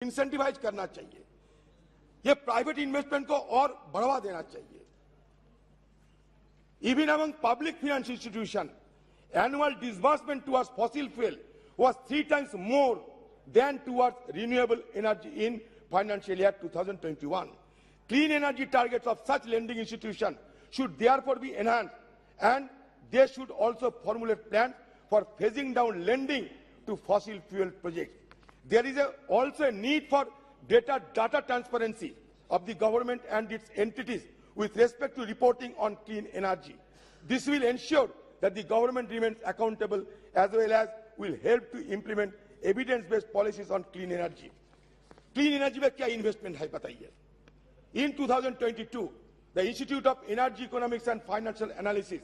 Incentivise करना चाहिए, ये प्राइवेट इन्वेस्टमेंट को और बढ़ावा देना चाहिए। Even among public finance institutions, annual disbursement towards fossil fuel was 3 times more than towards renewable energy in financial year 2021. Clean energy targets of such lending institutions should therefore be enhanced, and they should also formulate plans for phasing down lending to fossil fuel projects. There is also a need for greater data transparency of the government and its entities with respect to reporting on clean energy. This will ensure that the government remains accountable as well as will help to implement evidence-based policies on clean energy. Clean energy में क्या investment है बताइए? In 2022, the Institute of Energy Economics and Financial Analysis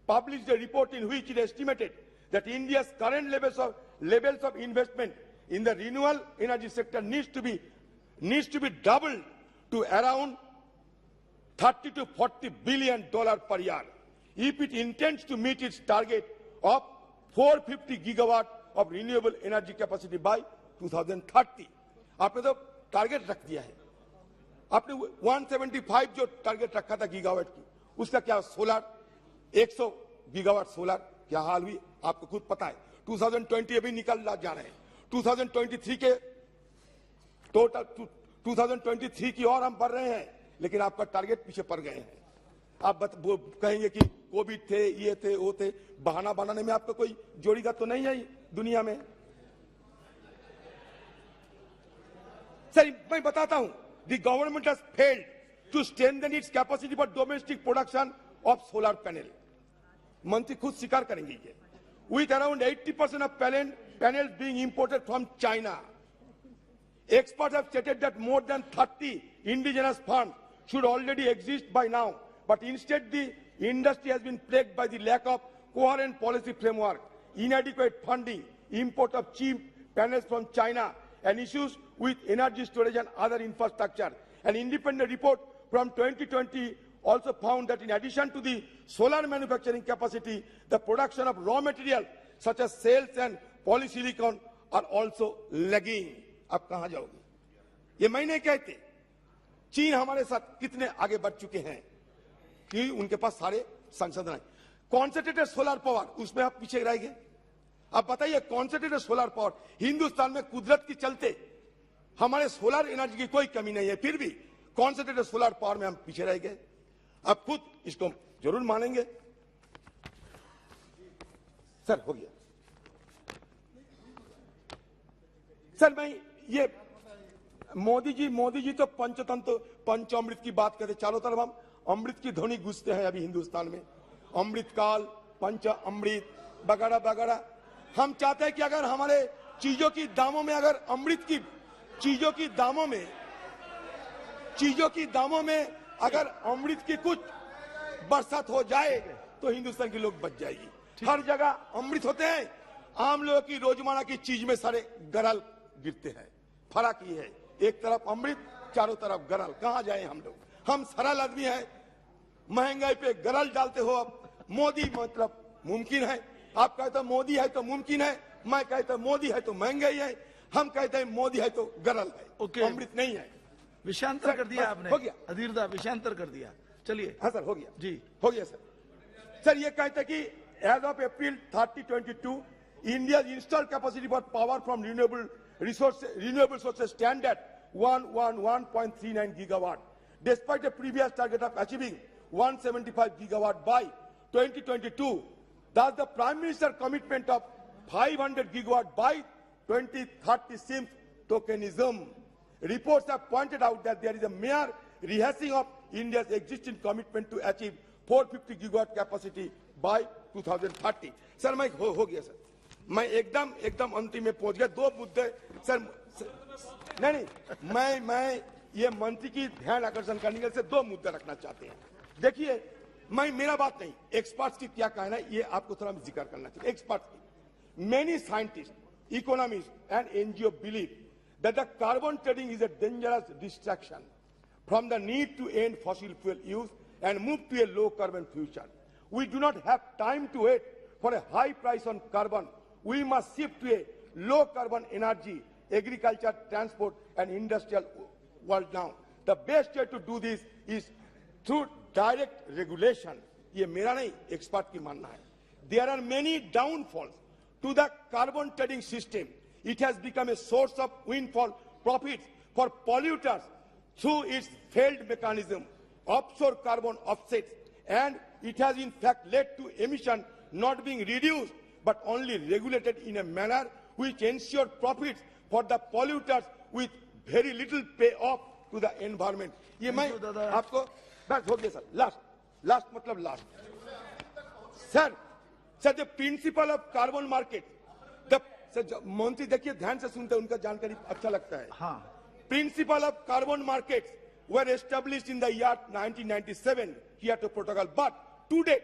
published a report in which it estimated that India's current levels of investment in the renewable energy sector needs to be doubled to around $30 to $40 billion per year if it intends to meet its target of 450 gigawatt of renewable energy capacity by 2030. आपने तो target रख दिया है, आपने 175 जो target रखा था gigawatt की, उसका क्या सोलर 100 गीगावाट सोलर क्या हाल हुई आपको खुद पता है। 2020 अभी निकल जा रहे हैं, 2023 के टोटल 2023 की और हम बढ़ रहे हैं, लेकिन आपका टारगेट पीछे पड़ गए हैं। आप कहेंगे कि कोविड थे, ये थे, वो थे, बहाना बनाने में आपका कोई जोड़ीदार तो नहीं है दुनिया में। सर मैं बताता हूं, the government has failed to strengthen its capacity for domestic production of solar panel. मंत्री खुद स्वीकार करेंगे ये। With around 80% of panels being imported from China, experts have stated that more than 30 indigenous farms should already exist by now, but instead the industry has been plagued by the lack of coherent policy framework, inadequate funding, import of cheap panels from China, and issues with energy storage and other infrastructure. An independent report from 2020 also found that in addition to the solar manufacturing capacity, the production of raw material such as cells and polysilicon are also lagging. अब कहां जाओगे? ये मैं नहीं कहते, चीन हमारे साथ कितने आगे बढ़ चुके हैं कि उनके पास सारे संसाधन हैं। कॉन्सेंट्रेटेड सोलर पावर, उसमें आप पीछे रहेंगे। अब बताइए, कॉन्सेंट्रेटेड सोलर पावर हिंदुस्तान में कुदरत के चलते हमारे सोलर एनर्जी की कोई कमी नहीं है, फिर भी कॉन्सेंट्रेटेड सोलर पावर में हम पीछे रह गए। आप खुद इसको जरूर मानेंगे। सर हो गया। सर मैं ये मोदी जी तो पंचतंत्र पंचामृत की बात करते, चारों तरफ हम अमृत की ध्वनि गूंजते हैं अभी हिंदुस्तान में, अमृत काल, पंच अमृत वगैरह वगैरह। हम चाहते हैं कि अगर हमारे चीजों की दामों में, अगर अमृत की चीजों की दामों में अगर अमृत की कुछ बरसात हो जाए तो हिंदुस्तान के लोग बच जाएगी। हर जगह अमृत होते हैं, आम लोगों की रोजमर्रा की चीज में सारे गरल गिरते हैं। फर्क ये है, एक तरफ अमृत, चारों तरफ गरल। कहां जाए हम लोग? हम सरल आदमी हैं, महंगाई पे गरल डालते हो। अब मोदी मतलब मुमकिन है, आप कहते हो मोदी है तो मुमकिन है, मैं कहता हूं मोदी है तो महंगाई है, हम कहते हैं मोदी है तो गरल है, अमृत नहीं है। विषयांतर कर दिया आपने, हो गया अधीरदा विषयांतर कर दिया। चलिए। हाँ सर हो गया जी, हो गया सर। सर ये कहते हैं कि as of April 2022 India installed capacity for power from renewable sources stand at 111.39 gigawatt, despite the previous target of achieving 175 gigawatt by 2022. Thus, the Prime Minister's commitment of 500 gigawatt by 2030 seems tokenism. Reports have pointed out that there is a mere rehashing of India's existing commitment to achieve 450 gigawatt capacity by 2030. Sir मैं हो गया sir, मैं एकदम अंतिम में पहुंच गया। दो मुद्दे सर, नहीं मैं ये मंत्री की ध्यान आकर्षण करने के लिए दो मुद्दे रखना चाहते हैं। देखिए, मेरा बात नहीं, एक्सपर्ट्स की क्या कहना है ये आपको थोड़ा जिक्र करना चाहिए। एक्सपर्ट्स की, many scientist, economist and NGO believe that the carbon trading is a dangerous distraction from the need to end fossil fuel use and move to a low carbon future. We do not have time to wait for a high price on carbon. We must shift to a low carbon energy agriculture, transport, and industrial world now. The best way to do this is through direct regulation. ये मेरा नहीं, expert की मानना है. There are many downfalls to the carbon trading system. It has become a source of windfall profits for polluters through its failed mechanism, offshore carbon offsets, and it has in fact led to emission not being reduced but only regulated in a manner which ensures profits for the polluters with very little payoff to the environment. ये मैं आपको बस हो गया sir. Last मतलब last. Sir, the principle of carbon market. मंत्री देखिए ध्यान से सुनते हैं, उनका जानकारी अच्छा लगता है. हाँ. Principle of carbon markets were established in the year 1997 Kyoto Protocol, but today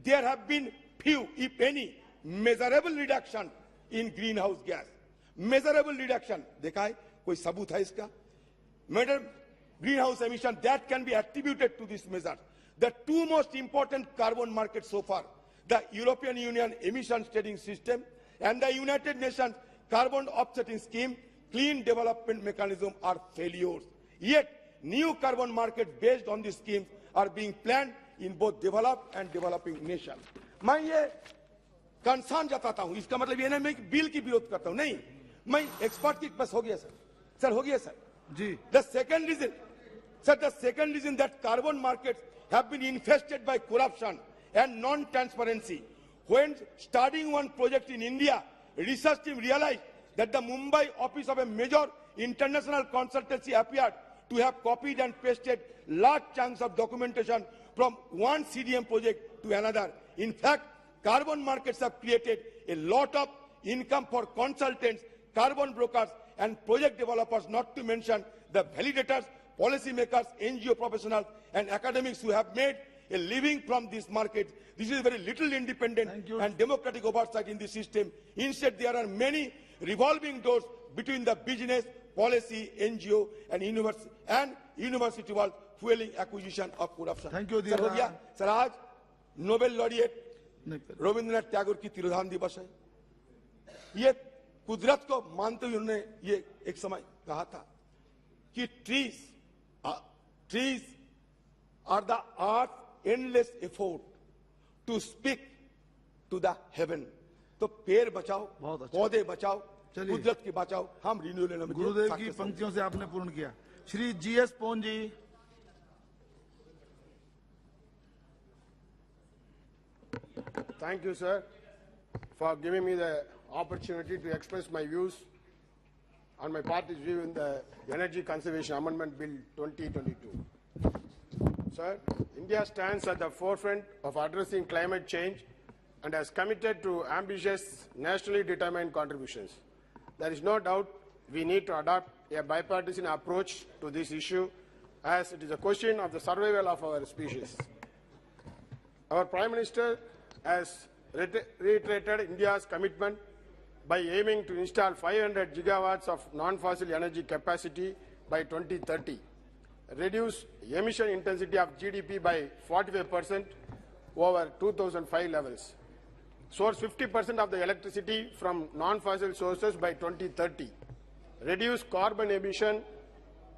there have been few, if any, measurable reduction in greenhouse gas. Measurable reduction, देखा है कोई सबूत है इसका? Greenhouse emission that can be attributed to this measure. The two most important carbon markets so far, the European Union emissions trading system and the United Nations carbon offsetting scheme, clean development mechanism, are failures. Yet, new carbon markets based on this scheme are being planned in both developed and developing nations. मैं ये concern जताता हूँ, इसका मतलब ये नहीं मैं bill की विरोध करता हूँ, नहीं, मैं एक्सपर्ट की बस हो गया सर, हो गया सर. जी. The second reason that carbon markets have been infested by corruption and non-transparency. When starting one project in India, research team realized that the Mumbai office of a major international consultancy appeared to have copied and pasted large chunks of documentation from one CDM project to another. In fact, carbon markets have created a lot of income for consultants, carbon brokers, and project developers, not to mention the validators, policymakers, NGO professionals, and academics who have made a living from this market. This is very little independent and democratic oversight in the system. Instead, there are many revolving doors between the business, policy, NGO, and university world, fueling acquisition of corruption. Thank you, sir हो गया. Sir आज Nobel laureate Rabindranath Tagore की तिरोधान दिवस है. ये कुदरत को मानते हुए उन्होंने ये एक समय कहा था कि trees are the earth's endless effort to speak to the heaven. तो पेड़ बचाओ, पौधे बचाओ, कुदरत की बचाओ, हम रिन्यूएबल गुरुदेव की पंक्तियों से आपने पूर्ण किया. Shri GS Pon ji. Thank you, sir, for giving me the opportunity to express my views on my party's view in the Energy Conservation Amendment Bill 2022. Sir, India stands at the forefront of addressing climate change and has committed to ambitious, nationally determined contributions. There is no doubt we need to adopt a bipartisan approach to this issue, as it is a question of the survival of our species. Our Prime Minister has reiterated India's commitment by aiming to install 500 gigawatts of non-fossil energy capacity by 2030, reduce emission intensity of GDP by 45% over 2005 levels, source 50% of the electricity from non-fossil sources by 2030, reduce carbon emission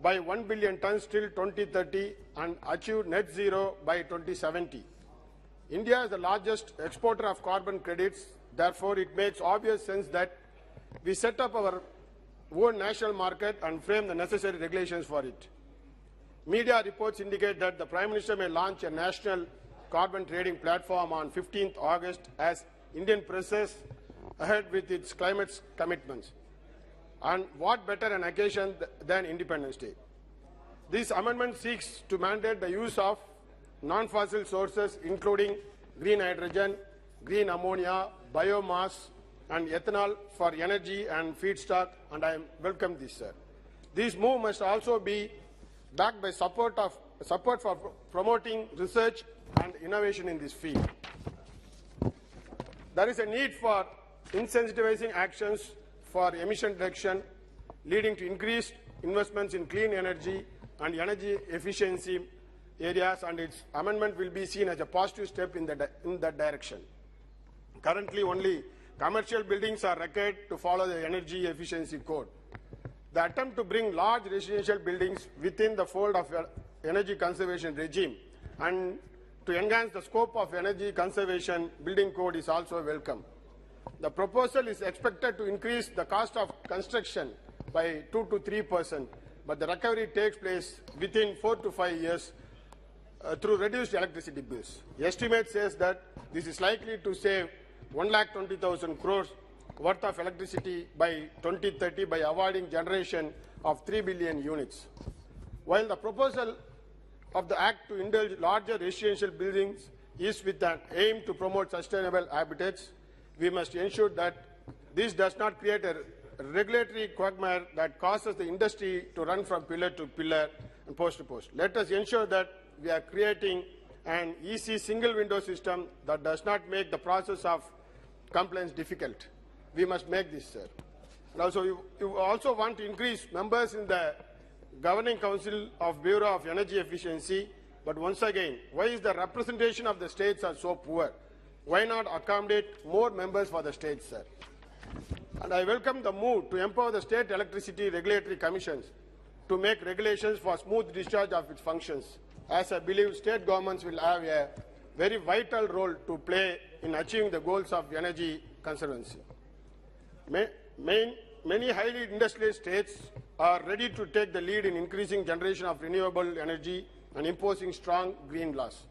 by 1 billion tons till 2030 and achieve net zero by 2070. India is the largest exporter of carbon credits. Therefore, it makes obvious sense that we set up our own national market and frame the necessary regulations for it. Media reports indicate that the Prime Minister may launch a national carbon trading platform on 15th August as Indian presses ahead with its climate commitments. And what better an occasion than Independence Day? This amendment seeks to mandate the use of non-fossil sources including green hydrogen, green ammonia, biomass and ethanol for energy and feedstock, and I welcome this, sir. This move must also be backed by support for promoting research and innovation in this field. There is a need for incentivizing actions for emission reduction, leading to increased investments in clean energy and energy efficiency areas, and its amendment will be seen as a positive step in that direction. Currently, only commercial buildings are required to follow the energy efficiency code. The attempt to bring large residential buildings within the fold of energy conservation regime and to enhance the scope of energy conservation building code is also welcome. The proposal is expected to increase the cost of construction by 2 to 3%, but the recovery takes place within 4 to 5 years through reduced electricity bills. The estimate says that this is likely to save 1,20,000 crores worth of electricity by 2030 by avoiding generation of 3 billion units. While the proposal of the Act to indulge larger residential buildings is with an aim to promote sustainable habitats, we must ensure that this does not create a regulatory quagmire that causes the industry to run from pillar to pillar and post to post. Let us ensure that we are creating an easy single window system that does not make the process of compliance difficult. We must make this, sir. And also, you also want to increase members in the Governing Council of Bureau of Energy Efficiency, but once again, why is the representation of the states are so poor? Why not accommodate more members for the states, sir? And I welcome the move to empower the state electricity regulatory commissions to make regulations for smooth discharge of its functions, as I believe state governments will have a very vital role to play in achieving the goals of energy conservancy. Many highly industrialized states are ready to take the lead in increasing generation of renewable energy and imposing strong green laws.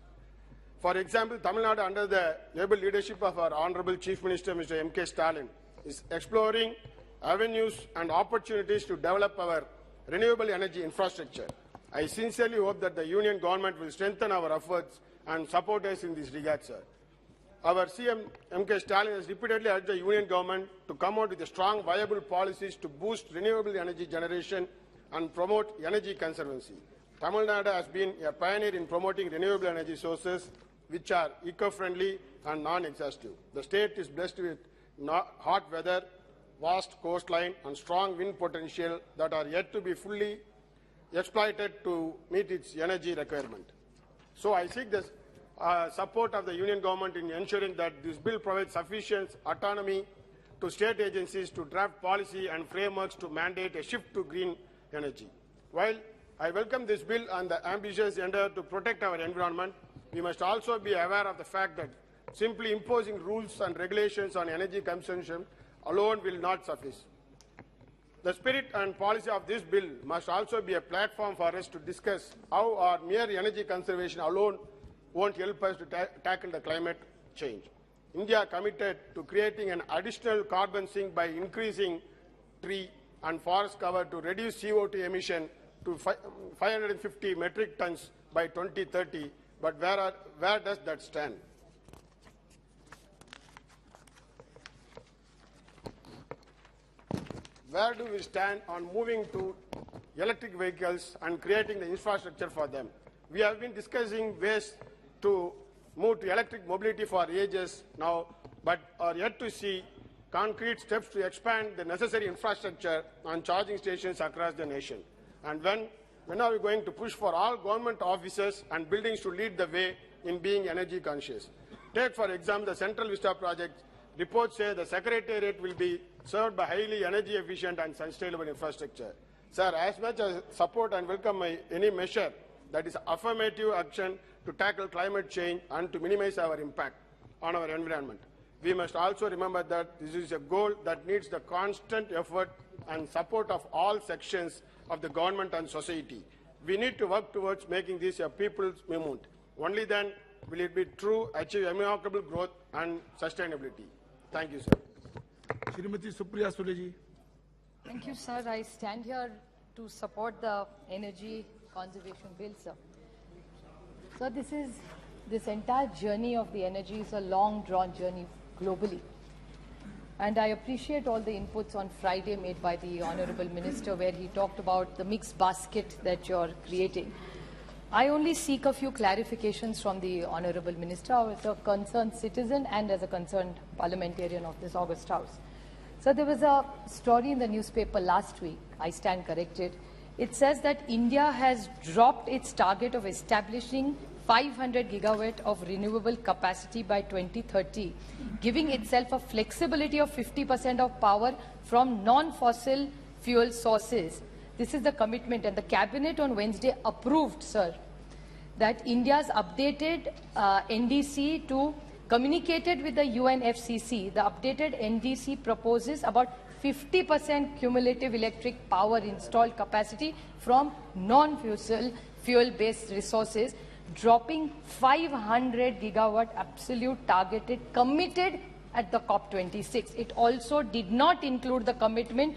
For example, Tamil Nadu, under the able leadership of our Honorable Chief Minister, Mr. M.K. Stalin, is exploring avenues and opportunities to develop our renewable energy infrastructure. I sincerely hope that the Union government will strengthen our efforts and support us in this regard, sir. Our CM M.K. Stalin has repeatedly urged the Union government to come out with strong, viable policies to boost renewable energy generation and promote energy conservancy. Tamil Nadu has been a pioneer in promoting renewable energy sources which are eco-friendly and non-exhaustive. The state is blessed with hot weather, vast coastline and strong wind potential that are yet to be fully exploited to meet its energy requirement. So I seek the support of the Union government in ensuring that this bill provides sufficient autonomy to state agencies to draft policy and frameworks to mandate a shift to green energy. While I welcome this bill and the ambitious endeavor to protect our environment, we must also be aware of the fact that simply imposing rules and regulations on energy consumption alone will not suffice. The spirit and policy of this bill must also be a platform for us to discuss how our mere energy conservation alone won't help us to tackle the climate change. India committed to creating an additional carbon sink by increasing tree and forest cover to reduce CO2 emission to 550 metric tons by 2030, but where does that stand? Where do we stand on moving to electric vehicles and creating the infrastructure for them? We have been discussing ways to move to electric mobility for ages now, but are yet to see concrete steps to expand the necessary infrastructure on charging stations across the nation. And when are we going to push for all government offices and buildings to lead the way in being energy conscious? Take, for example, the Central Vista project. Reports say the Secretariat will be served by highly energy efficient and sustainable infrastructure. Sir, as much as support and welcome any measure that is affirmative action to tackle climate change and to minimize our impact on our environment, we must also remember that this is a goal that needs the constant effort and support of all sections of the government and society. We need to work towards making this a people's movement. Only then will it be true, achieve remarkable growth and sustainability. Thank you, sir. Shrimati Supriya Sule ji. Thank you, sir. I stand here to support the energy conservation bill, sir. So this entire journey of the energy is a long drawn journey globally. And I appreciate all the inputs on Friday made by the Honorable Minister, where he talked about the mixed basket that you're creating. I only seek a few clarifications from the Honorable Minister as a concerned citizen and as a concerned parliamentarian of this August House. So there was a story in the newspaper last week, I stand corrected. It says that India has dropped its target of establishing 500 gigawatt of renewable capacity by 2030, giving itself a flexibility of 50% of power from non-fossil fuel sources. This is the commitment, and the cabinet on Wednesday approved, sir, that India's updated NDC to communicated with the UNFCCC. The updated NDC proposes about 50% cumulative electric power installed capacity from non-fossil fuel-based resources, dropping 500 gigawatt absolute targeted committed at the COP26. It also did not include the commitment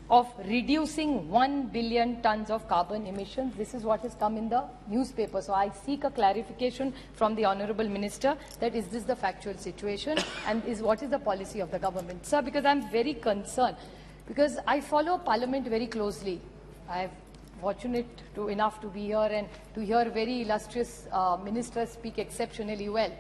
of reducing 1 billion tons of carbon emissions. This is what has come in the newspaper. So I seek a clarification from the Honorable Minister that is this the factual situation and what is the policy of the government. Sir, because I'm very concerned, because I follow Parliament very closely. I'm fortunate enough to be here and to hear very illustrious ministers speak exceptionally well.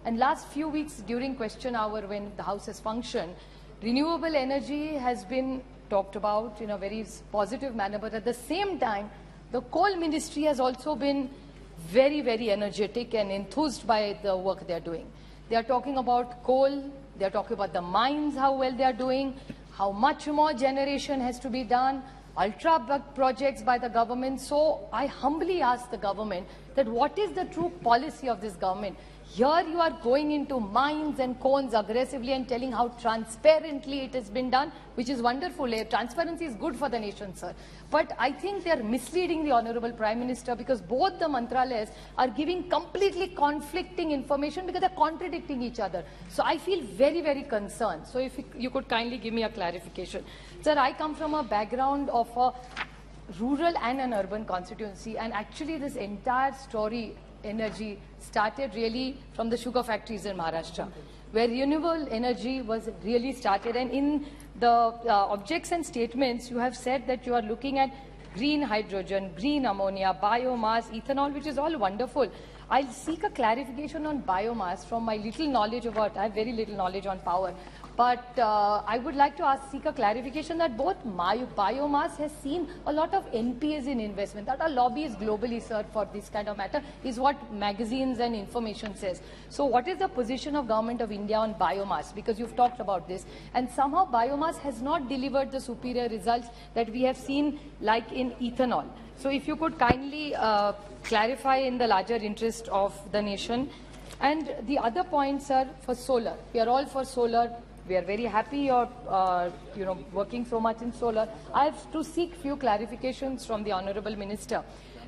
And last few weeks during question hour when the House has functioned, renewable energy has been talked about in a very positive manner, but at the same time, the coal ministry has also been very, very energetic and enthused by the work they are doing. They are talking about coal, they are talking about the mines, how well they are doing, how much more generation has to be done, ultra projects by the government. So I humbly ask the government that what is the true policy of this government? Here you are going into mines and cones aggressively and telling how transparently it has been done, which is wonderful. Transparency is good for the nation, sir. But I think they are misleading the Honorable Prime Minister because both the mantralayas are giving completely conflicting information because they are contradicting each other. So I feel very, very concerned. So if you could kindly give me a clarification. Sir, I come from a background of a rural and an urban constituency, and actually this entire story energy started really from the sugar factories in Maharashtra, where renewable energy was really started. And in the objects and statements, you have said that you are looking at green hydrogen, green ammonia, biomass, ethanol, which is all wonderful. I'll seek a clarification on biomass from my little knowledge about, I have very little knowledge on power. But I would like to seek a clarification that both biomass has seen a lot of NPAs in investment. That are lobbies globally, sir, for this kind of matter, is what magazines and information says. So what is the position of Government of India on biomass? Because you've talked about this. And somehow biomass has not delivered the superior results that we have seen, like in ethanol. So if you could kindly clarify in the larger interest of the nation. And the other points, sir, for solar. We are all for solar. We are very happy you're working so much in solar. I have to seek few clarifications from the Honorable Minister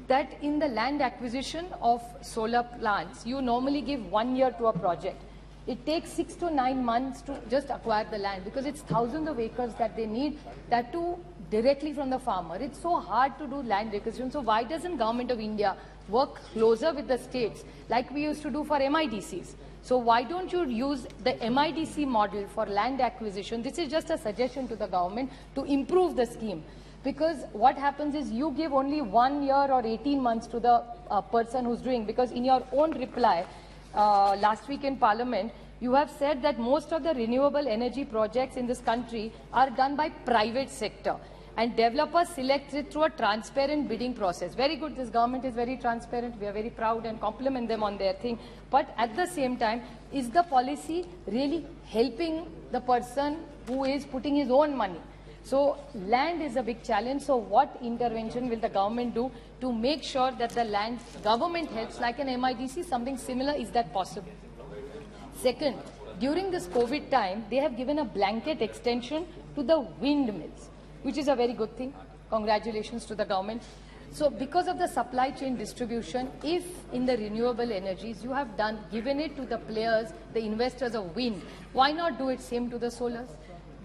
that in the land acquisition of solar plants, you normally give 1 year to a project. It takes 6 to 9 months to just acquire the land because it's thousands of acres that they need, that too directly from the farmer. It's so hard to do land acquisition. So why doesn't Government of India work closer with the states like we used to do for MIDCs? So why don't you use the MIDC model for land acquisition? This is just a suggestion to the government to improve the scheme. Because what happens is you give only 1 year or 18 months to the person who's doing, because in your own reply last week in Parliament, you have said that most of the renewable energy projects in this country are done by private sector. And developers select it through a transparent bidding process. Very good, this government is very transparent. We are very proud and compliment them on their thing. But at the same time, is the policy really helping the person who is putting his own money? So land is a big challenge. So what intervention will the government do to make sure that the land government helps, like an MIDC, something similar? Is that possible? Second, during this COVID time, they have given a blanket extension to the windmills, which is a very good thing. Congratulations to the government. So because of the supply chain distribution, if in the renewable energies you have given it to the players, the investors of wind, why not do it same to the solars?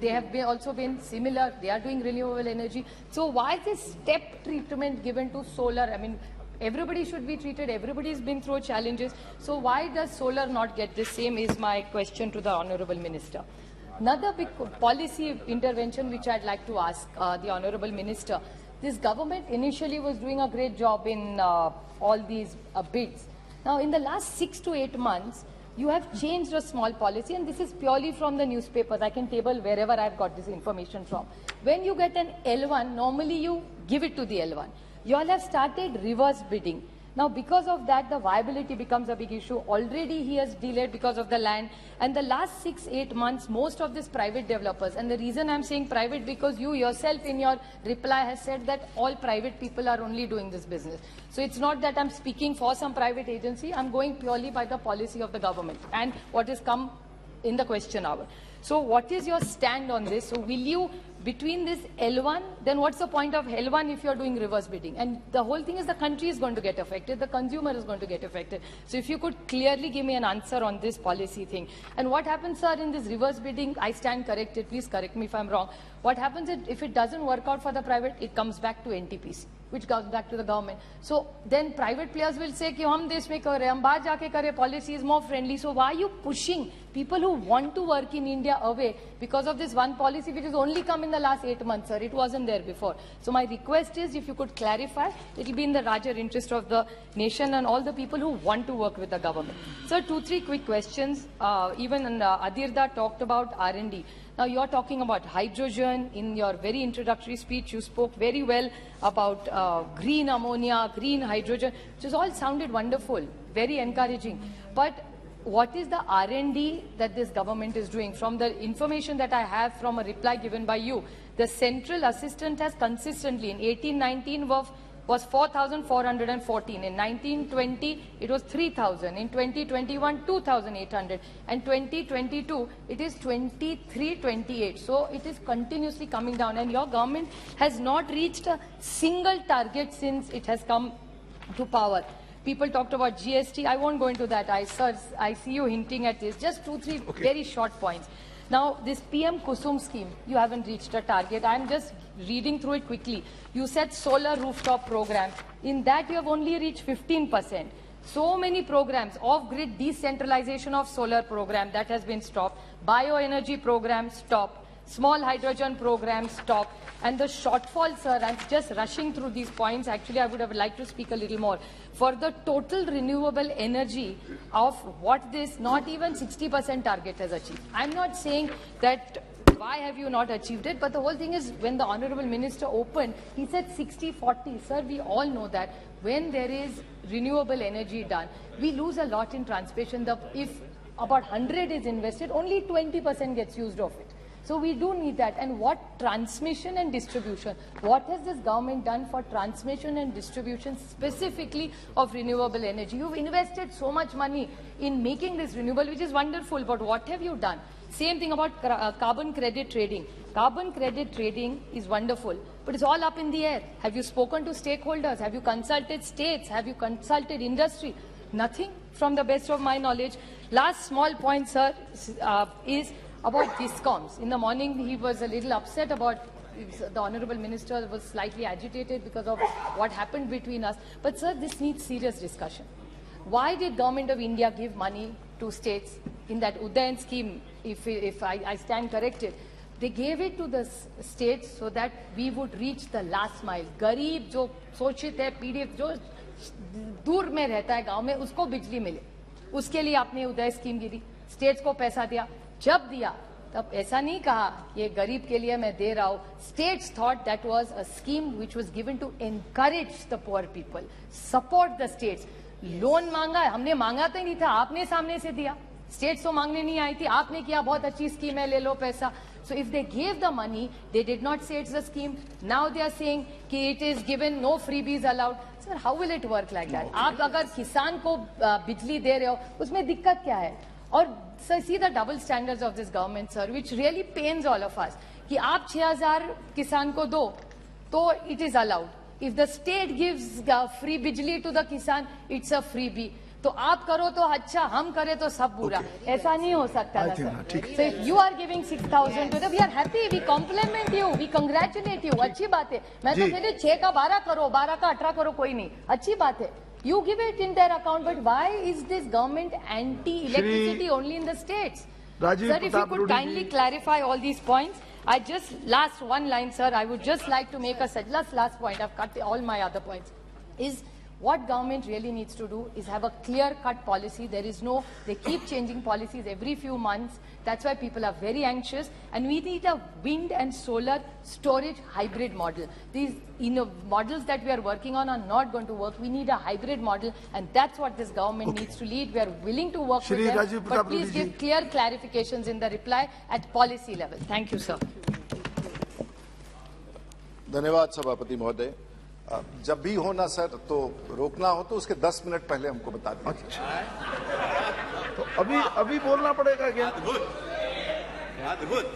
They have also been similar. They are doing renewable energy. So why this step treatment given to solar? I mean, everybody should be treated. Everybody's been through challenges. So why does solar not get the same is my question to the Honorable Minister. Another big policy intervention which I'd like to ask the Honorable Minister. This government initially was doing a great job in all these bids. Now, in the last 6 to 8 months, you have changed a small policy, and this is purely from the newspapers. I can table wherever I've got this information from. When you get an L1, normally you give it to the L1. You all have started reverse bidding. Now, because of that, the viability becomes a big issue. Already he has delayed because of the land. And the last 6-8 months, most of these private developers, and the reason I'm saying private, because you yourself in your reply has said that all private people are only doing this business. So it's not that I'm speaking for some private agency. I'm going purely by the policy of the government and what has come in the question hour. So what is your stand on this? So will you, between this L1, then what's the point of L1 if you're doing reverse bidding? And the whole thing is the country is going to get affected, the consumer is going to get affected. So if you could clearly give me an answer on this policy thing. And what happens, sir, in this reverse bidding, I stand corrected, please correct me if I'm wrong. What happens is, if it doesn't work out for the private, it comes back to NTPC, which goes back to the government. So then private players will say, ki hum desh mein kar rahe, hum baahar jaake kar rahe, policy is more friendly. So why are you pushing people who want to work in India away because of this one policy which has only come in the last 8 months, sir? It wasn't there before. So my request is, if you could clarify, it will be in the larger interest of the nation and all the people who want to work with the government. Sir, 2-3 quick questions. Even Adirda talked about R&D. Now, you're talking about hydrogen. In your very introductory speech, you spoke very well about green ammonia, green hydrogen, which has all sounded wonderful, very encouraging. But what is the R&D that this government is doing? From the information that I have from a reply given by you, the central assistant has consistently, in 18-19 was 4,414. In 1920, it was 3,000. In 2021, 2,800. And 2022, it is 2328. So it is continuously coming down. And your government has not reached a single target since it has come to power. People talked about GST. I won't go into that. I see you hinting at this. Just 2-3 very short points. Now, this PM Kusum scheme, you haven't reached a target. I'm just reading through it quickly. You said solar rooftop program. In that, you have only reached 15%. So many programs, off-grid decentralization of solar program, that has been stopped. Bioenergy program, stopped. Small hydrogen program, stopped. And the shortfall, sir, I'm just rushing through these points. Actually, I would have liked to speak a little more. For the total renewable energy of what this not even 60% target has achieved. I'm not saying that why have you not achieved it, but the whole thing is, when the Honorable Minister opened, he said 60-40. Sir, we all know that when there is renewable energy done, we lose a lot in transmission. If about 100 is invested, only 20% gets used of it. So we do need that. And what transmission and distribution? What has this government done for transmission and distribution specifically of renewable energy? You've invested so much money in making this renewable, which is wonderful, but what have you done? Same thing about carbon credit trading. Carbon credit trading is wonderful, but it's all up in the air. Have you spoken to stakeholders? Have you consulted states? Have you consulted industry? Nothing, from the best of my knowledge. Last small point, sir, is about discoms. In the morning, he was a little upset about, the Honorable Minister was slightly agitated because of what happened between us. But sir, this needs serious discussion. Why did Government of India give money to states in that Udayan scheme? If I stand corrected, they gave it to the states so that we would reach the last mile. Garib, jo sochit hai, पीड़ित, जो दूर में रहता है गांव में, उसको बिजली मिले. उसके लिए आपने उदय स्कीम दी, स्टेट्स को पैसा दिया. जब दिया तब ऐसा नहीं कहा ये गरीब के लिए मैं दे रहा हूं. States thought that was a scheme which was given to encourage the poor people, support the states. Loan मांगा, हमने मांगा तो नहीं था, आपने सामने से दिया. States तो मांगने नहीं आई थी, आपने किया, बहुत अच्छी स्कीम है, ले लो पैसा. So if they gave the money, they did not say it's a scheme. Now they are saying कि it is given, no freebies allowed. Sir, how will it work like that? आप अगर किसान को बिजली दे रहे हो, उसमें दिक्कत क्या है? और sir, see the double standards of this government, sir, which really pains all of us. कि आप 6,000 किसान को दो, तो it is allowed. If the state gives free बिजली to the किसान, it's a freebie. तो आप करो तो अच्छा, हम करें तो सब बुरा. ऐसा नहीं हो सकता ना sir. So if you are giving 6,000 to them, we are happy, we compliment you, we congratulate you. अच्छी बात है. मैं तो कहती 6 का 12 करो, 12 का 18 करो, कोई नहीं. अच्छी बात है. You give it in their account, but why is this government anti-electricity only in the states? Sir, if you could kindly clarify all these points. I just, last one line, sir, I would just like to make a last point, I've cut all my other points, is What government really needs to do is have a clear-cut policy. There is no, they keep changing policies every few months. That's why people are very anxious. And we need a wind and solar storage hybrid model. These models that we are working on are not going to work. We need a hybrid model, and that's what this government needs to lead. We are willing to work with them, but please give clear clarifications in the reply at policy level. Thank you, sir. धन्यवाद सभापति महोदय। जब भी हो ना sir तो रोकना हो तो उसके 10 मिनट पहले हमको बता दीजिए। तो अभी बोलना पड़ेगा क्या? अद्भुत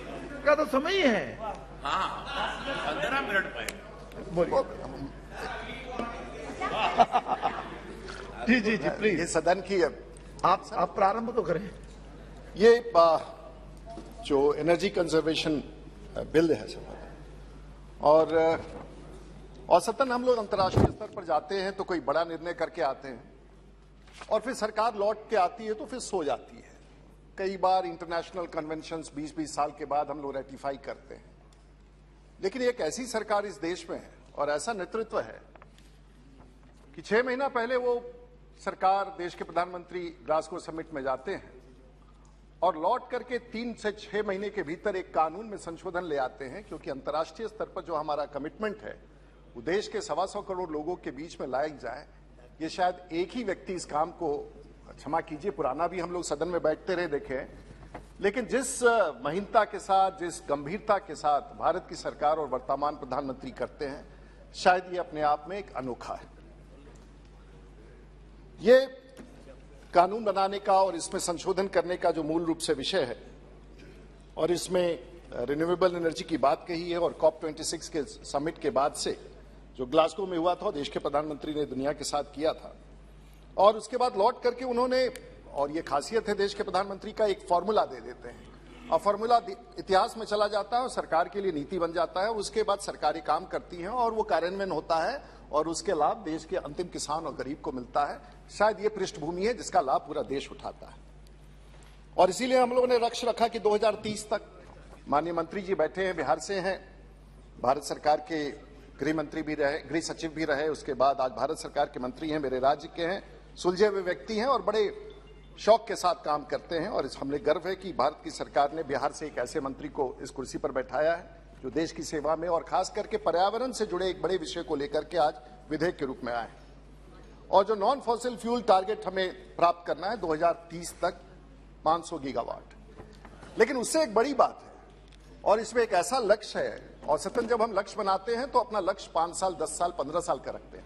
का तो समय ही है। हाँ 15 मिनट पहले बोलिए। जी प्लीज। ये सदन की आप प्रारंभ तो करें। ये जो एनर्जी कंजर्वेशन बिल है सर, और औसतन हम लोग अंतर्राष्ट्रीय स्तर पर जाते हैं तो कोई बड़ा निर्णय करके आते हैं और फिर सरकार लौट के आती है तो फिर सो जाती है। कई बार इंटरनेशनल कन्वेंशंस 20-20 साल के बाद हम लोग रेटिफाई करते हैं, लेकिन एक ऐसी सरकार इस देश में है और ऐसा नेतृत्व है कि 6 महीना पहले वो सरकार, देश के प्रधानमंत्री ग्लासगो समिट में जाते हैं और लौट करके 3 से 6 महीने के भीतर एक कानून में संशोधन ले आते हैं, क्योंकि अंतर्राष्ट्रीय स्तर पर जो हमारा कमिटमेंट है वो देश के 125 करोड़ लोगों के बीच में लाया जाए। ये शायद एक ही व्यक्ति इस काम को, क्षमा कीजिए पुराना भी हम लोग सदन में बैठते रहे देखे, लेकिन जिस महीनता के साथ, जिस गंभीरता के साथ भारत की सरकार और वर्तमान प्रधानमंत्री करते हैं, शायद ये अपने आप में एक अनोखा है। ये कानून बनाने का और इसमें संशोधन करने का जो मूल रूप से विषय है, और इसमें रिन्यूएबल एनर्जी की बात कही है, और COP26 के समिट के बाद से जो ग्लासगो में हुआ था, देश के प्रधानमंत्री ने दुनिया के साथ किया था, और उसके बाद लौट करके उन्होंने, और ये खासियत है देश के प्रधानमंत्री का, एक फॉर्मूला दे देते हैं और फॉर्मूला इतिहास में चला जाता है और सरकार के लिए नीति बन जाता है। उसके बाद सरकारी काम करती हैं और वो कार्यान्वयन होता है और उसके लाभ देश के अंतिम किसान और गरीब को मिलता है। शायद ये पृष्ठभूमि है जिसका लाभ पूरा देश उठाता है, और इसीलिए हम लोगों ने लक्ष्य रखा कि 2030 तक, माननीय मंत्री जी बैठे हैं, बिहार से हैं, भारत सरकार के गृह मंत्री भी रहे, गृह सचिव भी रहे, उसके बाद आज भारत सरकार के मंत्री हैं, मेरे राज्य के हैं, सुलझे हुए व्यक्ति हैं और बड़े शौक के साथ काम करते हैं। और हमें गर्व है कि भारत की सरकार ने बिहार से एक ऐसे मंत्री को इस कुर्सी पर बैठाया है जो देश की सेवा में और खास करके पर्यावरण से जुड़े एक बड़े विषय को लेकर के आज विधेयक के रूप में आए। और जो नॉन फॉसिल फ्यूल टारगेट हमें प्राप्त करना है 2030 तक 500 गीगावाट, लेकिन उससे एक बड़ी बात है, और इसमें एक ऐसा लक्ष्य है, औसतन जब हम लक्ष्य बनाते हैं तो अपना लक्ष्य 5 साल, 10 साल, 15 साल का रखते हैं,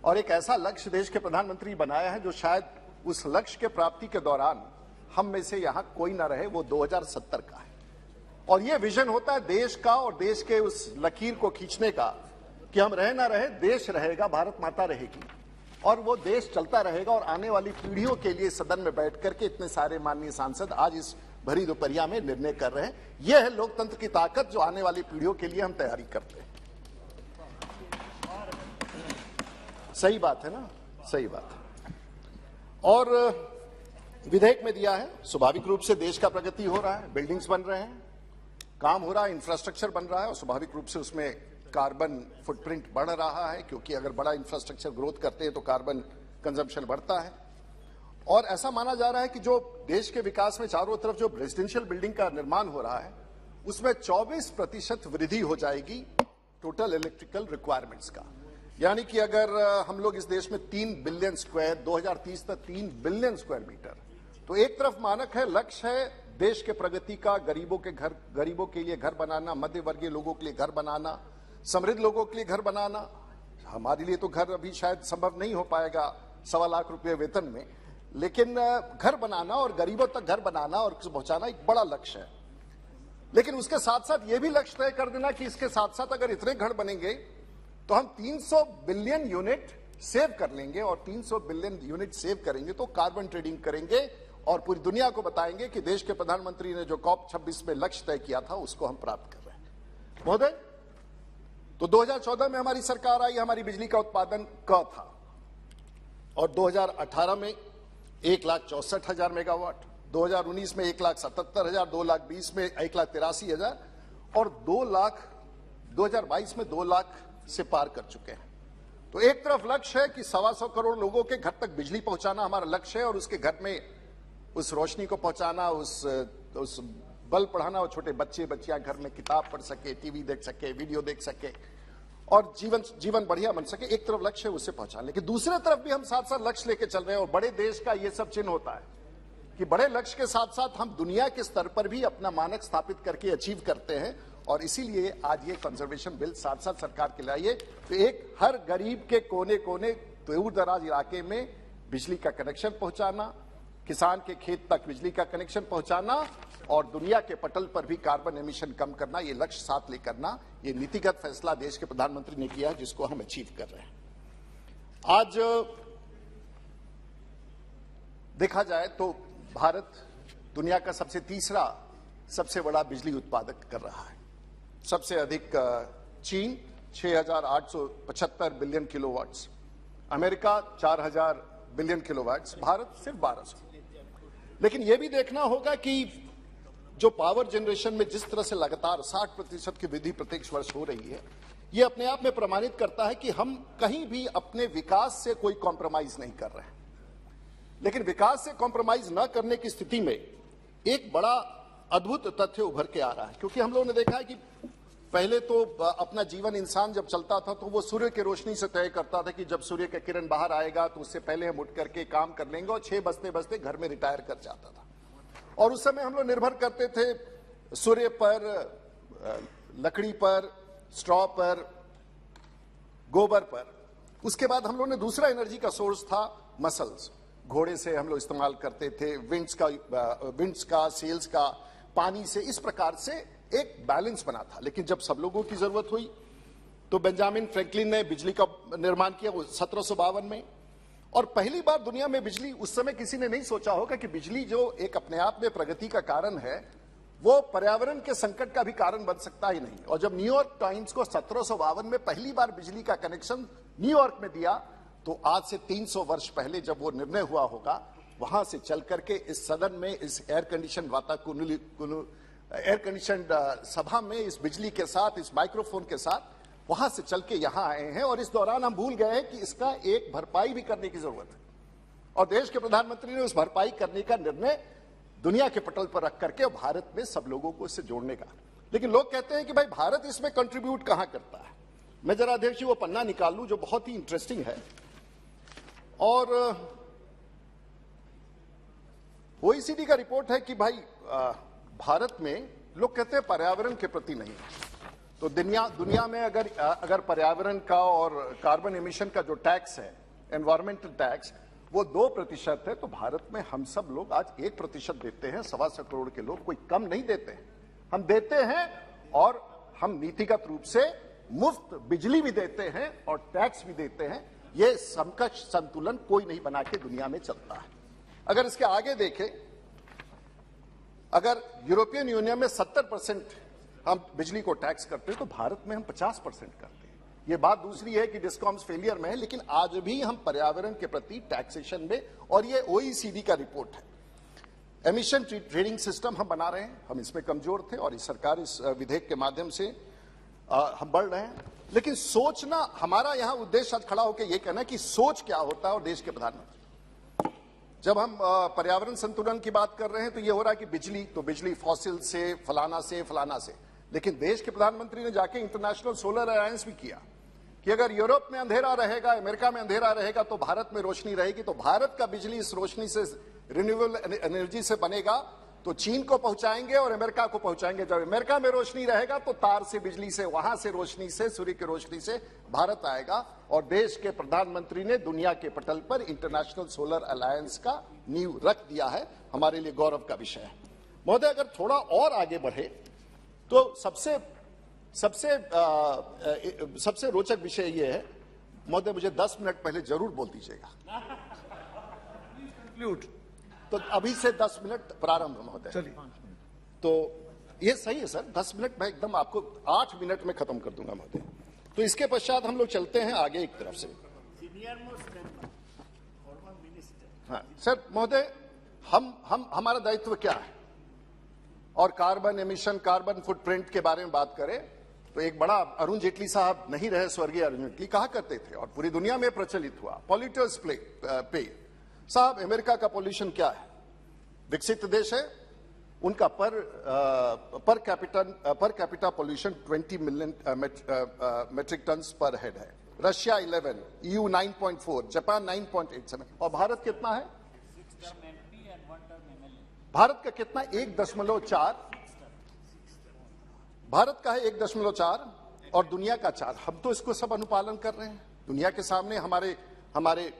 और एक ऐसा लक्ष्य देश के प्रधानमंत्री बनाया है जो शायद उस लक्ष्य के प्राप्ति के दौरान हम में से यहां कोई ना रहे, वो 2070 का है। और ये विजन होता है देश का और देश के उस लकीर को खींचने का कि हम रहे ना रहे, देश रहेगा, भारत माता रहेगी और वो देश चलता रहेगा। और आने वाली पीढ़ियों के लिए सदन में बैठ करके इतने सारे माननीय सांसद आज इस भरी दोपहरिया में निर्णय कर रहे हैं। यह है लोकतंत्र की ताकत जो आने वाली पीढ़ियों के लिए हम तैयारी करते हैं। सही बात है ना, सही बात है। और विधेयक में दिया है, स्वाभाविक रूप से देश का प्रगति हो रहा है, बिल्डिंग्स बन रहे हैं, काम हो रहा है, इंफ्रास्ट्रक्चर बन रहा है, और स्वाभाविक रूप से उसमें कार्बन फुटप्रिंट बढ़ रहा है, क्योंकि अगर बड़ा इंफ्रास्ट्रक्चर ग्रोथ करते हैं तो कार्बन कंजम्पशन बढ़ता है। और ऐसा माना जा रहा है कि जो देश के विकास में चारों तरफ जो रेजिडेंशियल बिल्डिंग का निर्माण हो रहा है उसमें 24% वृद्धि हो जाएगी टोटल इलेक्ट्रिकल रिक्वायरमेंट्स का। यानी कि अगर हम लोग इस देश में 3 बिलियन स्क्वायर, 2030 तक 3 बिलियन स्क्वायर मीटर, तो एक तरफ मानक है, लक्ष्य है देश के प्रगति का, गरीबों के लिए घर बनाना, मध्य वर्गीय लोगों के लिए घर बनाना, समृद्ध लोगों के लिए घर बनाना। हमारे लिए तो घर अभी शायद संभव नहीं हो पाएगा 1.25 लाख रुपए वेतन में, लेकिन घर बनाना और गरीबों तक घर बनाना और पहुंचाना एक बड़ा लक्ष्य है। लेकिन उसके साथ साथ ये भी लक्ष्य तय कर देना कि इसके साथ साथ अगर इतने घर बनेंगे तो हम 300 बिलियन यूनिट सेव कर लेंगे, और 300 बिलियन यूनिट सेव करेंगे तो कार्बन ट्रेडिंग करेंगे और पूरी दुनिया को बताएंगे कि देश के प्रधानमंत्री ने जो COP26 में लक्ष्य तय किया था उसको हम प्राप्त कर रहे हैं। महोदय, तो 2014 में हमारी सरकार आई, हमारी बिजली का उत्पादन क था, और 2018 में 1,64,000 मेगावाट, 2019 में 1,77,000, 2020 में 1,83,000 और 2022 में 2 लाख से पार कर चुके हैं। तो एक तरफ लक्ष्य है कि 125 करोड़ लोगों के घर तक बिजली पहुंचाना हमारा लक्ष्य है, और उसके घर में उस रोशनी को पहुंचाना, उस बल्ब पढ़ाना, और छोटे बच्चे बच्चियां घर में किताब पढ़ सके, टीवी देख सके, वीडियो देख सके, और जीवन बढ़िया बन सके। एक तरफ लक्ष्य है उसे पहुंचाना, लेकिन दूसरे तरफ भी हम साथ साथ लक्ष्य लेके चल रहे हैं। और बड़े देश का ये सब चिन्ह होता है कि बड़े लक्ष्य के साथ साथ हम दुनिया के स्तर पर भी अपना मानक स्थापित करके अचीव करते हैं। और इसीलिए आज ये कंजर्वेशन बिल साथ साथ सरकार के लाइए, तो एक हर गरीब के कोने कोने दूर दराज इलाके में बिजली का कनेक्शन पहुंचाना, किसान के खेत तक बिजली का कनेक्शन पहुंचाना, और दुनिया के पटल पर भी कार्बन एमिशन कम करना, ये लक्ष्य साथ लेकर करना, ये नीतिगत फैसला देश के प्रधानमंत्री ने किया, जिसको हम अचीव कर रहे हैं। आज देखा जाए तो भारत दुनिया का तीसरा सबसे बड़ा बिजली उत्पादक कर रहा है। सबसे अधिक चीन 6,875 billion kilowatts, America 4,000 billion kilowatts, Bharat सिर्फ 1,200। लेकिन यह भी देखना होगा कि जो पावर जनरेशन में जिस तरह से लगातार 60% की वृद्धि प्रत्येक वर्ष हो रही है, यह अपने आप में प्रमाणित करता है कि हम कहीं भी अपने विकास से कोई कॉम्प्रोमाइज नहीं कर रहे हैं। लेकिन विकास से कॉम्प्रोमाइज न करने की स्थिति में एक बड़ा अद्भुत तथ्य उभर के आ रहा है, क्योंकि हम लोगों ने देखा है कि पहले तो अपना जीवन इंसान जब चलता था तो वो सूर्य की रोशनी से तय करता था कि जब सूर्य का किरण बाहर आएगा तो उससे पहले हम उठ करके काम कर लेंगे, और 6 बजते बजते घर में रिटायर कर जाता था। और उस समय हम लोग निर्भर करते थे सूर्य पर, लकड़ी पर, स्ट्रॉ पर, गोबर पर। उसके बाद हम लोग ने दूसरा एनर्जी का सोर्स था मसल्स, घोड़े से हम लोग इस्तेमाल करते थे, विंड्स का, सेल्स का, पानी से, इस प्रकार से एक बैलेंस बना था। लेकिन जब सब लोगों की जरूरत हुई तो बेंजामिन फ्रैंकलिन ने बिजली का निर्माण किया, वो 1752 में। और पहली बार दुनिया में बिजली, उस समय किसी ने नहीं सोचा होगा कि बिजली जो एक अपने आप में प्रगति का कारण है, वो पर्यावरण के संकट का भी कारण बन सकता ही नहीं। और जब न्यूयॉर्क टाइम्स को 1752 में पहली बार बिजली का कनेक्शन न्यूयॉर्क में दिया, तो आज से 300 वर्ष पहले जब वो निर्णय हुआ होगा, वहां से चल करके इस सदन में, इस एयर कंडीशन सभा में, इस बिजली के साथ, इस माइक्रोफोन के साथ, वहां से चल के यहां आए हैं। और इस दौरान हम भूल गए हैं कि इसका एक भरपाई भी करने की जरूरत है, और देश के प्रधानमंत्री ने उस भरपाई करने का निर्णय दुनिया के पटल पर रख करके भारत में सब लोगों को इससे जोड़ने का। लेकिन लोग कहते हैं कि भाई भारत इसमें कंट्रीब्यूट कहां करता है। मैं जरा अध्यक्ष जी वो पन्ना निकाल लूं जो बहुत ही इंटरेस्टिंग है। और ओईसीडी का रिपोर्ट है कि भाई भारत में लोग कहते हैं पर्यावरण के प्रति नहीं। तो दुनिया में अगर पर्यावरण का और कार्बन एमिशन का जो टैक्स है, एनवायरमेंटल टैक्स, वो 2% है, तो भारत में हम सब लोग आज 1% देते हैं। 125 करोड़ के लोग कोई कम नहीं देते हैं, हम देते हैं। और हम नीतिगत रूप से मुफ्त बिजली भी देते हैं और टैक्स भी देते हैं। ये समकक्ष संतुलन कोई नहीं बना के दुनिया में चलता है। अगर इसके आगे देखें, अगर यूरोपियन यूनियन में 70% हम बिजली को टैक्स करते हैं, तो भारत में हम 50% करते हैं। ये बात दूसरी है कि डिस्कॉम्स फेलियर में है, लेकिन आज भी हम पर्यावरण के प्रति टैक्सेशन में, और ये ओईसीडी का रिपोर्ट है। एमिशन ट्रेडिंग सिस्टम हम बना रहे हैं, हम इसमें कमजोर थे, और इस सरकार इस विधेयक के माध्यम से हम बढ़ रहे हैं। लेकिन सोचना, हमारा यहां उद्देश्य आज खड़ा होकर यह कहना कि सोच क्या होता है। और देश के प्रधानमंत्री, जब हम पर्यावरण संतुलन की बात कर रहे हैं तो यह हो रहा है कि बिजली, तो बिजली फॉसिल से, फलाना से, फलाना से। लेकिन देश के प्रधानमंत्री ने जाके इंटरनेशनल सोलर अलायंस भी किया कि अगर यूरोप में अंधेरा रहेगा, अमेरिका में अंधेरा रहेगा, तो भारत में रोशनी रहेगी। तो भारत का बिजली इस रोशनी से, रिन्यूएबल एनर्जी से बनेगा, तो चीन को पहुंचाएंगे और अमेरिका को पहुंचाएंगे। जब अमेरिका में रोशनी रहेगा तो तार से, बिजली से, वहां से रोशनी से, सूर्य की रोशनी से भारत आएगा। और देश के प्रधानमंत्री ने दुनिया के पटल पर इंटरनेशनल सोलर अलायंस का नींव रख दिया है। हमारे लिए गौरव का विषय है। महोदय, अगर थोड़ा और आगे बढ़े तो सबसे रोचक विषय यह है। महोदय, मुझे 10 मिनट पहले जरूर बोल दीजिएगा। तो अभी से 10 मिनट प्रारंभ महोदय। चलिए, तो ये सही है सर, 10 मिनट मैं एकदम आपको 8 मिनट में खत्म कर दूंगा महोदय। तो इसके पश्चात हम लोग चलते हैं आगे एक तरफ से। हाँ सर, महोदय, हमारा दायित्व क्या है, और कार्बन एमिशन, कार्बन फुटप्रिंट के बारे में बात करें तो एक बड़ा अरुण जेटली साहब नहीं रहे, स्वर्गीय अरुण जेटली कहा करते थे और पूरी दुनिया में प्रचलित हुआ, पॉल्यूटर्स पे। साहब अमेरिका का पॉल्यूशन क्या है? विकसित देश है, उनका per capita pollution 20 million metric ton per head है। रशिया 11, EU 9.4, जापान 9.87 और भारत कितना है? भारत का कितना? 1.4। भारत का है 1.4 और दुनिया का 4। हम तो इसको सब अनुपालन कर रहे हैं दुनिया के सामने हमारे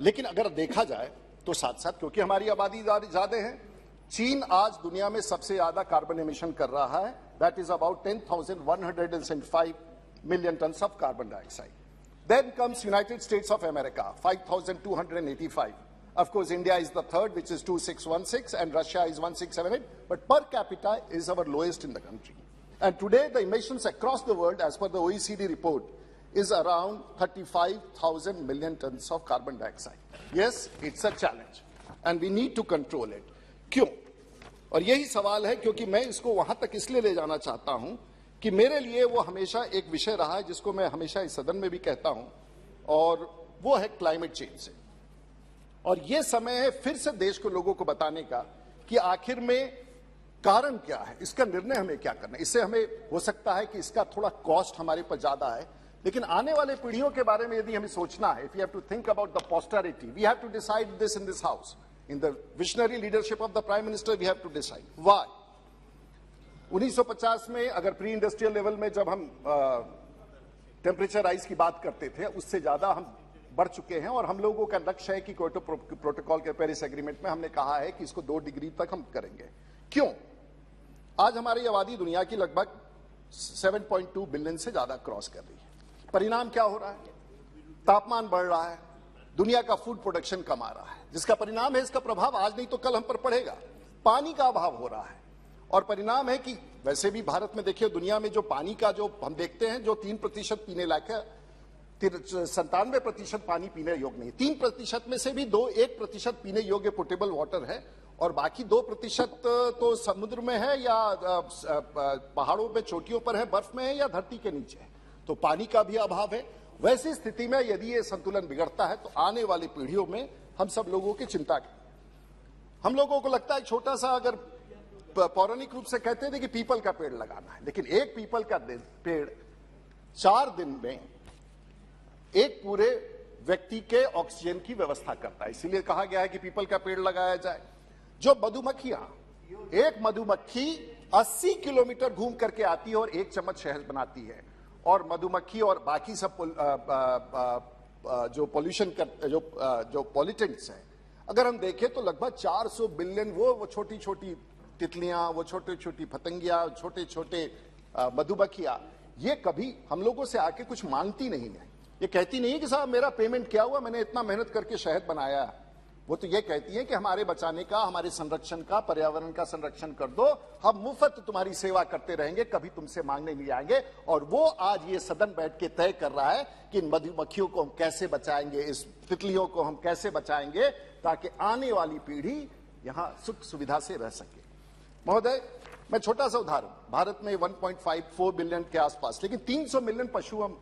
लेकिन अगर देखा जाए तो साथ साथ, क्योंकि हमारी आबादी ज्यादा है, चीन आज दुनिया में सबसे ज्यादा कार्बन एमिशन कर रहा है। That is about 10,175 million tons of carbon dioxide. Then comes United States of America, 5,285. Of course, India is the third, which is 2,616, and Russia is 1,678. But per capita is our lowest in the country. And today, the emissions across the world, as per the OECD report, is around 35,000 million tons of carbon dioxide. Yes, it's a challenge, and we need to control it. क्यों? और यही सवाल है, क्योंकि मैं इसको वहां तक इसलिए ले जाना चाहता हूं कि मेरे लिए वो हमेशा एक विषय रहा है जिसको मैं हमेशा इस सदन में भी कहता हूं, और वो है क्लाइमेट चेंज से। और ये समय है फिर से देश को, लोगों को बताने का कि आखिर में कारण क्या है, इसका निर्णय हमें क्या करना है। इससे हमें हो सकता है कि इसका थोड़ा कॉस्ट हमारे पर ज्यादा है, लेकिन आने वाले पीढ़ियों के बारे में यदि हमें सोचना है, if you have to think about the posterity, we have to decide this in this house, in the visionary leadership of the prime minister, we have to decide why. 1950 में अगर प्री इंडस्ट्रियल लेवल में जब हम temperature rise की बात करते थे, उससे ज्यादा हम बढ़ चुके हैं, और हम लोगों का लक्ष्य है कि क्योटो प्रोटोकॉल के पेरिस एग्रीमेंट में हमने कहा है कि इसको 2 डिग्री तक हम करेंगे। क्यों? आज हमारी आबादी दुनिया की लगभग 7.2 बिलियन से ज्यादा क्रॉस कर रही है। परिणाम क्या हो रहा है? तापमान बढ़ रहा है, दुनिया का फूड प्रोडक्शन कम आ रहा है, जिसका परिणाम है, इसका प्रभाव आज नहीं तो कल हम पर पड़ेगा। पानी का अभाव हो रहा है, और परिणाम है कि वैसे भी भारत में देखिए, दुनिया में जो पानी का जो हम देखते हैं, जो 3% पीने लायक है, 97% पानी पीने योग्य नहीं। 3% में से भी 1% पीने योग्य पोर्टेबल वाटर है, और बाकी 2% तो समुद्र में है या पहाड़ों पे चोटियों पर है, बर्फ में है या धरती के नीचे है। तो पानी का भी अभाव है। वैसी स्थिति में यदि ये संतुलन बिगड़ता है तो आने वाली पीढ़ियों में हम सब लोगों की चिंता की। हम लोगों को लगता है छोटा सा, अगर पौराणिक रूप से कहते थे कि पीपल का पेड़ लगाना है, लेकिन एक पीपल का पेड़ 4 दिन में एक पूरे व्यक्ति के ऑक्सीजन की व्यवस्था करता है। इसीलिए कहा गया है कि पीपल का पेड़ लगाया जाए। जो मधुमक्खियां, एक मधुमक्खी 80 किलोमीटर घूम करके आती है और 1 चम्मच शहद बनाती है, और मधुमक्खी और बाकी सब जो पॉल्यूशन कर जो पॉल्यूटेंट्स हैं, अगर हम देखें तो लगभग 400 बिलियन वो छोटी छोटी तितलियां, वो छोटे छोटी पतंगियां, छोटे छोटे मधुमक्खियां, ये कभी हम लोगों से आके कुछ मांगती नहीं है। ये कहती नहीं कि साहब मेरा पेमेंट क्या हुआ, मैंने इतना मेहनत करके शहद बनाया। वो तो ये कहती है कि हमारे बचाने का, हमारे संरक्षण का, पर्यावरण का संरक्षण कर दो, हम मुफ्त तुम्हारी सेवा करते रहेंगे, कभी तुमसे मांगने नहीं आएंगे। और वो आज ये सदन बैठ के तय कर रहा है कि इन मधुमक्खियों को हम कैसे बचाएंगे, इस तितलियों को हम कैसे बचाएंगे, ताकि आने वाली पीढ़ी यहां सुख सुविधा से रह सके। महोदय, मैं छोटा सा उदाहरण, भारत में 1.54 बिलियन के आसपास, लेकिन 300 मिलियन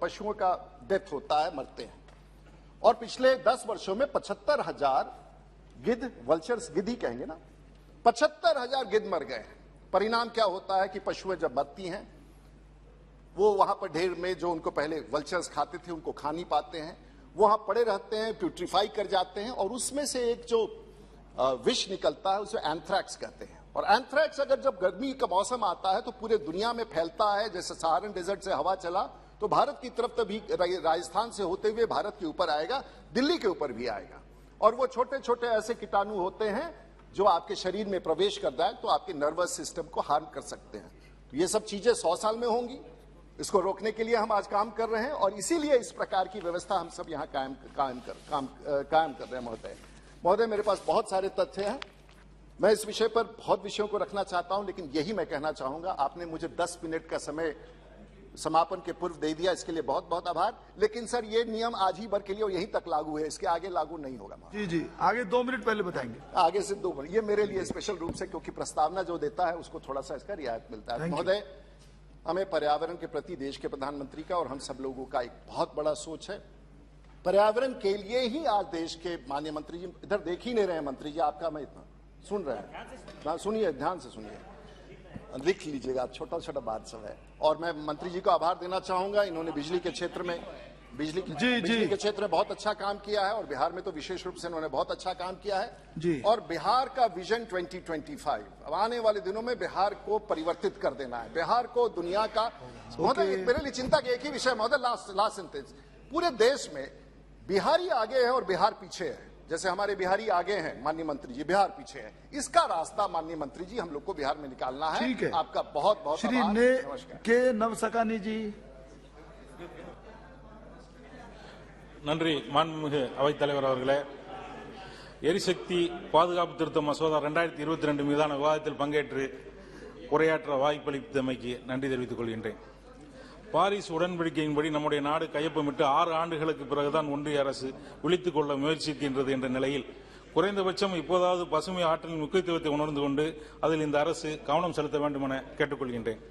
पशुओं का डेथ होता है, मरते हैं। और पिछले 10 वर्षों में 75,000 गिद्ध, वल्चर्स गिद्ध ही कहेंगे ना, 75,000 गिद्ध मर गए हैं। परिणाम क्या होता है कि पशुएं जब मरती हैं, वो वहां पर ढेर में जो उनको पहले वल्चर्स खाते थे उनको खा नहीं पाते हैं, वहां पड़े रहते हैं, प्यूट्रीफाई कर जाते हैं, और उसमें से एक जो विष निकलता है उसे एंथ्रैक्स कहते हैं। और एंथ्रैक्स अगर जब गर्मी का मौसम आता है तो पूरे दुनिया में फैलता है। जैसे सहारन डेजर्ट से हवा चला तो भारत की तरफ तभी राजस्थान से होते हुए भारत के ऊपर आएगा, दिल्ली के ऊपर भी आएगा। और वो छोटे छोटे ऐसे कीटाणु होते हैं जो आपके शरीर में प्रवेश कर जाए तो आपके नर्वस सिस्टम को हार्म कर सकते हैं। तो ये सब चीजें 100 साल में होंगी। इसको रोकने के लिए हम आज काम कर रहे हैं, और इसीलिए इस प्रकार की व्यवस्था हम सब यहाँ कायम कर रहे हैं। महोदय, मेरे पास बहुत सारे तथ्य हैं, मैं इस विषय पर बहुत विषयों को रखना चाहता हूं, लेकिन यही मैं कहना चाहूंगा। आपने मुझे 10 मिनट का समय समापन के पूर्व दे दिया, इसके लिए बहुत बहुत आभार। लेकिन सर, ये नियम आज ही भर के लिए और यहीं तक लागू है, इसके आगे लागू नहीं होगा। जी जी, आगे 2 मिनट पहले बताएंगे। आगे से 2 मिनट, ये मेरे लिए स्पेशल रूप से, क्योंकि प्रस्तावना जो देता है उसको थोड़ा सा इसका रियायत मिलता है। महोदय, हमें पर्यावरण के प्रति देश के प्रधानमंत्री का और हम सब लोगों का एक बहुत बड़ा सोच है। पर्यावरण के लिए ही आज देश के माननीय मंत्री जी इधर देख ही नहीं रहे हैं। मंत्री जी आपका मैं इतना सुन रहे हैं, सुनिए ध्यान से सुनिए, लिख लीजिएगा, छोटा छोटा बात सब है। और मैं मंत्री जी को आभार देना चाहूंगा, इन्होंने बिजली के क्षेत्र में बिजली के क्षेत्र में बहुत अच्छा काम किया है और बिहार में तो विशेष रूप से इन्होंने बहुत अच्छा काम किया है। और बिहार का विजन 2025, अब आने वाले दिनों में बिहार को परिवर्तित कर देना है, बिहार को दुनिया का मेरे लिए चिंता का एक ही विषय महोदय, लास्ट सेंटेंस, पूरे देश में बिहारी आगे है और बिहार पीछे है। जैसे हमारे बिहारी आगे हैं माननीय मंत्री जी, बिहार पीछे है। इसका रास्ता माननीय मंत्री जी हम लोग को बिहार में निकालना है। ठीक है, आपका बहुत बहुत श्री के नवसकानी जी। நன்றி மாண்புமிகு அவைத்தலைவர் அவர்களே. எரிசக்தி பாதுகாப்பு திருத்த மசோதா 2022 மீதான விவாதத்தில் பங்கேற்று உரையாற்ற வாய்ப்பளித்தமைக்கு நன்றி தெரிவித்துக் கொள்கின்றேன். பாரிஸ் உடன்படிக்கையின்படி நம்முடைய நாடு கையொப்பமிட்டு 6 ஆண்டுகளுக்கு பிறகுதான் ஒன்றிய அரசு விழித்துக் கொள்ள முயற்சிக்கின்றது என்ற நிலையில் குறைந்தபட்சம் இப்போதாவது பசுமை ஆற்றலின் முக்கியத்துவத்தை உணர்ந்து கொண்டு அதில் இந்த அரசு கவனம் செலுத்த வேண்டும் என கேட்டுக்கொள்கின்றேன்.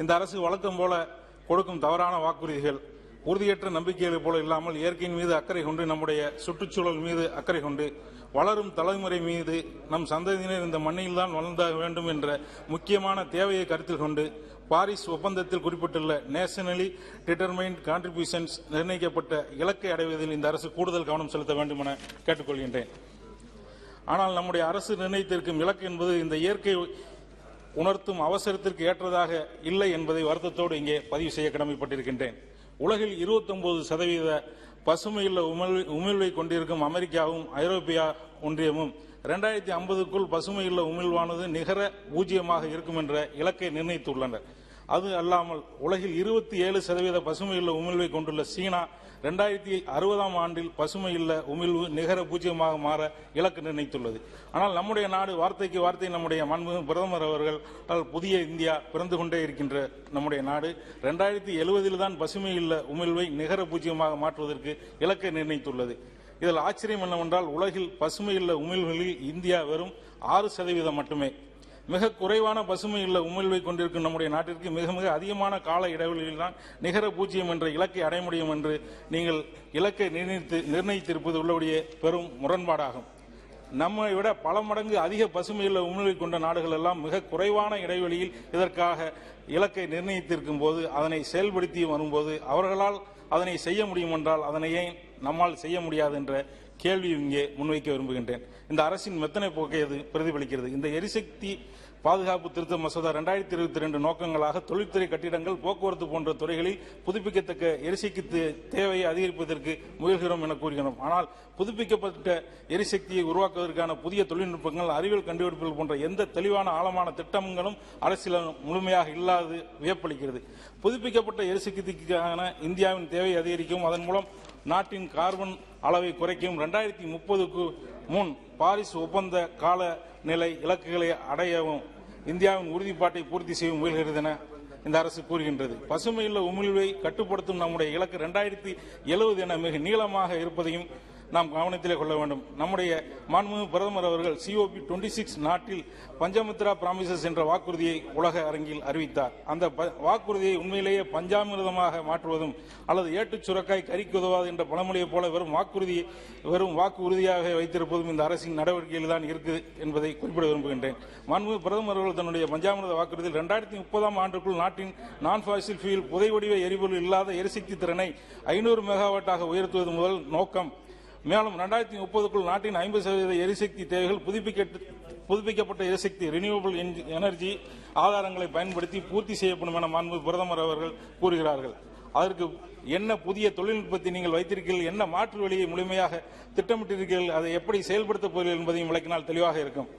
இந்த அரசு வழக்கம் போல கொடுக்கும் தவறான வாக்குறுதிகள் உறுதியற்ற நம்பிக்கைகளைப் போல இல்லாமல் இயற்கையின் மீது அக்கறை கொண்டு, நம்முடைய சுற்றுச்சூழல் மீது அக்கறை கொண்டு, வளரும் தலைமுறை மீது நம் சந்ததியினர் இந்த மண்ணில் தான் வளர்ந்தாக வேண்டும் என்ற முக்கியமான தேவையை கருத்தில் கொண்டு பாரிஸ் ஒப்பந்தத்தில் குறிப்பிட்டுள்ள நேஷனலி டிட்டர்மைன்ட் கான்ட்ரிபியூஷன்ஸ் நிர்ணயிக்கப்பட்ட இலக்கை அடைவதில் இந்த அரசு கூடுதல் கவனம் செலுத்த வேண்டும் என கேட்டுக்கொள்கின்றேன். ஆனால் நம்முடைய அரசு நிர்ணயித்திருக்கும் இலக்கு என்பது இந்த இயற்கை உணர்த்தும் அவசரத்திற்கு ஏற்றதாக இல்லை என்பதை வருத்தத்தோடு இங்கே பதிவு செய்ய கடமைப்பட்டிருக்கின்றேன். உலகில் 29% பசுமையுள்ள உமிழ்வை கொண்டிருக்கும் அமெரிக்காவும் ஐரோப்பிய ஒன்றியமும் 2050க்குள் பசுமையுள்ள உமிழ்வானது நிகர பூஜ்ஜியமாக இருக்கும் என்ற இலக்கை நிர்ணயித்துள்ளனர். அது அல்லாமல் உலகில் 27% பசுமையுள்ள உமிழ்வை கொண்டுள்ள சீனா 2060ஆம் ஆண்டில் பசுமையுள்ள உமிழ்வு நிகர பூஜ்ஜியமாக மாற இலக்கு நிர்ணயித்துள்ளது. ஆனால் நம்முடைய நாடு வார்த்தைக்கு வார்த்தை நம்முடைய மாண்புமிகு பிரதமர் அவர்கள் புதிய இந்தியா பிறந்து கொண்டே இருக்கின்ற நம்முடைய நாடு 2070 தான் பசுமையுள்ள உமிழ்வை நிகர பூஜ்ஜியமாக மாற்றுவதற்கு இலக்கை நிர்ணயித்துள்ளது. இதில் ஆச்சரியம் என்னவென்றால் உலகில் பசுமையுள்ள உமிழ்வுகளில் இந்தியா வெறும் 6% மட்டுமே. மிக குறைவான பசுமையுள்ள உமிழ்வை கொண்டிருக்கும் நம்முடைய நாட்டிற்கு மிக மிக அதிகமான கால இடைவெளியில் தான் நிகர பூஜ்ஜியம் என்ற இலக்கை அடைய முடியும் என்று நீங்கள் இலக்கை நிர்ணயித்திருப்பது உள்ளபடியே பெரும் முரண்பாடாகும். நம்மை விட பல மடங்கு அதிக பசுமையுள்ள உமிழ்வை கொண்ட நாடுகள் எல்லாம் மிக குறைவான இடைவெளியில் இதற்காக இலக்கை நிர்ணயித்திருக்கும் போது அதனை செயல்படுத்தி வரும்போது அவர்களால் அதனை செய்ய முடியும் என்றால் அதனை ஏன் நம்மால் செய்ய முடியாது என்ற கேள்வி இங்கே முன்வைக்க விரும்புகின்றேன். இந்த அரசின் மெத்தனை போக்கை அது பிரதிபலிக்கிறது. இந்த எரிசக்தி பாதுகாப்பு திருத்த மசோதா 2022 நோக்கங்களாக தொழில்துறை, கட்டிடங்கள், போக்குவரத்து போன்ற துறைகளில் புதுப்பிக்கத்தக்க எரிசக்தி தேவையை அதிகரிப்பதற்கு முயல்கிறோம் என கூறுகிறோம். ஆனால் புதுப்பிக்கப்பட்ட எரிசக்தியை உருவாக்குவதற்கான புதிய தொழில்நுட்பங்கள், அறிவியல் கண்டுபிடிப்புகள் போன்ற எந்த தெளிவான ஆழமான திட்டங்களும் அரசியல் முழுமையாக இல்லாது வியப்பளிக்கிறது. புதுப்பிக்கப்பட்ட எரிசக்திக்கான இந்தியாவின் தேவையை அதிகரிக்கவும் அதன் மூலம் நாட்டின் கார்பன் அளவை குறைக்கவும் 2030க்கு முன் பாரிஸ் ஒப்பந்த கால நிலை இலக்குகளை அடையவும் இந்தியாவின் உறுதிப்பாட்டை பூர்த்தி செய்ய முயல்கிறது என இந்த அரசு கூறுகின்றது. பசுமையுள்ள உமிழ்வை கட்டுப்படுத்தும் நம்முடைய இலக்கு 2070 என மிக நீளமாக இருப்பதையும் நாம் கவனத்திலே கொள்ள வேண்டும். நம்முடைய மாண்புமிகு பிரதமர் அவர்கள் COP26 நாட்டில் பஞ்சமித்ரா பிராமிசஸ் என்ற வாக்குறுதியை உலக அரங்கில் அறிவித்தார். அந்த வாக்குறுதியை உண்மையிலேயே பஞ்சாமிர்தமாக மாற்றுவதும் அல்லது ஏட்டுச் சுரக்காய் கறிக்கு உதவாது என்ற பழமொழியைப் போல வெறும் வாக்கு உறுதியாக வைத்திருப்பதும் இந்த அரசின் நடவடிக்கையில் தான் இருக்கு என்பதை குறிப்பிட விரும்புகின்றேன். மாண்புமிகு பிரதமர் அவர்கள் தன்னுடைய பஞ்சாமிர்த வாக்குறுதியில் 2030ஆம் ஆண்டுக்குள் நாட்டின் நான் பாசில் ஃபியூல் புதை வடிவ எரிபொருள் இல்லாத எரிசக்தி திறனை 500 மெகாவாட்டாக உயர்த்துவது முதல் நோக்கம். மேலும் 2030க்குள் நாட்டின் 50% எரிசக்தி தேவைகள் புதுப்பிக்கப்பட்ட எரிசக்தி ரினியூவபிள் எனர்ஜி ஆதாரங்களை பயன்படுத்தி பூர்த்தி செய்யப்படும் என மாண்புமிகு பிரதமர் அவர்கள் கூறுகிறார்கள். அதற்கு என்ன புதிய தொழில்நுட்பத்தை நீங்கள் வைத்திருக்கிறீர்கள், என்ன மாற்று வழியை முழுமையாக திட்டமிட்டிருக்கிறீர்கள், அதை எப்படி செயல்படுத்தப் போகிறீர்கள் என்பதையும் விளக்கினால் தெளிவாக இருக்கும்.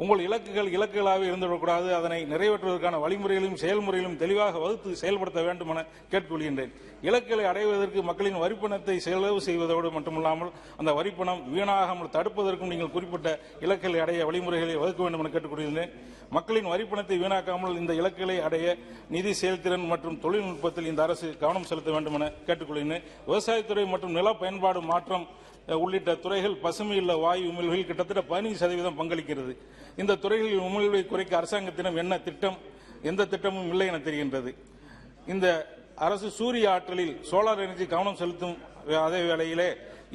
உங்கள் இலக்குகளாக இருந்துவிடக்கூடாது. அதனை நிறைவேற்றுவதற்கான வழிமுறைகளையும் செயல்முறைகளையும் தெளிவாக வகுத்து செயல்படுத்த வேண்டும் என கேட்டுக்கொள்கின்றேன். இலக்குகளை அடைவதற்கு மக்களின் வரிப்பணத்தை செலவு செய்வதோடு மட்டுமல்லாமல் அந்த வரிப்பணம் வீணாகாமல் தடுப்பதற்கும் நீங்கள் குறிப்பிட்ட இலக்குகளை அடைய வழிமுறைகளை வகுக்க வேண்டும் என கேட்டுக்கொள்கின்றேன். மக்களின் வரிப்பணத்தை வீணாக்காமல் இந்த இலக்குகளை அடைய நிதி செயல்திறன் மற்றும் தொழில்நுட்பத்தில் இந்த அரசு கவனம் செலுத்த வேண்டும் என கேட்டுக்கொள்கின்றேன். விவசாயத்துறை மற்றும் நில பயன்பாடு மாற்றம் உள்ளிட்ட துறைகள் பசுமையுள்ள வாயு உமிழ்வில் கிட்டத்தட்ட 15% பங்களிக்கிறது. இந்த துறைகளில் உமிழ்வை குறைக்க அரசாங்கத்திடம் என்ன திட்டம் எந்த திட்டமும் இல்லை என தெரிகின்றது. இந்த அரசு சூரிய ஆற்றலில் சோலார் எனர்ஜி கவனம் செலுத்தும் அதே வேளையிலே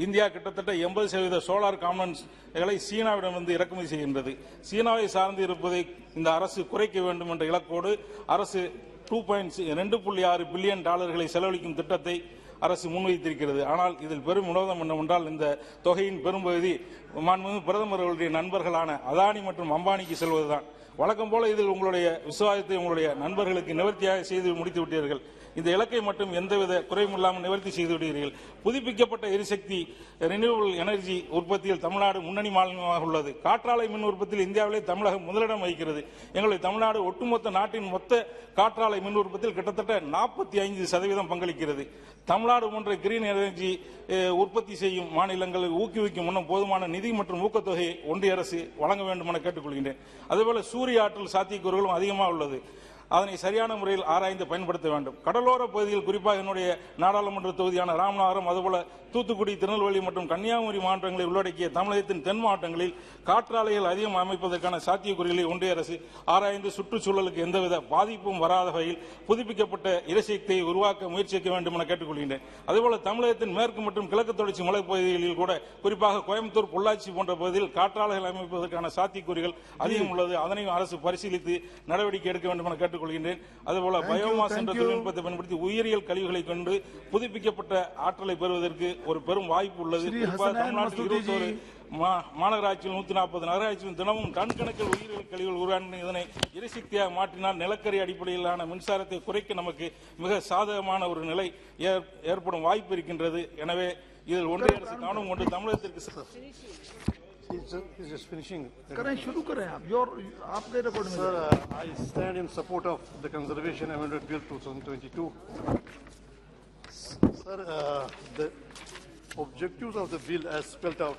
இந்தியா கிட்டத்தட்ட 80% சோலார் காம்பனன்ட்களை சீனாவிடமிருந்து இறக்குமதி செய்கின்றது. சீனாவை சார்ந்து இருப்பதை இந்த அரசு குறைக்க வேண்டும் என்ற இலக்கோடு அரசு $2.6 பில்லியன் செலவழிக்கும் திட்டத்தை அரசு முன்வைத்திருக்கிறது. ஆனால் இதில் பெரும் வினோதம் என்னவென்றால் இந்த தொகையின் பெரும்பகுதி மாண்புமிகு பிரதமர் அவர்களுடைய நண்பர்களான அதானி மற்றும் அம்பானிக்கு செல்வதுதான். வழக்கம் போல இதில் உங்களுடைய விசுவாசத்தை உங்களுடைய நண்பர்களுக்கு நிவர்த்தியாக செய்து முடித்து விட்டீர்கள். இந்த இலக்கை மட்டும் எந்தவித குறையும் இல்லாமல் நிவர்த்தி செய்து விடுகிறீர்கள். புதுப்பிக்கப்பட்ட எரிசக்தி ரினியூவபிள் எனர்ஜி உற்பத்தியில் தமிழ்நாடு முன்னணி மாநிலமாக உள்ளது. காற்றாலை மின் உற்பத்தியில் இந்தியாவிலே தமிழகம் முதலிடம் வகிக்கிறது. எங்களுடைய தமிழ்நாடு ஒட்டுமொத்த நாட்டின் மொத்த காற்றாலை மின் உற்பத்தியில் கிட்டத்தட்ட 45% பங்களிக்கிறது. தமிழ்நாடு போன்ற கிரீன் எனர்ஜி உற்பத்தி செய்யும் மாநிலங்களை ஊக்குவிக்கும் முன்னும் போதுமான நிதி மற்றும் ஊக்கத்தொகையை ஒன்றிய அரசு வழங்க வேண்டும் என கேட்டுக்கொள்கின்றேன். அதேபோல சூரிய ஆற்றல் சாத்தியக்கூறுகளும் அதிகமாக உள்ளது. அதனை சரியான முறையில் ஆராய்ந்து பயன்படுத்த வேண்டும். கடலோர பகுதியில் குறிப்பாக என்னுடைய நாடாளுமன்ற தொகுதியான ராமநாதபுரம், அதுபோல தூத்துக்குடி, திருநெல்வேலி மற்றும் கன்னியாகுமரி மாவட்டங்களை உள்ளடக்கிய தமிழகத்தின் தென் மாவட்டங்களில் காற்றாலைகள் அதிகம் அமைப்பதற்கான சாத்தியக்கூறுகளை ஒன்றிய அரசு ஆராய்ந்து சுற்றுச்சூழலுக்கு எந்தவித பாதிப்பும் வராத வகையில் புதுப்பிக்கப்பட்ட எரிசக்தியை உருவாக்க முயற்சிக்க வேண்டும் என கேட்டுக்கொள்கின்றேன். அதுபோல தமிழகத்தின் மேற்கு மற்றும் கிழக்கு தொடர்ச்சி மலைப்பகுதிகளில் கூட குறிப்பாக கோயம்புத்தூர், பொள்ளாச்சி போன்ற பகுதியில் காற்றாலைகள் அமைப்பதற்கான சாத்தியக்கூறுகள் அதிகம் உள்ளது. அதனையும் அரசு பரிசீலித்து நடவடிக்கை எடுக்க வேண்டும் என கேட்டுக்கொள்கின்றேன். அதுபோல பயோமாஸ் என்ற தொழில்நுட்பத்தை பயன்படுத்தி உயிரியல் கழிவுகளை கொண்டு புதுப்பிக்கப்பட்ட ஆற்றலை பெறுவதற்கு ஒரு பெரும் வாய்ப்பு உள்ளது. தமிழ்நாட்டில் 21 மாநகராட்சியில் 140 நகராட்சியில் தினமும் டன் கணக்கில் உயிரியல் கழிவுகள் உருவான இதனை எரிசக்தியாக மாற்றினால் நிலக்கரி அடிப்படையிலான மின்சாரத்தை குறைக்க நமக்கு மிக சாதகமான ஒரு நிலை ஏற்படும் வாய்ப்பு இருக்கின்றது. எனவே இதில் ஒன்றிய அரசு கவனம் கொண்டு தமிழகத்திற்கு Sir, I stand in support of the Conservation Amendment Bill 2022. Sir, the objectives of the bill as spelled out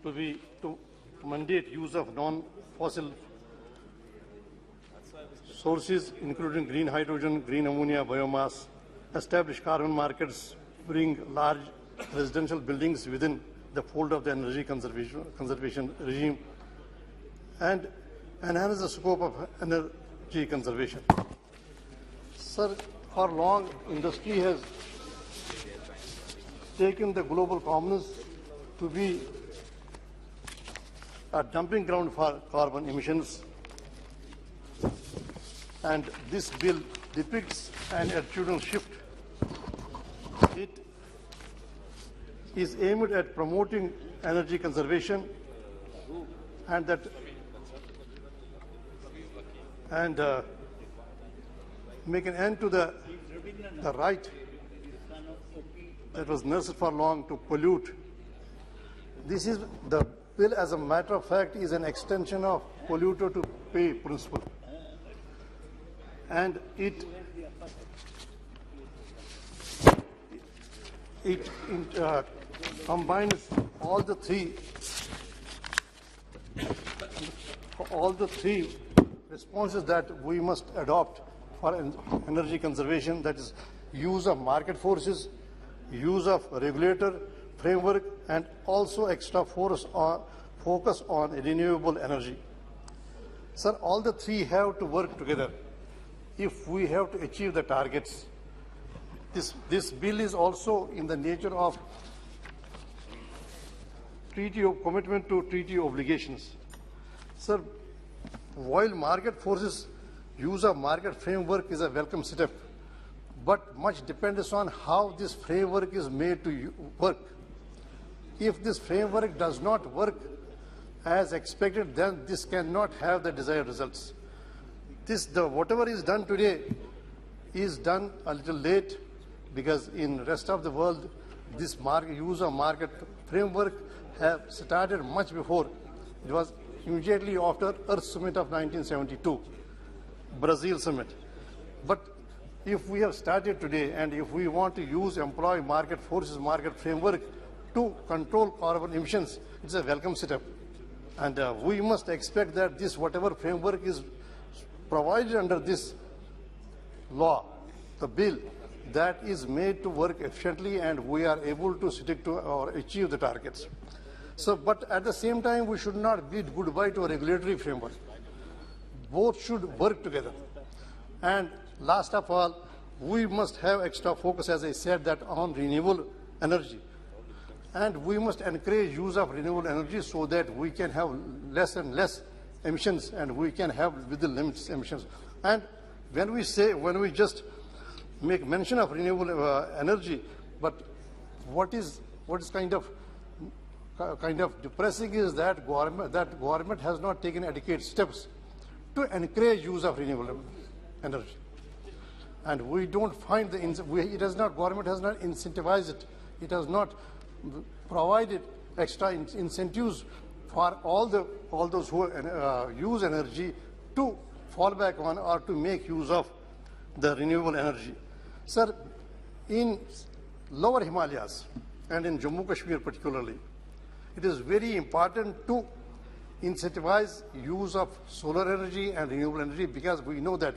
to mandate use of non-fossil sources including green hydrogen, green ammonia, biomass, establish carbon markets, bring large residential buildings within the fold of the energy conservation regime, and enhance the scope of energy conservation. Sir, for long, industry has taken the global commons to be a dumping ground for carbon emissions, and this bill depicts an attitudinal shift. It is aimed at promoting energy conservation and make an end to the right that was nursed for long to pollute. This is the bill, as a matter of fact, is an extension of polluter to pay principle, and it combines all the three responses that we must adopt for energy conservation, that is use of market forces, use of regulator framework, and also extra focus on renewable energy. Sir, all the three have to work together if we have to achieve the targets. This bill is also in the nature of treaty of commitment to treaty obligations. Sir, while market forces use of market framework is a welcome step, but much depends on how this framework is made to work. If this framework does not work as expected, then this cannot have the desired results. Whatever is done today is done a little late, because in rest of the world, this use of market framework have started much before. It was immediately after Earth Summit of 1972, Brazil Summit. But if we have started today, and if we want to employ market forces, market framework to control carbon emissions, it's a welcome step. And we must expect that this, whatever framework is provided under this law, the bill, that is made to work efficiently, and we are able to stick to or achieve the targets. So, but at the same time, we should not bid goodbye to a regulatory framework. both should work together. And last of all, we must have extra focus, as I said, that on renewable energy. And we must encourage use of renewable energy so that we can have less and less emissions, and we can have within limits emissions. And when we just make mention of renewable energy, but what is kind of depressing is that government has not taken adequate steps to encourage use of renewable energy. And we don't find government has not incentivized it. It has not provided extra incentives for all those who use energy to fall back on or to make use of the renewable energy. Sir, in lower Himalayas and in Jammu Kashmir particularly, it is very important to incentivize use of solar energy and renewable energy, because we know that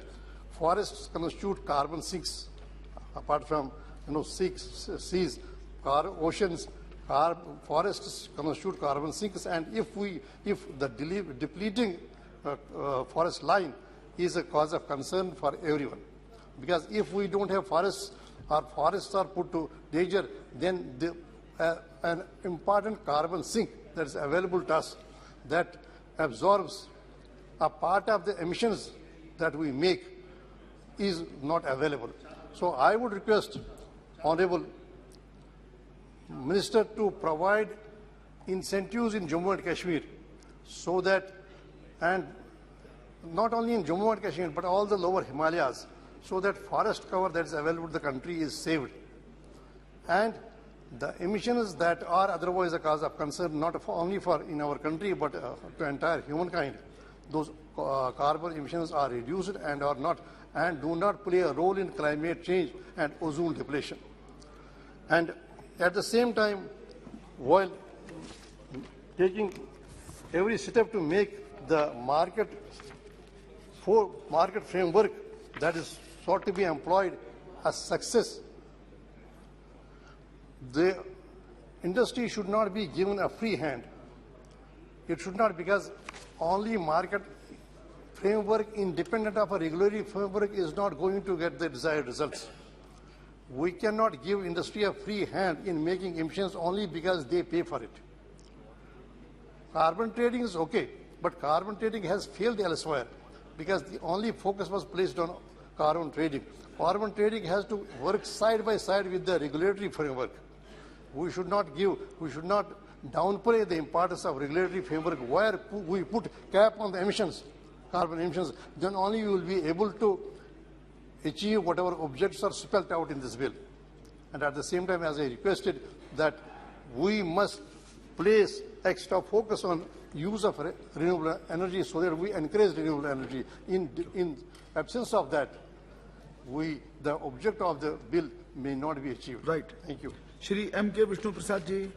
forests constitute carbon sinks. Apart from seas, oceans, forests constitute carbon sinks, and if the depleting forest line is a cause of concern for everyone, because if we don't have forests or forests are put to danger, then an important carbon sink that is available to us, that absorbs a part of the emissions that we make, is not available. So I would request Honorable Minister to provide incentives in Jammu and Kashmir, so that, and not only in Jammu and Kashmir but all the lower Himalayas, so that forest cover that is available to the country is saved, and the emissions that are otherwise a cause of concern, not only for in our country but to entire humankind, those carbon emissions are reduced and do not play a role in climate change and ozone depletion. And at the same time, while taking every step to make the market framework that is sought to be employed a success, the industry should not be given a free hand. It should not, because only market framework independent of a regulatory framework is not going to get the desired results. We cannot give industry a free hand in making emissions only because they pay for it. Carbon trading is okay, but carbon trading has failed elsewhere because the only focus was placed on carbon trading. Carbon trading has to work side by side with the regulatory framework. We should not downplay the importance of regulatory framework where we put cap on the emissions, carbon emissions, then only we will be able to achieve whatever objectives are spelled out in this bill. And at the same time, as I requested, that we must place extra focus on use of renewable energy so that we encourage renewable energy. In absence of that, the object of the bill may not be achieved. Right. Thank you. Shri M.K. Vishnu Prasad ji.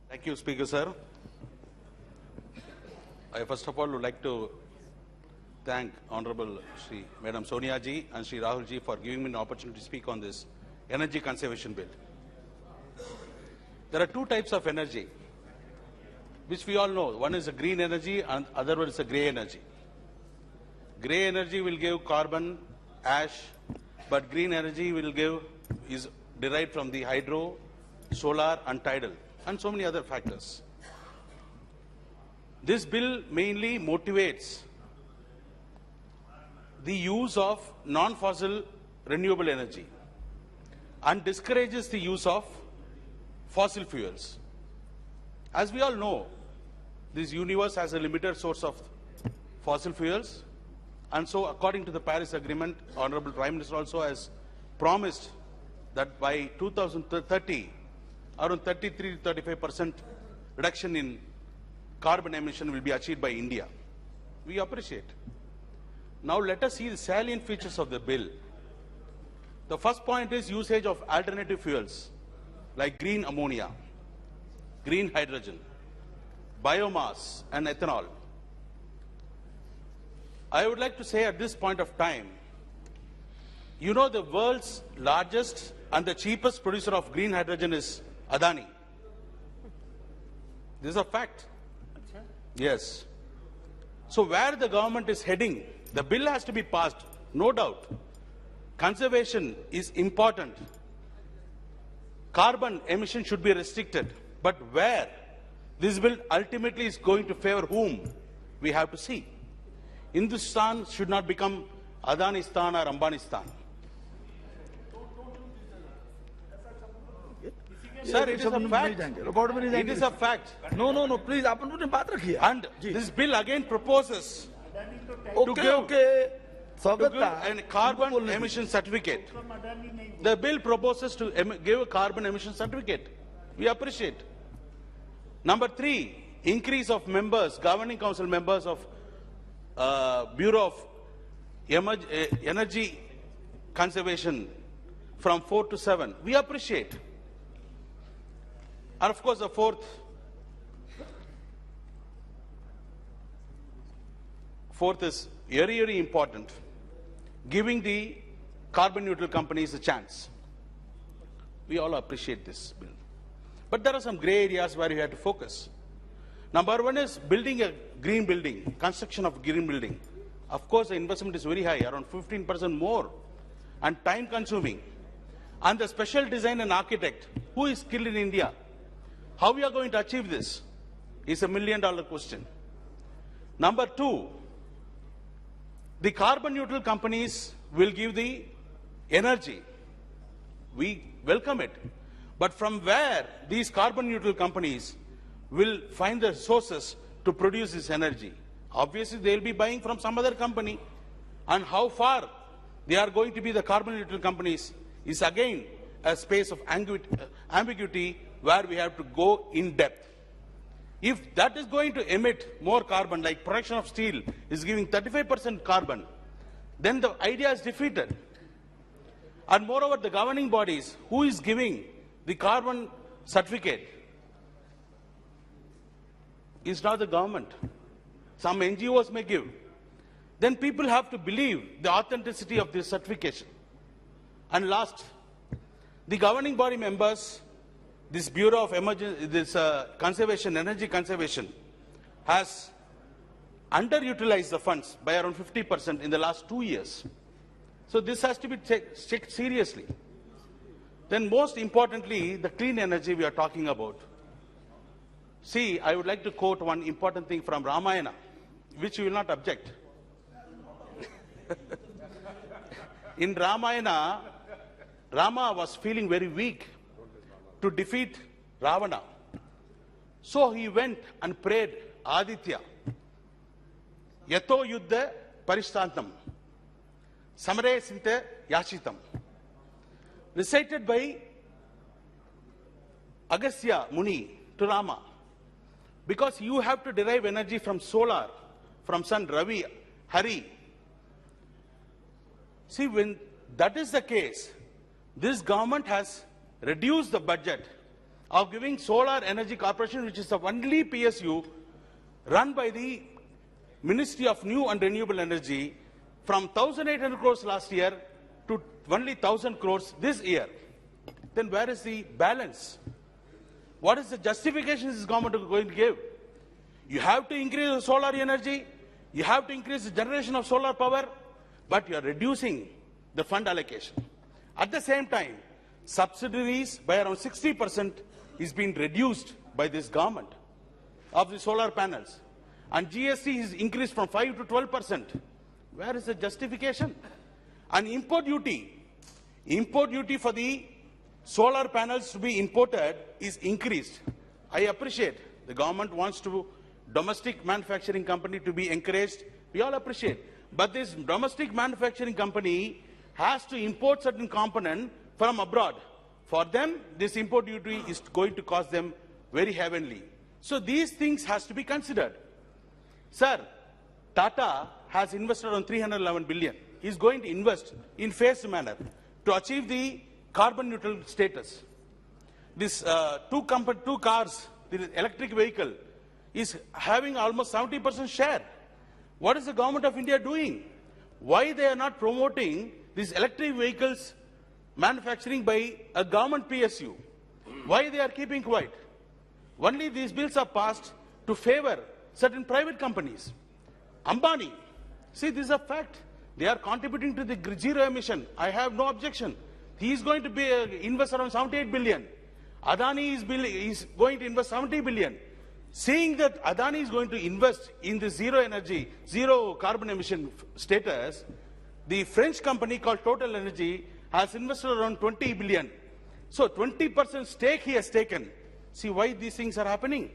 Thank you, Speaker Sir. I first of all would like to thank Honorable Shri Madam Sonia ji and Shri Rahul ji for giving me an opportunity to speak on this energy conservation bill. There are two types of energy, which we all know. One is a green energy and other one is a grey energy. Grey energy will give carbon, ash, but green energy is derived from the hydro, solar and tidal, and so many other factors. This bill mainly motivates the use of non-fossil renewable energy and discourages the use of fossil fuels. As we all know, this universe has a limited source of fossil fuels, and so according to the Paris Agreement, Honorable Prime Minister also has promised that by 2030, around 33 to 35% reduction in carbon emission will be achieved by India. We appreciate. Now let us see the salient features of the bill. The first point is usage of alternative fuels like green ammonia, green hydrogen, biomass and ethanol. I would like to say at this point of time, you know the world's largest and the cheapest producer of green hydrogen is Adani. This is a fact. Yes. So where the government is heading, the bill has to be passed, no doubt. Conservation is important. Carbon emission should be restricted. But where this bill ultimately is going to favor whom, we have to see. Hindustan should not become Adanistan or Ambanistan. Sir, it is a fact. It is a fact. No, please, आपने अपनी बात रखिए. And this bill again proposes Okay, to स्वागत give था. a carbon emission certificate. The bill proposes to give a carbon emission certificate. We appreciate. Number 3, increase of members, governing council members of Bureau of Energy Conservation from 4 to 7. We appreciate. And of course, the fourth is very, very important, giving the carbon neutral companies a chance. We all appreciate this bill. But there are some gray areas where you have to focus. Number 1 is building a green building, construction of green building. Of course, the investment is very high, around 15% more, and time consuming. And the special design and architect, who is skilled in India? How we are going to achieve this is $1 million question. Number 2, the carbon neutral companies will give the energy. We welcome it. But from where these carbon neutral companies will find the sources to produce this energy? Obviously, they will be buying from some other company. And how far they are going to be the carbon neutral companies is again a space of ambiguity where we have to go in depth. If that is going to emit more carbon, like production of steel is giving 35% carbon, then the idea is defeated. And moreover, the governing bodies, who is giving the carbon certificate, is not the government. Some NGOs may give. Then people have to believe the authenticity of this certification. And last, the governing body members, this Bureau of Conservation, Energy Conservation, has underutilized the funds by around 50% in the last 2 years. So this has to be checked seriously. Then most importantly, the clean energy we are talking about. See, I would like to quote one important thing from Ramayana, which you will not object. In Ramayana, Rama was feeling very weak to defeat Ravana. So he went and prayed Aditya. Yato yuddha parishtantam. Samare sinte yashitam. Recited by Agastya Muni to Rama. Because you have to derive energy from solar, from sun, Ravi, Hari. See, when that is the case, this government has reduced the budget of giving Solar Energy Corporation, which is the only PSU run by the Ministry of New and Renewable Energy, from 1,800 crores last year to only 1,000 crores this year. Then where is the balance? What is the justification this government is going to give? You have to increase the solar energy, you have to increase the generation of solar power, but you are reducing the fund allocation. At the same time, subsidies by around 60% is being reduced by this government of the solar panels. And GST is increased from 5 to 12%. Where is the justification? And import duty for the solar panels to be imported is increased. I appreciate the government wants to domestic manufacturing company to be encouraged. We all appreciate. But this domestic manufacturing company has to import certain component from abroad. For them, this import duty is going to cost them very heavily. So these things has to be considered. Sir, Tata has invested on 311 billion. He is going to invest in phased manner to achieve the carbon neutral status. This two cars, the electric vehicle, is having almost 70% share. What is the government of India doing? Why they are not promoting these electric vehicles manufacturing by a government PSU? Why they are keeping quiet? Only these bills are passed to favor certain private companies. Ambani, see, this is a fact. They are contributing to the zero emission. I have no objection. He is going to invest around 78 billion. Adani is going to invest 70 billion. Seeing that Adani is going to invest in the zero energy, zero carbon emission status, the French company called Total Energy has invested around 20 billion. So 20% stake he has taken. See why these things are happening.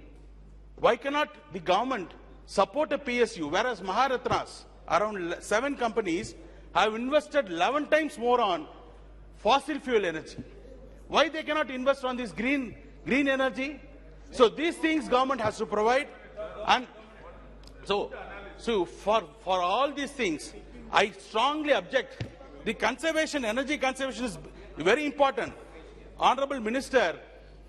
Why cannot the government support a PSU, whereas Maharatnas, around 7 companies, have invested 11 times more on fossil fuel energy? Why they cannot invest on this green energy? So these things government has to provide. And so for all these things, I strongly object. The conservation, energy conservation is very important. Honorable Minister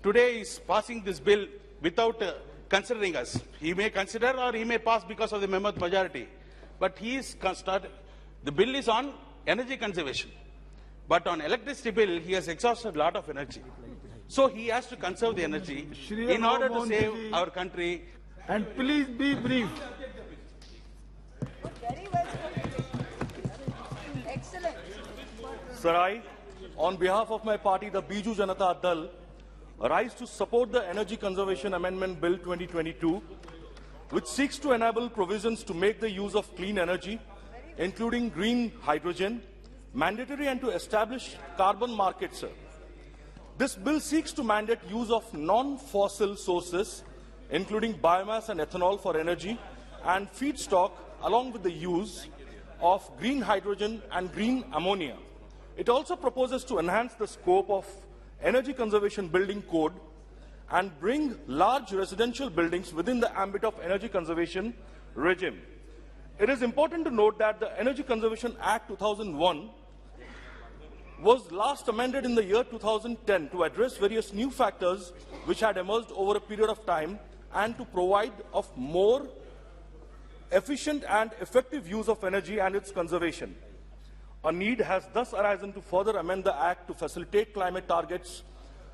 today is passing this bill without considering us. He may consider or he may pass because of the Mehmet majority. But the bill is on energy conservation. But on electricity bill, he has exhausted a lot of energy. So he has to conserve the energy in order to save our country. And please be brief. Very well spoken. Excellent. Sir, I, on behalf of my party, the Biju Janata Dal, rise to support the Energy Conservation Amendment Bill 2022, which seeks to enable provisions to make the use of clean energy, including green hydrogen, mandatory and to establish carbon markets, sir. This bill seeks to mandate use of non-fossil sources, including biomass and ethanol for energy, and feedstock, along with the use of green hydrogen and green ammonia. It also proposes to enhance the scope of Energy Conservation Building Code and bring large residential buildings within the ambit of energy conservation regime. It is important to note that the Energy Conservation Act 2001 was last amended in the year 2010 to address various new factors which had emerged over a period of time and to provide of more efficient and effective use of energy and its conservation. A need has thus arisen to further amend the Act to facilitate climate targets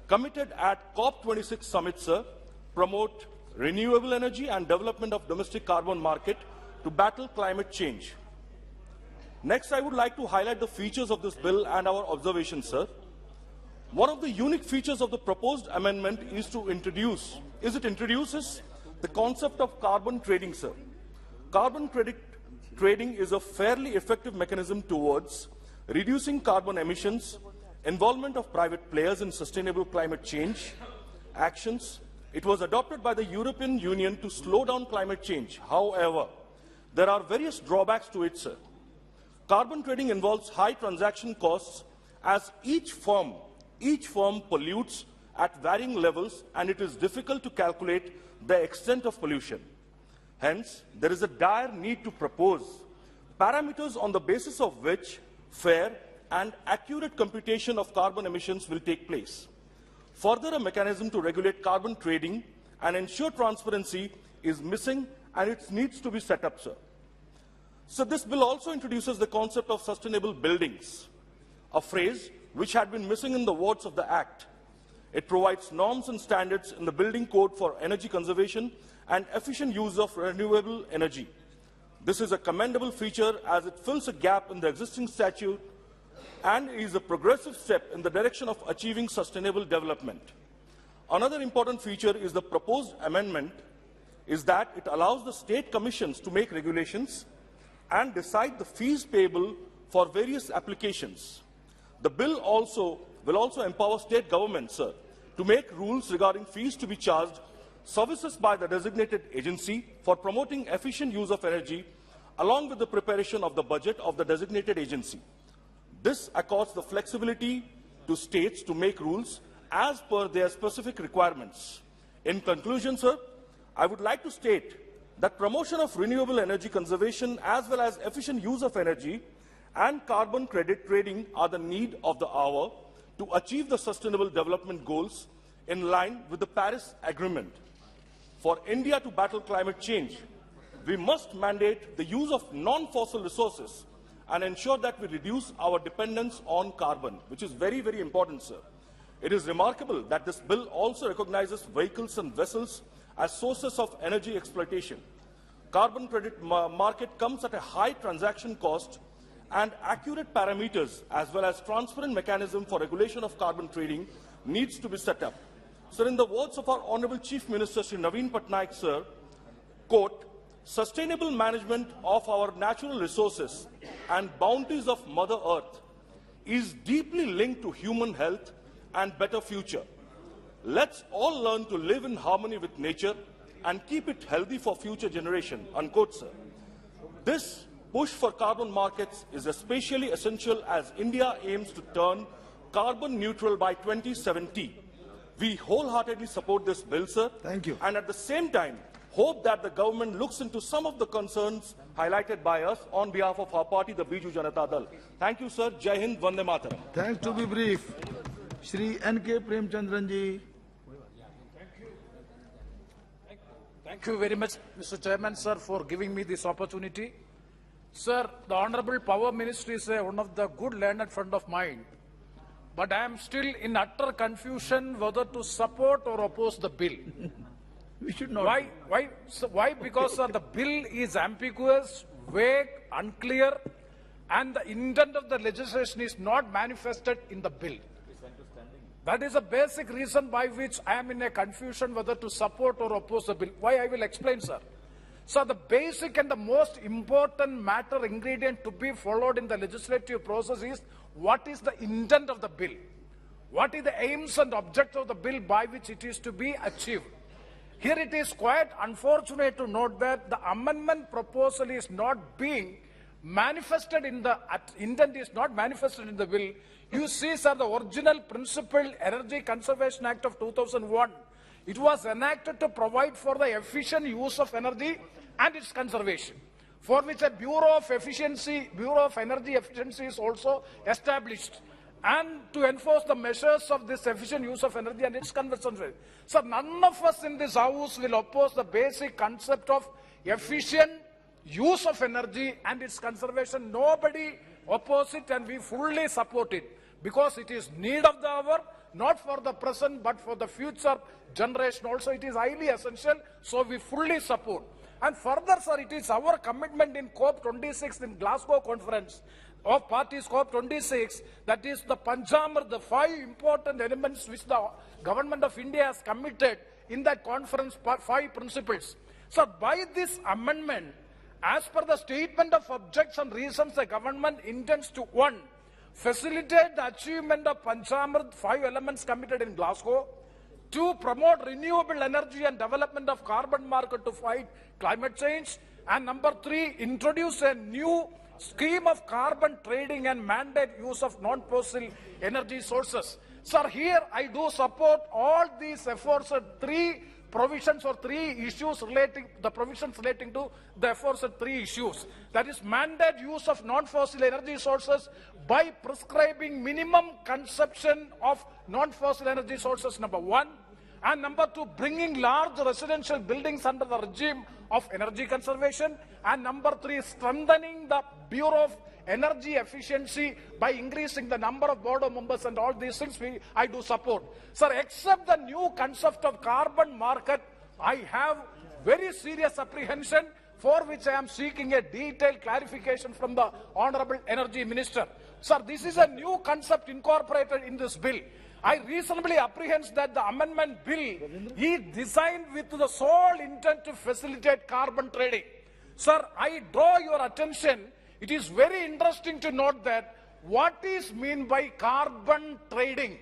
committed at COP26 summit, sir, promote renewable energy and development of domestic carbon market to battle climate change. Next, I would like to highlight the features of this bill and our observations, sir. One of the unique features of the proposed amendment is it introduces the concept of carbon trading, sir. Carbon credit trading is a fairly effective mechanism towards reducing carbon emissions, involvement of private players in sustainable climate change actions. It was adopted by the European Union to slow down climate change. However, there are various drawbacks to it, sir. Carbon trading involves high transaction costs as each firm pollutes at varying levels and it is difficult to calculate the extent of pollution. Hence, there is a dire need to propose parameters on the basis of which fair and accurate computation of carbon emissions will take place. Further, a mechanism to regulate carbon trading and ensure transparency is missing and it needs to be set up, sir. So this bill also introduces the concept of sustainable buildings, a phrase which had been missing in the words of the Act. It provides norms and standards in the building code for energy conservation and efficient use of renewable energy. This is a commendable feature as it fills a gap in the existing statute and is a progressive step in the direction of achieving sustainable development. Another important feature is the proposed amendment is that it allows the state commissions to make regulations and decide the fees payable for various applications. The bill will also empower state governments, sir, to make rules regarding fees to be charged services by the designated agency for promoting efficient use of energy along with the preparation of the budget of the designated agency. This accords the flexibility to states to make rules as per their specific requirements. In conclusion, sir, I would like to state that promotion of renewable energy conservation as well as efficient use of energy and carbon credit trading are the need of the hour to achieve the sustainable development goals in line with the Paris Agreement. For India to battle climate change, we must mandate the use of non-fossil resources and ensure that we reduce our dependence on carbon, which is very, very important, sir. It is remarkable that this bill also recognizes vehicles and vessels as sources of energy exploitation. carbon credit market comes at a high transaction cost, and accurate parameters as well as transparent mechanism for regulation of carbon trading needs to be set up. Sir, in the words of our Honorable Chief Minister, Sri Naveen Patnaik, sir, quote, sustainable management of our natural resources and bounties of Mother Earth is deeply linked to human health and better future. Let's all learn to live in harmony with nature and keep it healthy for future generation, unquote, sir. This push for carbon markets is especially essential as India aims to turn carbon neutral by 2070. We wholeheartedly support this bill, sir. Thank you. And at the same time, hope that the government looks into some of the concerns highlighted by us on behalf of our party, the Biju Janata Dal. Thank you, sir. Jai Hind, Vande Mataram. Thanks. To be brief, Shri N.K. Premchandran ji. Thank you very much, Mr. Chairman, sir, for giving me this opportunity. Sir, the Honorable Power Minister is one of the good learned friend of mine. But I am still in utter confusion whether to support or oppose the bill. We should not. Why? Because the bill is ambiguous, vague, unclear, and the intent of the legislation is not manifested in the bill. That is a basic reason by which I am in a confusion whether to support or oppose the bill. Why? I will explain, sir. So the basic and the most important matter ingredient to be followed in the legislative process is what is the intent of the bill? What is the aims and objectives of the bill by which it is to be achieved? Here it is quite unfortunate to note that the amendment proposal is not being manifested in the intent is not manifested in the bill. You see, sir, the original principle Energy Conservation Act of 2001, it was enacted to provide for the efficient use of energy and its conservation, for which a Bureau of Energy Efficiency is also established, and to enforce the measures of this efficient use of energy and its conservation. So none of us in this house will oppose the basic concept of efficient use of energy and its conservation. Nobody opposes it, and we fully support it because it is need of the hour, not for the present but for the future generation also. It is highly essential, so we fully support. And further, sir, it is our commitment in COP26 in Glasgow conference of parties COP26, that is the Panchamrit, the 5 important elements which the government of India has committed in that conference, 5 principles. So by this amendment, as per the statement of objects and reasons, the government intends to 1. Facilitate the achievement of Panchamrit, 5 elements committed in Glasgow. 2. Promote renewable energy and development of carbon market to fight climate change. And number 3, introduce a new scheme of carbon trading and mandate use of non-fossil energy sources. Sir, here I do support all these efforts at 3 provisions or 3 issues relating, the provisions relating to the efforts at 3 issues. That is mandate use of non-fossil energy sources by prescribing minimum consumption of non-fossil energy sources, number 1. And number 2, bringing large residential buildings under the regime of energy conservation. And number 3, strengthening the Bureau of Energy Efficiency by increasing the number of board of members, and all these things I do support. Sir, except the new concept of carbon market, I have very serious apprehension, for which I am seeking a detailed clarification from the Honorable Energy Minister. Sir, this is a new concept incorporated in this bill. I reasonably apprehend that the amendment bill is designed with the sole intent to facilitate carbon trading. Sir, I draw your attention. It is very interesting to note that what is meant by carbon trading,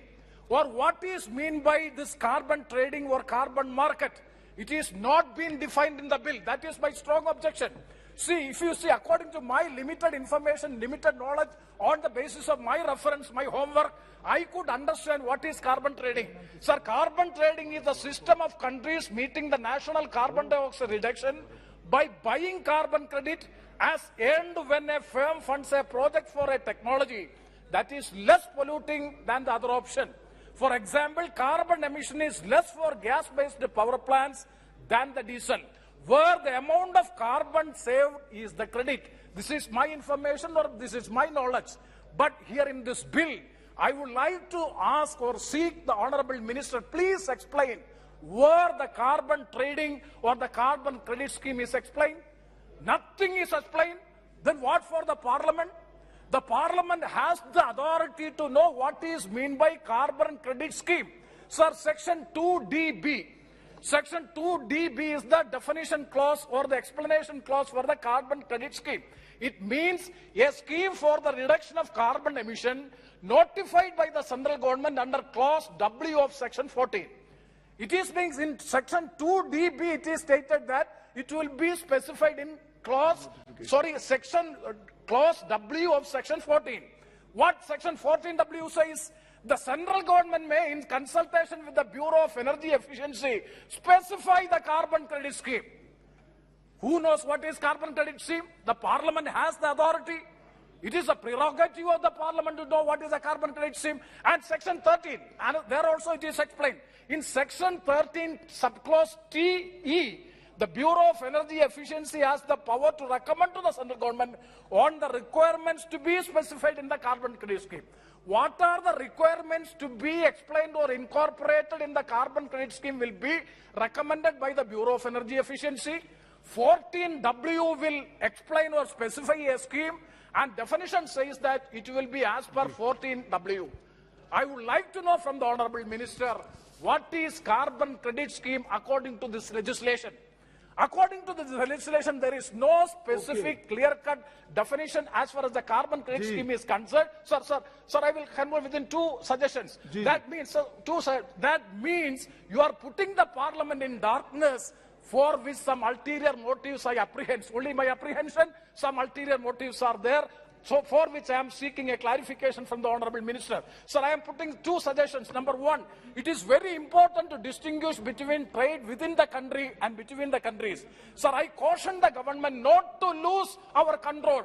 or what is meant by this carbon trading or carbon market. It is not being defined in the bill. That is my strong objection. See, if you see, according to my limited information, limited knowledge, on the basis of my reference, my homework, I could understand what is carbon trading. Sir, carbon trading is a system of countries meeting the national carbon dioxide reduction by buying carbon credit as earned when a firm funds a project for a technology that is less polluting than the other option. For example, carbon emission is less for gas-based power plants than the diesel, where the amount of carbon saved is the credit. This is my information, or this is my knowledge. But here in this bill, I would like to ask or seek the Honorable Minister, please explain where the carbon trading or the carbon credit scheme is explained. Nothing is explained. Then what for the parliament? The parliament has the authority to know what is meant by carbon credit scheme. Sir, section 2DB. Section 2DB is the definition clause or the explanation clause for the carbon credit scheme. It means a scheme for the reduction of carbon emission notified by the central government under clause W of section 14. It is means in section 2DB it is stated that it will be specified in clause W of section 14. What section 14W says? The central government may, in consultation with the Bureau of Energy Efficiency, specify the carbon credit scheme. Who knows what is carbon credit scheme? The parliament has the authority. It is a prerogative of the parliament to know what is a carbon credit scheme. And section 13, and there also it is explained. In section 13, subclause TE, the Bureau of Energy Efficiency has the power to recommend to the central government on the requirements to be specified in the carbon credit scheme. What are the requirements to be explained or incorporated in the carbon credit scheme will be recommended by the Bureau of Energy Efficiency. 14W will explain or specify a scheme, and definition says that it will be as per 14W. I would like to know from the Honorable Minister, what is carbon credit scheme according to this legislation? According to this legislation, there is no specific clear-cut definition as far as the carbon credit scheme is concerned. Sir, I will convey within two suggestions. That means, that means you are putting the parliament in darkness, for which some ulterior motives I apprehend. Only my apprehension, some ulterior motives are there. So for which I am seeking a clarification from the Honorable Minister. Sir, I am putting two suggestions. Number one, it is very important to distinguish between trade within the country and between the countries. Sir, I caution the government not to lose our control.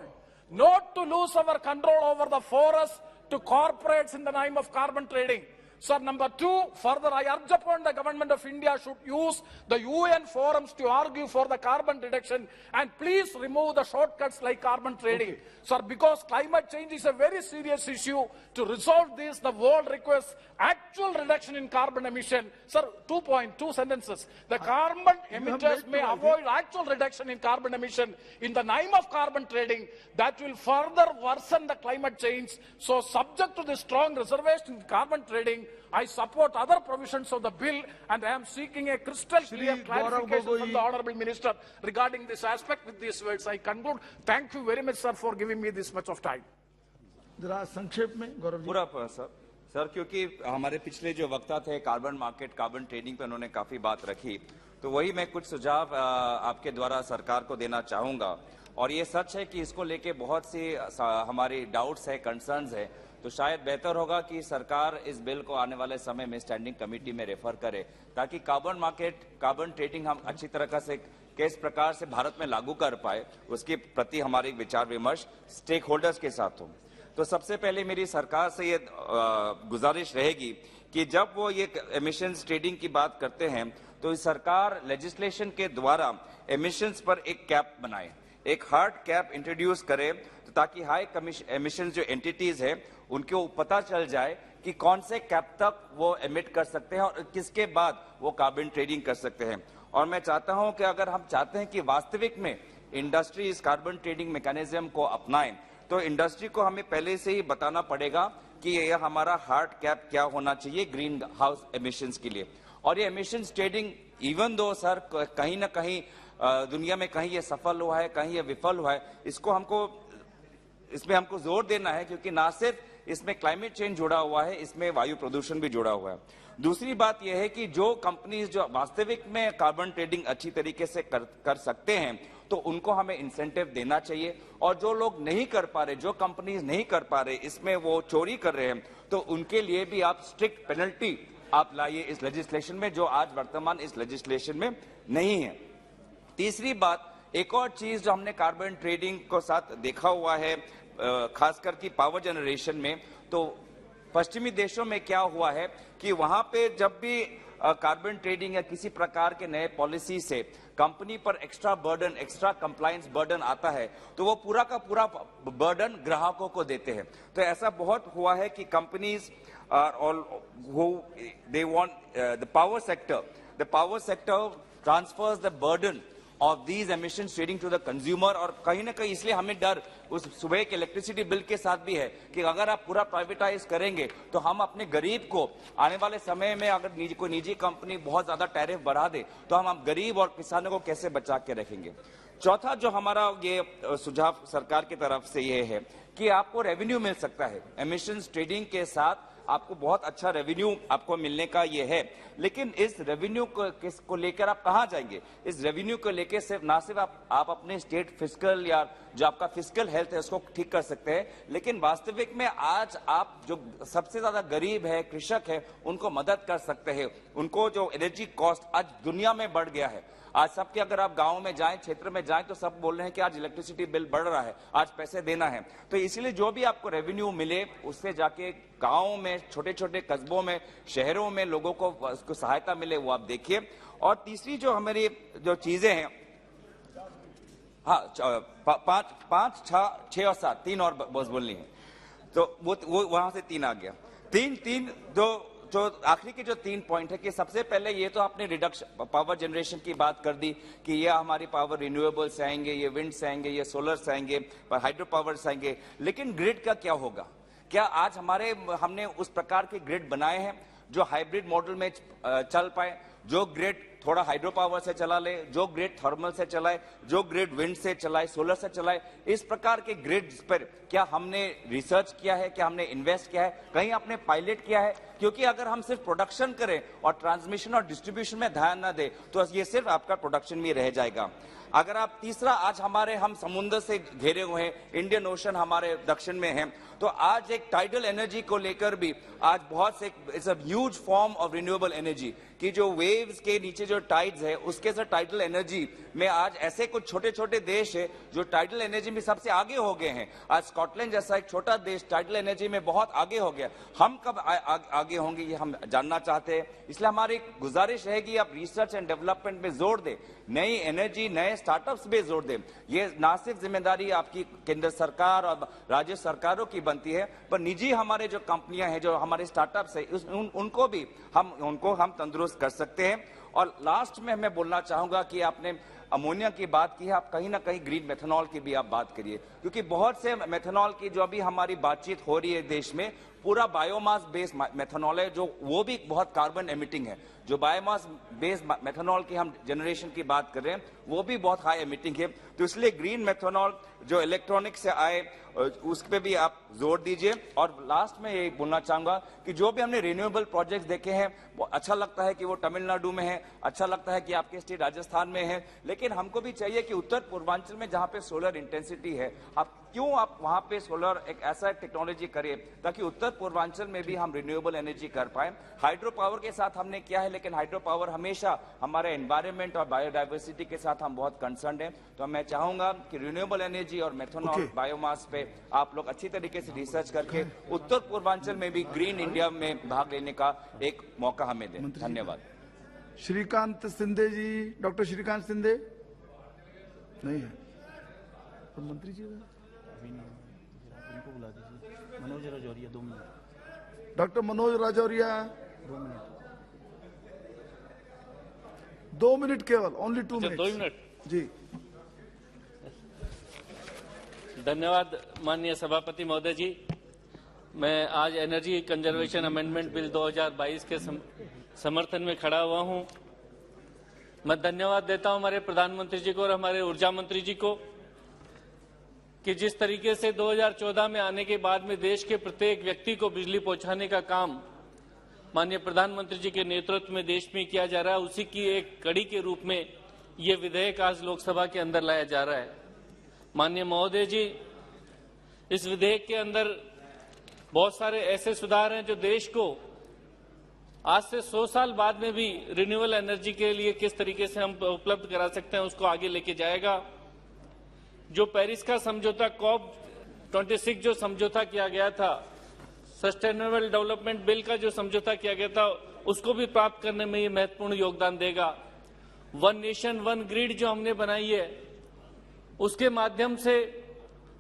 Not to lose our control over the forests to corporates in the name of carbon trading. Sir, number two, further I urge upon the government of India should use the UN forums to argue for the carbon reduction, and please remove the shortcuts like carbon trading. Sir, because climate change is a very serious issue, to resolve this, the world requires actual reduction in carbon emission. Sir, 2 sentences. The carbon emitters may avoid actual reduction in carbon emission in the name of carbon trading. That will further worsen the climate change. So, subject to the strong reservation in carbon trading, I support other provisions of the bill, and I am seeking a crystal clear clarification from the Honorable Minister regarding this aspect. With these words, I conclude. Thank you very much, sir, for giving me this much of time. जरा संक्षेप में गौरव जी। पूरा sir, क्योंकि हमारे पिछले जो वक्ता थे कार्बन मार्केट, कार्बन ट्रेडिंग पे उन्होंने काफी बात रखी, तो वही मैं कुछ सुझाव आपके द्वारा सरकार को देना चाहूंगा। और ये सच है कि इसको लेके बहुत सी हमारी डाउट्स है, कंसर्न्स है, तो शायद बेहतर होगा कि सरकार इस बिल को आने वाले समय में स्टैंडिंग कमेटी में रेफर करे, ताकि कार्बन मार्केट, कार्बन ट्रेडिंग हम अच्छी तरह से किस प्रकार से भारत में लागू कर पाए, उसके प्रति हमारी विचार विमर्श स्टेक होल्डर्स के साथ हो। तो सबसे पहले मेरी सरकार से ये गुजारिश रहेगी कि जब वो ये एमिशंस ट्रेडिंग की बात करते हैं, तो सरकार लेजिस्लेशन के द्वारा एमिशंस पर एक कैप बनाए, एक हार्ड कैप इंट्रोड्यूस करे, तो ताकि हाई एमिशन जो एंटिटीज है उनको पता चल जाए कि कौन से कैप तक वो एमिट कर सकते हैं और किसके बाद वो कार्बन ट्रेडिंग कर सकते हैं। और मैं चाहता हूं कि अगर हम चाहते हैं कि वास्तविक में इंडस्ट्री इस कार्बन ट्रेडिंग मैकेनिज्म को अपनाए, तो इंडस्ट्री को हमें पहले से ही बताना पड़ेगा कि ये हमारा हार्ड कैप क्या होना चाहिए ग्रीन हाउस एमिशंस के लिए। और ये emissions trading even though sir कहीं ना कहीं दुनिया में कहीं ये सफल हुआ है, कहीं ये विफल हुआ है, इसमें हमको जोर देना है, क्योंकि ना सिर्फ इसमें क्लाइमेट चेंज जुड़ा हुआ है, इसमें वायु प्रदूषण भी जुड़ा हुआ है। दूसरी बात यह है कि जो कंपनीज जो वास्तविक में कार्बन ट्रेडिंग अच्छी तरीके से कर सकते हैं, तो उनको हमें इंसेंटिव देना चाहिए, और जो लोग नहीं कर पा रहे, जो कंपनीज नहीं कर पा रहे, इसमें वो चोरी कर रहे हैं, तो उनके लिए भी आप स्ट्रिक्ट पेनल्टी आप लाइए इस लेजिस्लेशन में, जो आज वर्तमान इस लेजिस्लेशन में नहीं है। तीसरी बात, एक और चीज जो हमने कार्बन ट्रेडिंग को साथ देखा हुआ है, खासकर की पावर जनरेशन में, तो पश्चिमी देशों में क्या हुआ है कि वहां पे जब भी कार्बन ट्रेडिंग या किसी प्रकार के नए पॉलिसी से कंपनी पर extra burden, extra compliance burden आता है, तो वो पूरा का पूरा बर्डन ग्राहकों को देते हैं। तो ऐसा बहुत हुआ है कि companies they want the power sector transverse the burden of these emissions trading to the consumer, और कहीं ना कहीं इसलिए हमें डर उस सुबह के इलेक्ट्रिसिटी बिल के साथ भी है कि अगर आप पूरा प्राइवेटाइज करेंगे तो हम अपने गरीब को आने वाले समय में अगर कोई निजी कंपनी बहुत ज्यादा टैरिफ बढ़ा दे तो हम गरीब और किसानों को कैसे बचा के रखेंगे। चौथा जो हमारा ये सुझाव सरकार की तरफ से ये है कि आपको रेवेन्यू मिल सकता है एमिशंस ट्रेडिंग के साथ, आपको बहुत अच्छा रेवेन्यू आपको मिलने का ये है, लेकिन इस रेवेन्यू को लेकर आप कहां जाएंगे? इस रेवेन्यू को लेकर सिर्फ आप अपने स्टेट फिस्कल या जो आपका फिस्कल हेल्थ है उसको ठीक कर सकते हैं, लेकिन वास्तविक में आज आप जो सबसे ज्यादा गरीब है, कृषक है, उनको मदद कर सकते हैं। उनको जो एनर्जी कॉस्ट आज दुनिया में बढ़ गया है, आज सबके अगर आप गांव में जाएं, क्षेत्र में जाएं तो सब बोल रहे हैं कि आज इलेक्ट्रिसिटी बिल बढ़ रहा है, आज पैसे देना है। तो इसलिए जो भी आपको रेवेन्यू मिले उससे जाके गांव में, छोटे छोटे कस्बों में, शहरों में लोगों को उसको सहायता मिले, वो आप देखिए। और तीसरी जो हमारी जो चीजें हैं, हाँ 5, 6 और 7 3 और बस बोलनी है, तो वो वहां से 3 आ गया। तीन जो आखिरी के जो 3 पॉइंट है कि सबसे पहले ये तो आपने रिडक्शन पावर जनरेशन की बात कर दी कि ये हमारी पावर रिन्यूएबल्स आएंगे, ये विंड्स आएंगे, ये सोलर्स आएंगे, पर हाइड्रो पावर्स आएंगे, लेकिन ग्रिड का क्या होगा? क्या आज हमने उस प्रकार के ग्रिड बनाए हैं जो हाइब्रिड मॉडल में चल पाए, जो ग्रिड थोड़ा हाइड्रो पावर से चला ले, जो ग्रिड थर्मल से चलाए, जो ग्रिड विंड से चलाए, सोलर से चलाए? इस प्रकार के ग्रिड्स पर क्या हमने रिसर्च किया है? क्या हमने इन्वेस्ट किया है? कहीं आपने पायलट किया है? क्योंकि अगर हम सिर्फ प्रोडक्शन करें और ट्रांसमिशन और डिस्ट्रीब्यूशन में ध्यान न दें तो ये सिर्फ आपका प्रोडक्शन में रह जाएगा। अगर आप तीसरा, आज हम समुद्र से घिरे हुए हैं, इंडियन ओशन हमारे दक्षिण में है, तो आज एक टाइडल एनर्जी को लेकर भी आज बहुत से it's a huge form of renewable energy कि जो वेव्स के नीचे जो टाइड्स है उसके साथ टाइडल एनर्जी में आज ऐसे कुछ छोटे छोटे देश है जो टाइडल एनर्जी में सबसे आगे हो गए हैं। आज स्कॉटलैंड जैसा एक छोटा देश टाइडल एनर्जी में बहुत आगे हो गया। हम कब आगे होंगे ये हम जानना चाहते हैं। इसलिए हमारी गुजारिश है कि आप रिसर्च एंड डेवलपमेंट में जोर दें, नई एनर्जी, नए स्टार्टअप्स पे जोर दें। ये ना सिर्फ जिम्मेदारी आपकी केंद्र सरकार और राज्य सरकारों की बनती है, पर निजी हमारे जो कंपनियां हैं, जो हमारे स्टार्टअप्स है, उनको भी हम तंदुरुस्त कर सकते हैं। और लास्ट में मैं बोलना चाहूंगा कि आपने अमोनिया की बात की है, आप कहीं ना कहीं ग्रीन मेथनॉल की भी आप बात करिए, क्योंकि बहुत से मेथनॉल की जो अभी हमारी बातचीत हो रही है देश में, पूरा बायोमास बेस्ड मेथनॉल है, जो वो भी बहुत कार्बन एमिटिंग है। जो बायोमास बेस्ड मेथनॉल की हम जनरेशन की बात कर रहे हैं वो भी बहुत हाई एमिटिंग है। तो इसलिए ग्रीन मेथनॉल जो इलेक्ट्रॉनिक से आए उस पे भी आप जोर दीजिए। और लास्ट में ये बोलना चाहूंगा कि जो भी हमने रिन्यूएबल प्रोजेक्ट्स देखे हैं वो अच्छा लगता है कि वो तमिलनाडु में है, अच्छा लगता है कि आपके स्टेट राजस्थान में है, लेकिन हमको भी चाहिए कि उत्तर पूर्वांचल में जहां पे सोलर इंटेंसिटी है, आप वहां पे सोलर एक ऐसा टेक्नोलॉजी करें ताकि उत्तर पूर्वांचल में भी हम रिन्यूएबल एनर्जी कर पाए। हाइड्रो पावर के साथ हमने किया है, लेकिन हाइड्रो पावर हमेशा हमारे एनवायरमेंट और बायोडाइवर्सिटी के साथ हम बहुत कंसर्न है। तो मैं चाहूंगा कि रिन्यूएबल एनर्जी और मेथनॉल बायोमास पे आप लोग अच्छी तरीके से रिसर्च करके उत्तर पूर्वांचल में भी ग्रीन इंडिया में भाग लेने का एक मौका हमें दें। धन्यवाद। श्रीकांत सिंधे जी, डॉक्टर श्रीकांत सिंधे नहीं है तो मंत्री जी उनको बुला दीजिए। Manoj Rajauriya 2 minute. Doctor Manoj Rajauriya 2 minute, 2 minute केवल, ओनली 2 मिनट। 2 मिनट जी। धन्यवाद माननीय सभापति महोदय जी। मैं आज एनर्जी कंजर्वेशन अमेंडमेंट बिल 2022 के समर्थन में खड़ा हुआ हूं। मैं धन्यवाद देता हूं हमारे प्रधानमंत्री जी को और हमारे ऊर्जा मंत्री जी को कि जिस तरीके से 2014 में आने के बाद में देश के प्रत्येक व्यक्ति को बिजली पहुंचाने का काम माननीय प्रधानमंत्री जी के नेतृत्व में देश में किया जा रहा है, उसी की एक कड़ी के रूप में ये विधेयक आज लोकसभा के अंदर लाया जा रहा है। माननीय महोदय जी, इस विधेयक के अंदर बहुत सारे ऐसे सुधार हैं जो देश को आज से 100 साल बाद में भी रिन्यूएबल एनर्जी के लिए किस तरीके से हम उपलब्ध करा सकते हैं उसको आगे लेके जाएगा। जो पेरिस का समझौता COP26 जो समझौता किया गया था, सस्टेनेबल डेवलपमेंट बिल का जो समझौता किया गया था, उसको भी प्राप्त करने में ये महत्वपूर्ण योगदान देगा। 1 नेशन 1 ग्रिड जो हमने बनाई है उसके माध्यम से,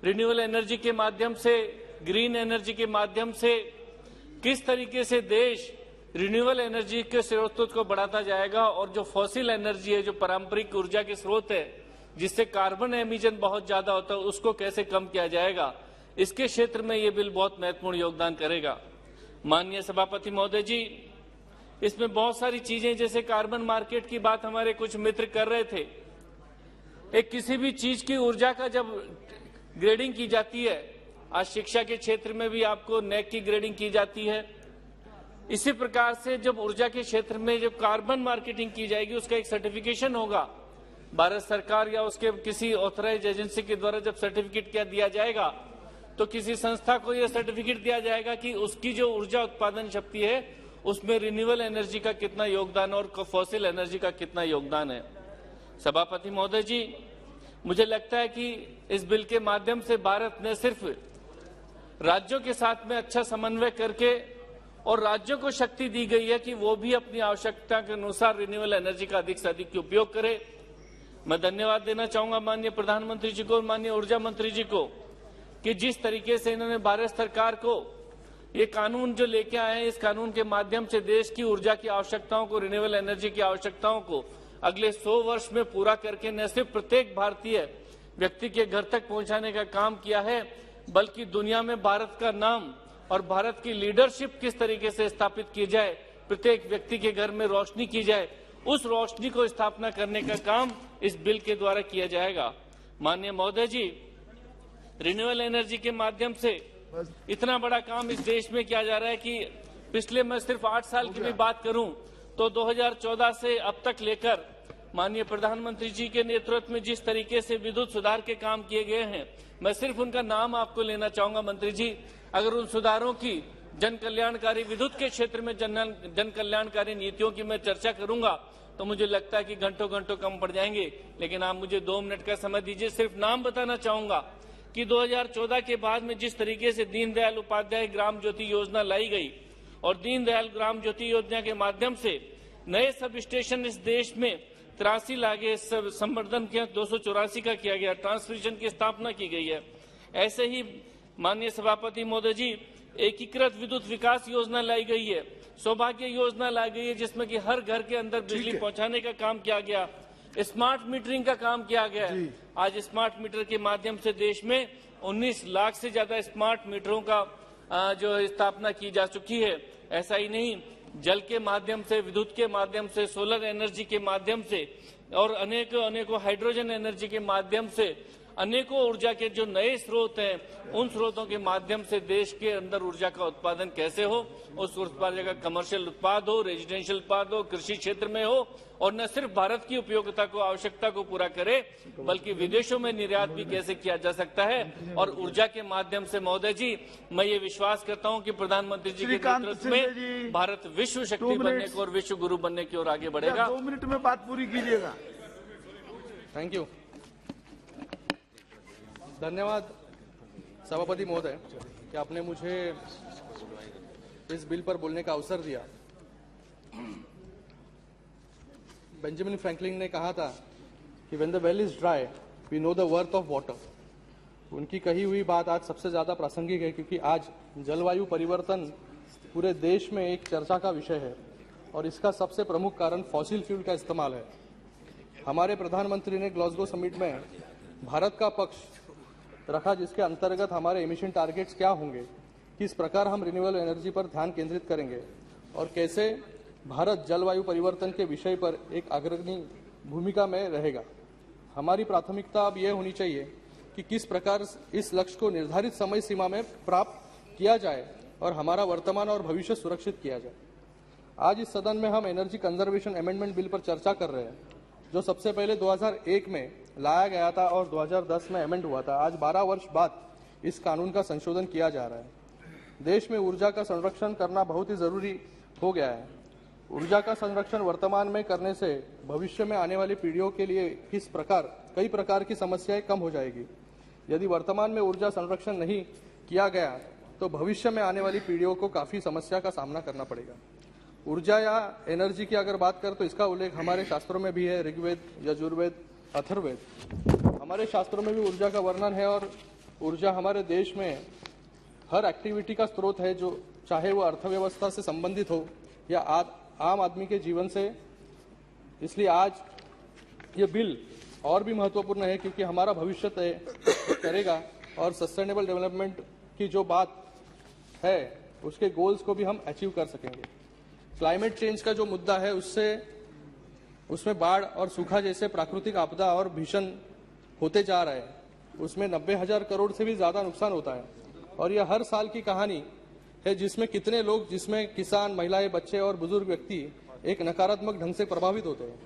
रिन्यूएबल एनर्जी के माध्यम से, ग्रीन एनर्जी के माध्यम से किस तरीके से देश रिन्यूएबल एनर्जी के स्रोतों को बढ़ाता जाएगा और जो फॉसिल एनर्जी है, जो पारंपरिक ऊर्जा के स्रोत है, जिससे कार्बन एमिशन बहुत ज्यादा होता है, उसको कैसे कम किया जाएगा, इसके क्षेत्र में ये बिल बहुत महत्वपूर्ण योगदान करेगा। माननीय सभापति महोदय जी, इसमें बहुत सारी चीजें, जैसे कार्बन मार्केट की बात हमारे कुछ मित्र कर रहे थे। एक किसी भी चीज की ऊर्जा का जब ग्रेडिंग की जाती है, आज शिक्षा के क्षेत्र में भी आपको नेक की ग्रेडिंग की जाती है, इसी प्रकार से जब ऊर्जा के क्षेत्र में जब कार्बन मार्केटिंग की जाएगी, उसका एक सर्टिफिकेशन होगा भारत सरकार या उसके किसी ऑथराइज एजेंसी के द्वारा। जब सर्टिफिकेट क्या दिया जाएगा, तो किसी संस्था को यह सर्टिफिकेट दिया जाएगा कि उसकी जो ऊर्जा उत्पादन शक्ति है उसमें रिन्यूएबल एनर्जी का कितना योगदान और फॉसिल एनर्जी का कितना योगदान है। सभापति महोदय जी, मुझे लगता है कि इस बिल के माध्यम से भारत ने सिर्फ राज्यों के साथ में अच्छा समन्वय करके और राज्यों को शक्ति दी गई है कि वो भी अपनी आवश्यकता के अनुसार रिन्यूएबल एनर्जी का अधिक से अधिक उपयोग करे। मैं धन्यवाद देना चाहूंगा माननीय प्रधानमंत्री जी को और माननीय ऊर्जा मंत्री जी को कि जिस तरीके से इन्होंने भारत सरकार को ये कानून जो लेके आए हैं, इस कानून के माध्यम से देश की ऊर्जा की आवश्यकताओं को, रिन्यूएबल एनर्जी की आवश्यकताओं को अगले 100 वर्ष में पूरा करके न सिर्फ प्रत्येक भारतीय व्यक्ति के घर तक पहुंचाने का काम किया है, बल्कि दुनिया में भारत का नाम और भारत की लीडरशिप किस तरीके से स्थापित की जाए, प्रत्येक व्यक्ति के घर में रोशनी की जाए, उस रोशनी को स्थापना करने का काम इस बिल के द्वारा किया जाएगा। माननीय महोदय जी, रिन्यूएबल एनर्जी के माध्यम से इतना बड़ा काम इस देश में किया जा रहा है कि पिछले, मैं सिर्फ 8 साल की भी बात करूं तो 2014 से अब तक लेकर माननीय प्रधानमंत्री जी के नेतृत्व में जिस तरीके से विद्युत सुधार के काम किए गए हैं, मैं सिर्फ उनका नाम आपको लेना चाहूंगा मंत्री जी। अगर उन सुधारों की, जन कल्याणकारी विद्युत के क्षेत्र में जन कल्याणकारी नीतियों की मैं चर्चा करूंगा तो मुझे लगता है कि घंटों घंटों कम पड़ जाएंगे, लेकिन आप मुझे 2 मिनट का समय दीजिए। सिर्फ नाम बताना चाहूंगा कि 2014 के बाद में जिस तरीके से दीनदयाल उपाध्याय ग्राम ज्योति योजना लाई गई और दीनदयाल ग्राम ज्योति योजना के माध्यम से नए सब स्टेशन इस देश में 83 लागे, संवर्धन के 284 का किया गया, ट्रांसमिशन की स्थापना की गई है। ऐसे ही माननीय सभापति महोदय जी, एकीकृत विद्युत विकास योजना लाई गई है, सौभाग्य योजना लाई गई है, जिसमें कि हर घर के अंदर बिजली पहुंचाने का काम किया गया, स्मार्ट मीटरिंग का काम किया गया है। आज स्मार्ट मीटर के माध्यम से देश में 19 लाख से ज्यादा स्मार्ट मीटरों का जो स्थापना की जा चुकी है। ऐसा ही नहीं, जल के माध्यम से, विद्युत के माध्यम से, सोलर एनर्जी के माध्यम से और अनेकों हाइड्रोजन एनर्जी के माध्यम से अनेकों ऊर्जा के जो नए स्रोत हैं, उन स्रोतों के माध्यम से देश के अंदर ऊर्जा का उत्पादन कैसे हो, उस ऊर्जा का कमर्शियल उत्पाद हो, रेजिडेंशियल उत्पाद हो, कृषि क्षेत्र में हो, और न सिर्फ भारत की उपयोगिता को, आवश्यकता को पूरा करे, बल्कि विदेशों में निर्यात भी कैसे किया जा सकता है। और ऊर्जा के माध्यम से महोदय जी, मैं ये विश्वास करता हूँ कि प्रधानमंत्री जी के नेतृत्व में भारत विश्व शक्ति बनने को और विश्व गुरु बनने की ओर आगे बढ़ेगा। 2 मिनट में बात पूरी कीजिएगा। Thank you. धन्यवाद सभापति महोदय कि आपने मुझे इस बिल पर बोलने का अवसर दिया। बेंजामिन फ्रैंकलिन ने कहा था कि when the well is dry we know the worth of water. उनकी कही हुई बात आज सबसे ज्यादा प्रासंगिक है, क्योंकि आज जलवायु परिवर्तन पूरे देश में एक चर्चा का विषय है और इसका सबसे प्रमुख कारण फॉसिल फ्यूल का इस्तेमाल है। हमारे प्रधानमंत्री ने ग्लासगो समिट में भारत का पक्ष रखा, जिसके अंतर्गत हमारे एमिशन टारगेट्स क्या होंगे, किस प्रकार हम रिन्यूएबल एनर्जी पर ध्यान केंद्रित करेंगे और कैसे भारत जलवायु परिवर्तन के विषय पर एक अग्रणी भूमिका में रहेगा। हमारी प्राथमिकता अब यह होनी चाहिए कि किस प्रकार इस लक्ष्य को निर्धारित समय सीमा में प्राप्त किया जाए और हमारा वर्तमान और भविष्य सुरक्षित किया जाए। आज इस सदन में हम एनर्जी कंजर्वेशन अमेंडमेंट बिल पर चर्चा कर रहे हैं, जो सबसे पहले 2001 में लाया गया था और 2010 में अमेंड हुआ था। आज 12 वर्ष बाद इस कानून का संशोधन किया जा रहा है। देश में ऊर्जा का संरक्षण करना बहुत ही जरूरी हो गया है। ऊर्जा का संरक्षण वर्तमान में करने से भविष्य में आने वाली पीढ़ियों के लिए कई प्रकार की समस्याएं कम हो जाएगी। यदि वर्तमान में ऊर्जा संरक्षण नहीं किया गया तो भविष्य में आने वाली पीढ़ियों को काफी समस्या का सामना करना पड़ेगा। ऊर्जा या एनर्जी की अगर बात करें तो इसका उल्लेख हमारे शास्त्रों में भी है, ऋग्वेद, यजुर्वेद, अथर्ववेद। हमारे शास्त्रों में भी ऊर्जा का वर्णन है और ऊर्जा हमारे देश में हर एक्टिविटी का स्रोत है, जो चाहे वो अर्थव्यवस्था से संबंधित हो या आम आदमी के जीवन से। इसलिए आज ये बिल और भी महत्वपूर्ण है क्योंकि हमारा भविष्य तय करेगा और सस्टेनेबल डेवलपमेंट की जो बात है उसके गोल्स को भी हम अचीव कर सकेंगे। क्लाइमेट चेंज का जो मुद्दा है उसमें बाढ़ और सूखा जैसे प्राकृतिक आपदा और भीषण होते जा रहे हैं। उसमें 90,000 करोड़ से भी ज्यादा नुकसान होता है और यह हर साल की कहानी है जिसमें कितने लोग, जिसमें किसान, महिलाएं, बच्चे और बुजुर्ग व्यक्ति एक नकारात्मक ढंग से प्रभावित होते हैं।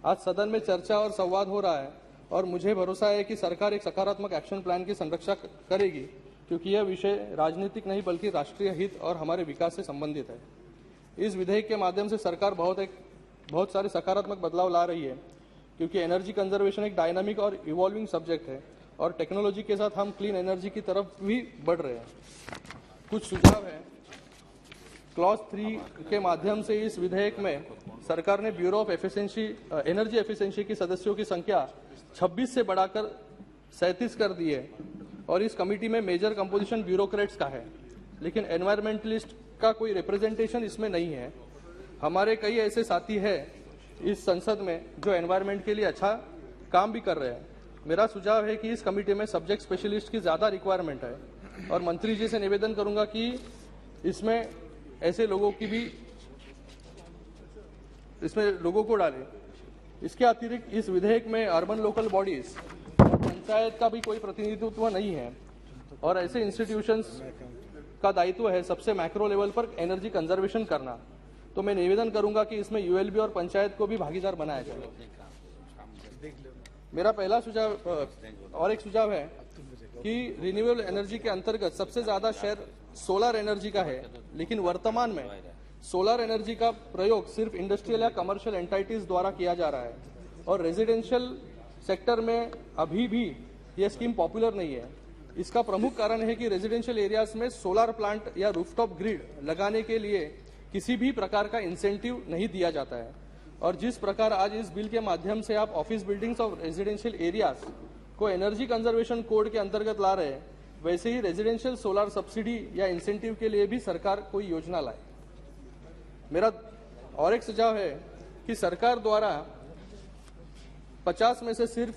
आज सदन में चर्चा और संवाद हो रहा है और मुझे भरोसा है कि सरकार एक सकारात्मक एक्शन प्लान की संरक्षा करेगी क्योंकि यह विषय राजनीतिक नहीं बल्कि राष्ट्रीय हित और हमारे विकास से संबंधित है। इस विधेयक के माध्यम से सरकार बहुत सारे सकारात्मक बदलाव ला रही है क्योंकि एनर्जी कंजर्वेशन एक डायनामिक और इवॉल्विंग सब्जेक्ट है और टेक्नोलॉजी के साथ हम क्लीन एनर्जी की तरफ भी बढ़ रहे हैं। कुछ सुझाव है। क्लॉज 3 के माध्यम से इस विधेयक में सरकार ने ब्यूरो ऑफ एनर्जी एफिशिएंसी की सदस्यों की संख्या 26 से बढ़ाकर 37 कर दी है और इस कमेटी में मेजर कंपोजिशन ब्यूरोक्रेट्स का है, लेकिन एनवायरमेंटलिस्ट का कोई रिप्रेजेंटेशन इसमें नहीं है। हमारे कई ऐसे साथी हैं इस संसद में जो एनवायरमेंट के लिए अच्छा काम भी कर रहे हैं। मेरा सुझाव है कि इस कमेटी में सब्जेक्ट स्पेशलिस्ट की ज्यादा रिक्वायरमेंट है और मंत्री जी से निवेदन करूंगा कि इसमें ऐसे लोगों की भी इसमें लोगों को डालें। इसके अतिरिक्त इस विधेयक में अर्बन लोकल बॉडीज और पंचायत का भी कोई प्रतिनिधित्व नहीं है और ऐसे इंस्टीट्यूशंस का दायित्व है सबसे मैक्रो लेवल पर एनर्जी कंजर्वेशन करना। तो मैं निवेदन करूंगा कि इसमें यूएलबी और पंचायत को भी भागीदार बनाया जाए। मेरा पहला सुझाव और एक सुझाव है कि रिन्यूएबल एनर्जी के अंतर्गत सबसे ज्यादा शेयर सोलर एनर्जी का है, लेकिन वर्तमान में सोलर एनर्जी का प्रयोग सिर्फ इंडस्ट्रियल या कमर्शियल एंटाइटीज द्वारा किया जा रहा है और रेजिडेंशियल सेक्टर में अभी भी यह स्कीम पॉपुलर नहीं है। इसका प्रमुख कारण है कि रेजिडेंशियल एरियाज में सोलर प्लांट या रूफटॉप ग्रिड लगाने के लिए किसी भी प्रकार का इंसेंटिव नहीं दिया जाता है और जिस प्रकार आज इस बिल के माध्यम से आप ऑफिस बिल्डिंग्स और रेजिडेंशियल एरियाज को एनर्जी कंजर्वेशन कोड के अंतर्गत ला रहे हैं, वैसे ही रेजिडेंशियल सोलर सब्सिडी या इंसेंटिव के लिए भी सरकार कोई योजना लाए। मेरा और एक सुझाव है कि सरकार द्वारा 50 में से सिर्फ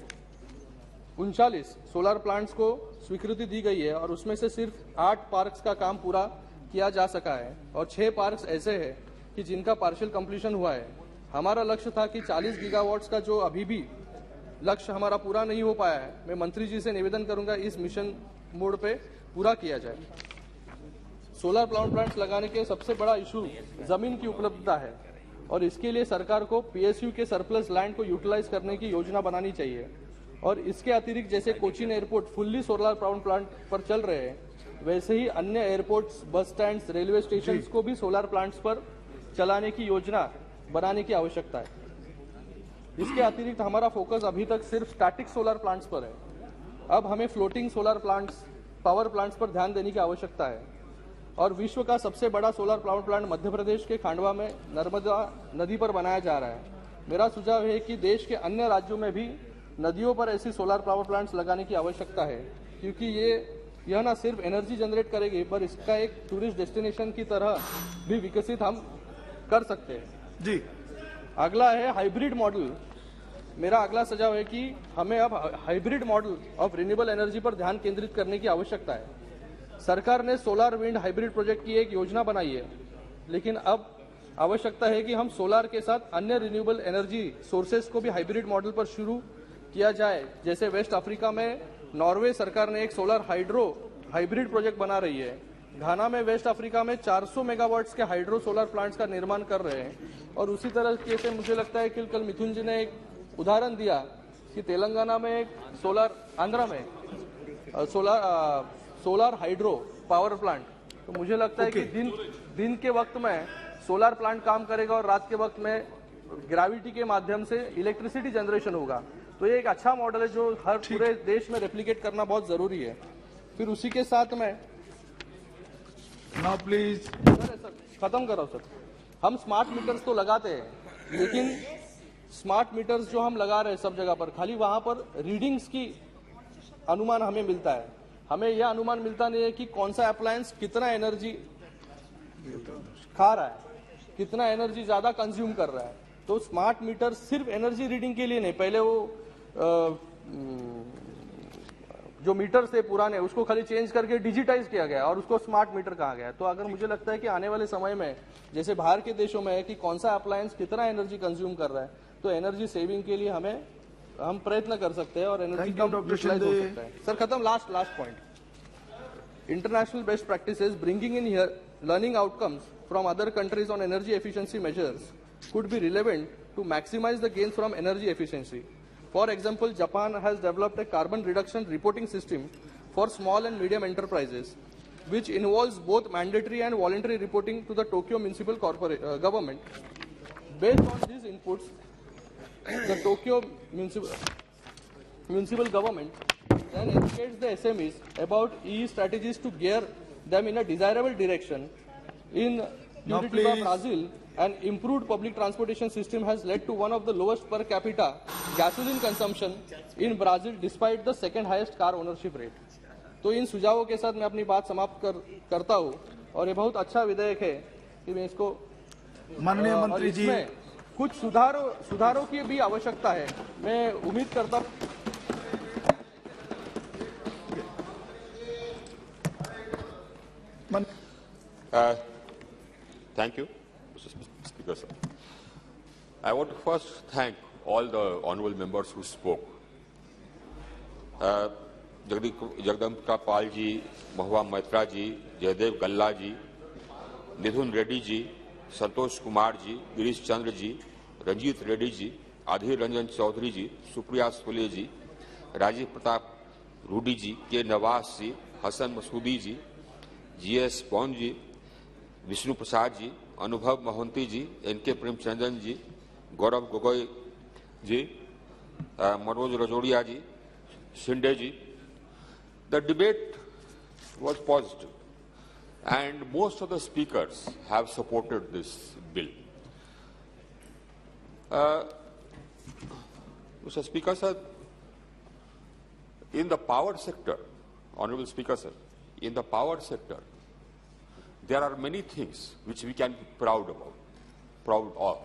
39 सोलर प्लांट्स को स्वीकृति दी गई है और उसमें से सिर्फ 8 पार्क्स का काम पूरा किया जा सका है और 6 पार्क्स ऐसे हैं कि जिनका पार्शियल कंप्लीशन हुआ है। हमारा लक्ष्य था कि 40 गीगावाट्स का जो अभी भी लक्ष्य हमारा पूरा नहीं हो पाया है। मैं मंत्री जी से निवेदन करूंगा इस मिशन मोड पे पूरा किया जाए। सोलर प्लांट्स लगाने के सबसे बड़ा इशू जमीन की उपलब्धता है और इसके लिए सरकार को पीएसयू के सरप्लस लैंड को यूटिलाइज करने की योजना बनानी चाहिए और इसके अतिरिक्त जैसे Cochin airport fully solar power plant पर चल रहे हैं, वैसे ही अन्य एयरपोर्ट्स, बस स्टैंड्स, रेलवे स्टेशन को भी सोलर प्लांट्स पर चलाने की योजना बनाने की आवश्यकता है। इसके अतिरिक्त हमारा फोकस अभी तक सिर्फ स्टैटिक सोलर प्लांट्स पर है। अब हमें floating solar plants, power plants पर ध्यान देने की आवश्यकता है और विश्व का सबसे बड़ा solar power plant Madhya Pradesh के खांडवा में नर्मदा नदी पर बनाया जा रहा है। मेरा सुझाव है कि देश के अन्य राज्यों में भी नदियों पर ऐसी सोलर पावर प्लांट्स लगाने की आवश्यकता है क्योंकि यह न सिर्फ एनर्जी जनरेट करेगी पर इसका एक टूरिस्ट डेस्टिनेशन की तरह भी विकसित हम कर सकते हैं। जी, अगला है हाइब्रिड मॉडल। मेरा अगला सुझाव है कि हमें अब hybrid model of renewable energy पर ध्यान केंद्रित करने की आवश्यकता है। सरकार ने सोलर विंड हाइब्रिड प्रोजेक्ट की एक योजना बनाई है, लेकिन अब आवश्यकता है कि हम सोलर के साथ अन्य रिन्यूएबल एनर्जी सोर्सेज को भी हाइब्रिड मॉडल पर शुरू किया जाए। जैसे वेस्ट अफ्रीका में नॉर्वे सरकार ने एक सोलर हाइड्रो हाइब्रिड प्रोजेक्ट बना रही है। घाना में वेस्ट अफ्रीका में 400 मेगावाट्स के हाइड्रो सोलर प्लांट्स का निर्माण कर रहे हैं और उसी तरह से मुझे लगता है कि कल मिथुन जी ने एक उदाहरण दिया कि तेलंगाना में एक आंध्रा में सोलर हाइड्रो पावर प्लांट। तो मुझे लगता है कि दिन के वक्त में सोलर प्लांट काम करेगा और रात के वक्त में ग्रेविटी के माध्यम से इलेक्ट्रिसिटी जनरेशन होगा। तो ये एक अच्छा मॉडल है जो हर पूरे देश में रेप्लिकेट करना बहुत जरूरी है। फिर उसी के साथ में नाउ प्लीज खत्म करो सर। हम स्मार्ट मीटर्स तो लगाते हैं, लेकिन स्मार्ट मीटर्स जो हम लगा रहे हैं सब जगह पर, खाली वहां पर रीडिंग्स की अनुमान हमें मिलता है। हमें यह अनुमान मिलता नहीं है कि कौन सा अप्लायंस कितना एनर्जी खा रहा है। कितना एनर्जी ज्यादा कंज्यूम कर रहा है। तो स्मार्ट मीटर सिर्फ एनर्जी रीडिंग के लिए नहीं, पहले वो जो मीटर थे पुराने उसको खाली चेंज करके डिजिटाइज किया गया और उसको स्मार्ट मीटर कहा गया। तो अगर मुझे लगता है कि आने वाले समय में जैसे बाहर के देशों में है कि कौन सा अप्लायंस कितना एनर्जी कंज्यूम कर रहा है, तो एनर्जी सेविंग के लिए हम प्रयत्न कर सकते हैं और एनर्जी कम यूटिलाइज हो सकता है। सर खत्म, last point, international best practices bringing in learning outcomes from other countries on energy efficiency measures could be relevant to maximize the gains from energy efficiency. For example, Japan has developed a carbon reduction reporting system for small and medium enterprises, which involves both mandatory and voluntary reporting to the Tokyo municipal government. Based on these inputs, the Tokyo municipal government then educates the SMEs about EE strategies to gear them in a desirable direction. In Curitiba, Brazil, an improved public transportation system has led to one of the lowest per capita gasoline consumption in Brazil despite the second highest car ownership rate. तो इन सुझावों के साथ मैं अपनी बात समाप्त करता हूँ और ये बहुत अच्छा विधेयक है कि मैं इसको माननीय मंत्री जी कुछ सुधारों की भी आवश्यकता है। मैं उम्मीद करता हूँ Thank you, Mr. Speaker, sir. I want to first thank all the honourable members who spoke. Jagdambika Pal ji, महुआ मैत्रा जी, जयदेव गल्ला जी, निधुन रेड्डी जी, संतोष कुमार जी, गिरीश चंद्र जी, रंजीत रेड्डी जी, अधीर रंजन चौधरी जी, सुप्रिया सुले जी, राजीव प्रताप रूडी जी, के नवाज जी, हसन मसूदी जी, GS पौन जी, Vishnu Prasad ji, Anubhav Mohanty ji, NK Premachandran ji, Gaurav Gogoi ji, Manoj Rajoria ji, Shinde ji. The debate was positive and most of the speakers have supported this bill. Mr. Speaker, sir, in the power sector, Honourable Speaker, sir, in the power sector, there are many things which we can be proud of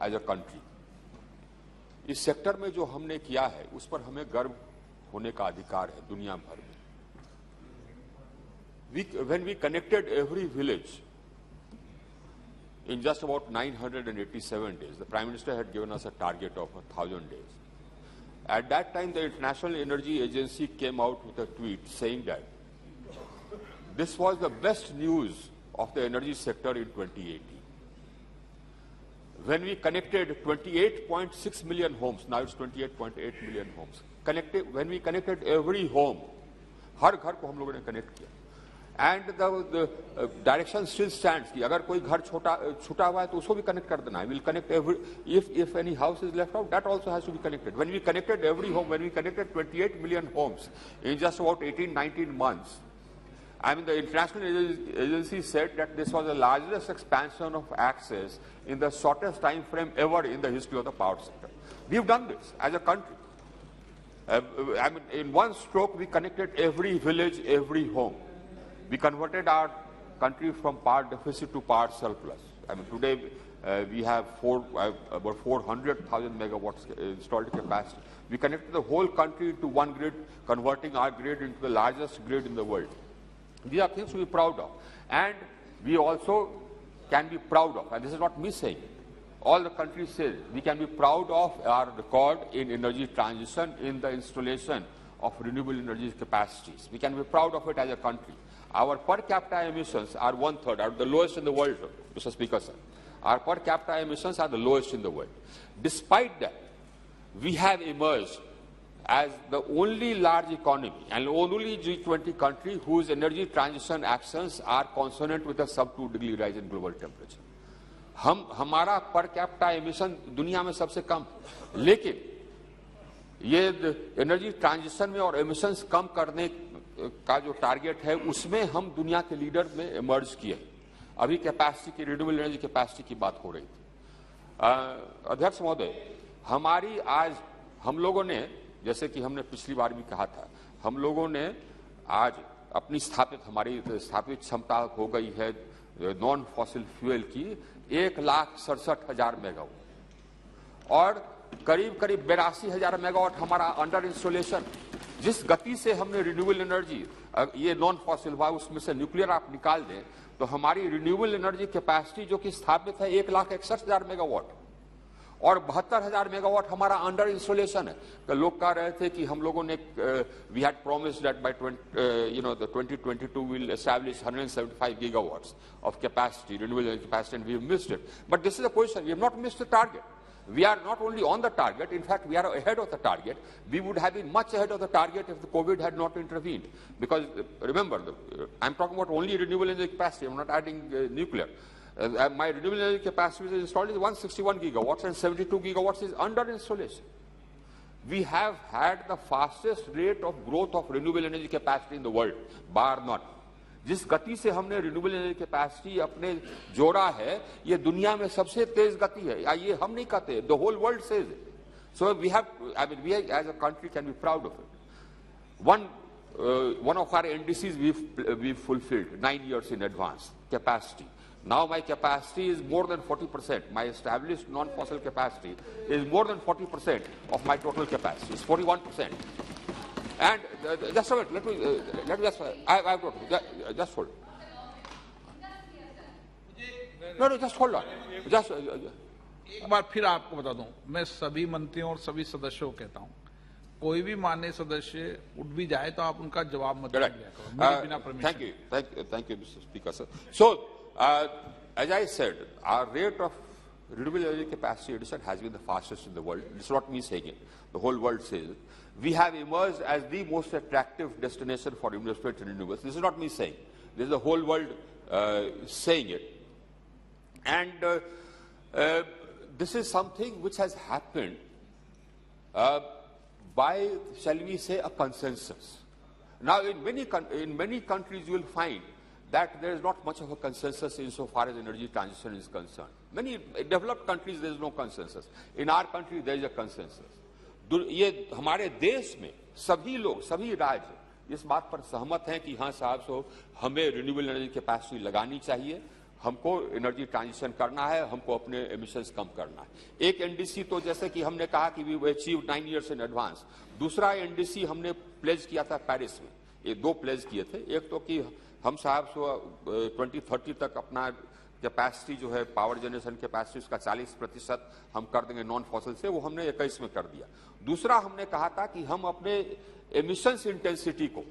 as a country. इस sector में जो हमने किया है उस पर हमें गर्व होने का अधिकार है दुनिया भर में. When we connected every village in just about 987 days, the Prime Minister had given us a target of 1,000 days. At that time, the International Energy Agency came out with a tweet saying that this was the best news of the energy sector in 2018. When we connected 28.6 million homes, now it's 28.8 million homes, when we connected every home, हर घर को हम लोगों ने connect किया. And the direction still stands कि अगर कोई घर छूटा हुआ है तो उसको भी कनेक्ट कर देना है. We'll connect if any house is left out, that also has to be connected. When we connected every home, when we connected 28 million homes in just about 18-19 months, I mean, the International Agency said that this was the largest expansion of access in the shortest time frame ever in the history of the power sector. We've done this as a country. I mean, in one stroke, we connected every village, every home. We converted our country from power deficit to power surplus. I mean, today we have about 400,000 megawatts installed capacity. We connected the whole country to one grid, converting our grid into the largest grid in the world. These are things to be proud of. And we also can be proud of, and this is not me saying, all the countries say we can be proud of our record in energy transition, in the installation of renewable energy capacities. We can be proud of it as a country. Our per capita emissions are 1/3, are the lowest in the world, Mr. Speaker, sir. Our per capita emissions are the lowest in the world. Despite that, we have emerged as the only large economy and only G20 country whose energy transition actions are consonant with a sub-2-degree rise in global temperature. हमारा per capita emission दुनिया में सबसे कम, लेकिन ये energy transition में और emissions कम करने का जो टारगेट है उसमें हम दुनिया के लीडर में इमर्ज किए. अभी कैपेसिटी की, रिन्यूएबल एनर्जी कैपेसिटी की बात हो रही थी. अध्यक्ष महोदय, हमारी आज हम लोगों ने, जैसे कि हमने पिछली बार भी कहा था, हम लोगों ने आज अपनी हमारी स्थापित क्षमता हो गई है नॉन फॉसिल फ्यूल की 1,67,000 मेगावाट और करीब 82,000 मेगावाट हमारा अंडर इंस्टॉलेशन। जिस गति से हमने रिन्यूएबल एनर्जी, ये नॉन फॉसिल हुआ, उसमें से न्यूक्लियर आप निकाल दें तो हमारी रिन्यूएबल एनर्जी कैपेसिटी जो कि स्थापित है 1,61,000 मेगावाट और 72,000 मेगावाट हमारा अंडर इंस्टॉलेशन है। तो लोग कह रहे थे कि हम लोगों ने we had promised that by 2022 will establish 175 gigawatts of capacity, renewable energy capacity, and we have missed it. But this is the position, we have not missed the target. We are not only on the target, in fact, we are ahead of the target. We would have been much ahead of the target if the COVID had not intervened. Because remember, I'm talking about only renewable energy capacity, I'm not adding nuclear. My renewable energy capacity is installed is 161 gigawatts and 72 gigawatts is under installation. We have had the fastest rate of growth of renewable energy capacity in the world, bar none. जिस गति से हमने renewable energy capacity अपने जोड़ा है, ये दुनिया में सबसे तेज गति है। ये हम नहीं कहते, the whole world says it. So we have, I mean, we as a country can be proud of it. One of our NDCs we've fulfilled 9 years in advance capacity. Now my capacity is more than 40%. My established non-fossil capacity is more than 40% of my total capacity. It's 41%. And just a minute, let me just, I've got it. Just hold. No, just hold on. Just एक बार फिर आपको बता दूं, मैं सभी मंत्रियों और सभी सदस्यों को कहता हूं, कोई भी माननीय सदस्य उठ भी जाए तो आप उनका जवाब मत दिया करो, मेरे बिना permission. Thank you, Mr. Speaker, sir. So, as I said, our rate of renewable energy capacity addition has been the fastest in the world. It's not me saying it. The whole world says it. We have emerged as the most attractive destination for investment in renewables. This is not me saying. This is the whole world saying it. And this is something which has happened by, shall we say, a consensus. Now, in many countries, you will find that there is not much of a consensus insofar as energy transition is concerned. Many developed countries, there is no consensus. In our country, there is a consensus. ये हमारे देश में सभी लोग, सभी राज्य इस बात पर सहमत हैं कि हाँ साहब, सो हमें रिन्यूएबल एनर्जी कैपेसिटी लगानी चाहिए, हमको एनर्जी ट्रांजिशन करना है, हमको अपने एमिशंस कम करना है। एक एनडीसी तो जैसे कि हमने कहा कि we achieve 9 years in advance. दूसरा एनडीसी हमने प्लेज किया था पेरिस में, ये 2 प्लेज किए थे। एक तो कि हम साहब सो 2030 तक अपना कैपेसिटी जो है पावर जनरेशन कैपेसिटी उसका 40% हम कर देंगे नॉन फॉसिल से, वो हमने 21 में कर दिया। दूसरा हमने कहा था कि हम अपने एमिशंस इंटेंसिटी को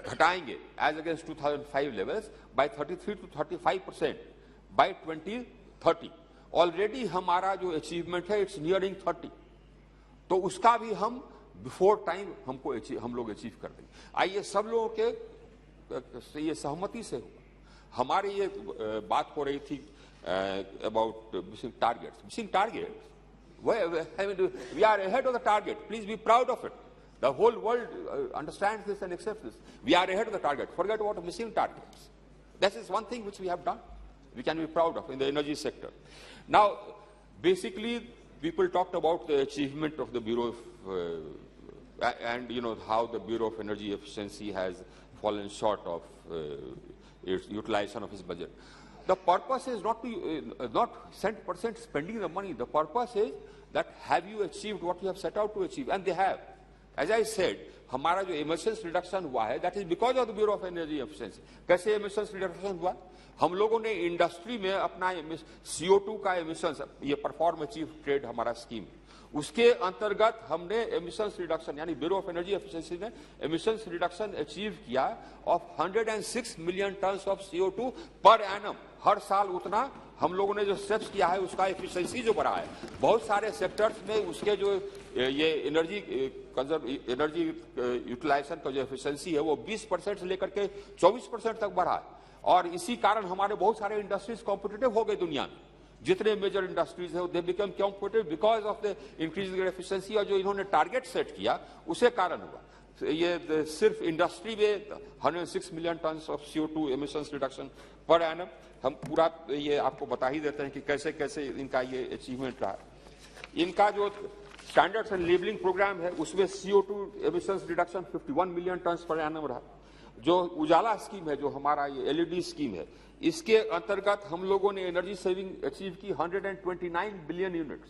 घटाएंगे as against 2005 levels by 33 to 35% by 2030। Already हमारा जो अचीवमेंट है इट्स नियरिंग 30, तो उसका भी हम बिफोर टाइम हम लोग अचीव कर देंगे। आइए सब लोगों के ये सहमति से हुआ। हमारी ये बात हो रही थी about missing targets. Missing targets, we are ahead of the target. Please be proud of it. The whole world understands this and accepts this. We are ahead of the target. Forget about missing targets. That is one thing which we have done. We can be proud of in the energy sector. Now, basically, people talked about the achievement of the Bureau of, and you know how the Bureau of Energy Efficiency has fallen short of its utilization of its budget. The purpose is not to not % spending the money. The purpose is that have you achieved what you have set out to achieve, and they have. As I said, हमारा जो emissions reduction हुआ है, that is because of the Bureau of Energy Efficiency. कैसे emissions reduction हुआ? हम लोगों ने industry में अपना CO2 का emissions, ये परफॉर्म अचीव ट्रेड हमारा स्कीम, उसके अंतर्गत हमने emissions reduction, यानी Bureau of Energy Efficiency ने emissions reduction अचीव किया of 106 million tons of CO2 per annum. हर साल उतना हम लोगों ने जो स्टेप्स किया है उसका एफिशिएंसी जो बढ़ा है, बहुत सारे सेक्टर्स में उसके जो ये एनर्जी यूटिलाइजेशन का जो एफिशिएंसी है वो 20% से लेकर के 24% तक बढ़ा है। और इसी कारण हमारे बहुत सारे इंडस्ट्रीज कॉम्पिटिटिव हो गए दुनिया में। जितने मेजर इंडस्ट्रीज है they become competitive because of the increase efficiency, और जो इन्होंने टारगेट सेट किया उसे कारण हुआ। ये सिर्फ इंडस्ट्री में 106 million ton of CO2 emissions reduction per annum, हम पूरा ये आपको बता ही देते हैं कि कैसे कैसे इनका ये अचीवमेंट रहा। इनका जो स्टैंडर्ड्स एंड लेबलिंग प्रोग्राम है उसमें CO2 emissions reduction 51 million ton per annum रहा। जो उजाला स्कीम है, जो हमारा ये LED स्कीम है, इसके अंतर्गत हम लोगों ने एनर्जी सेविंग अचीव की 129 billion units,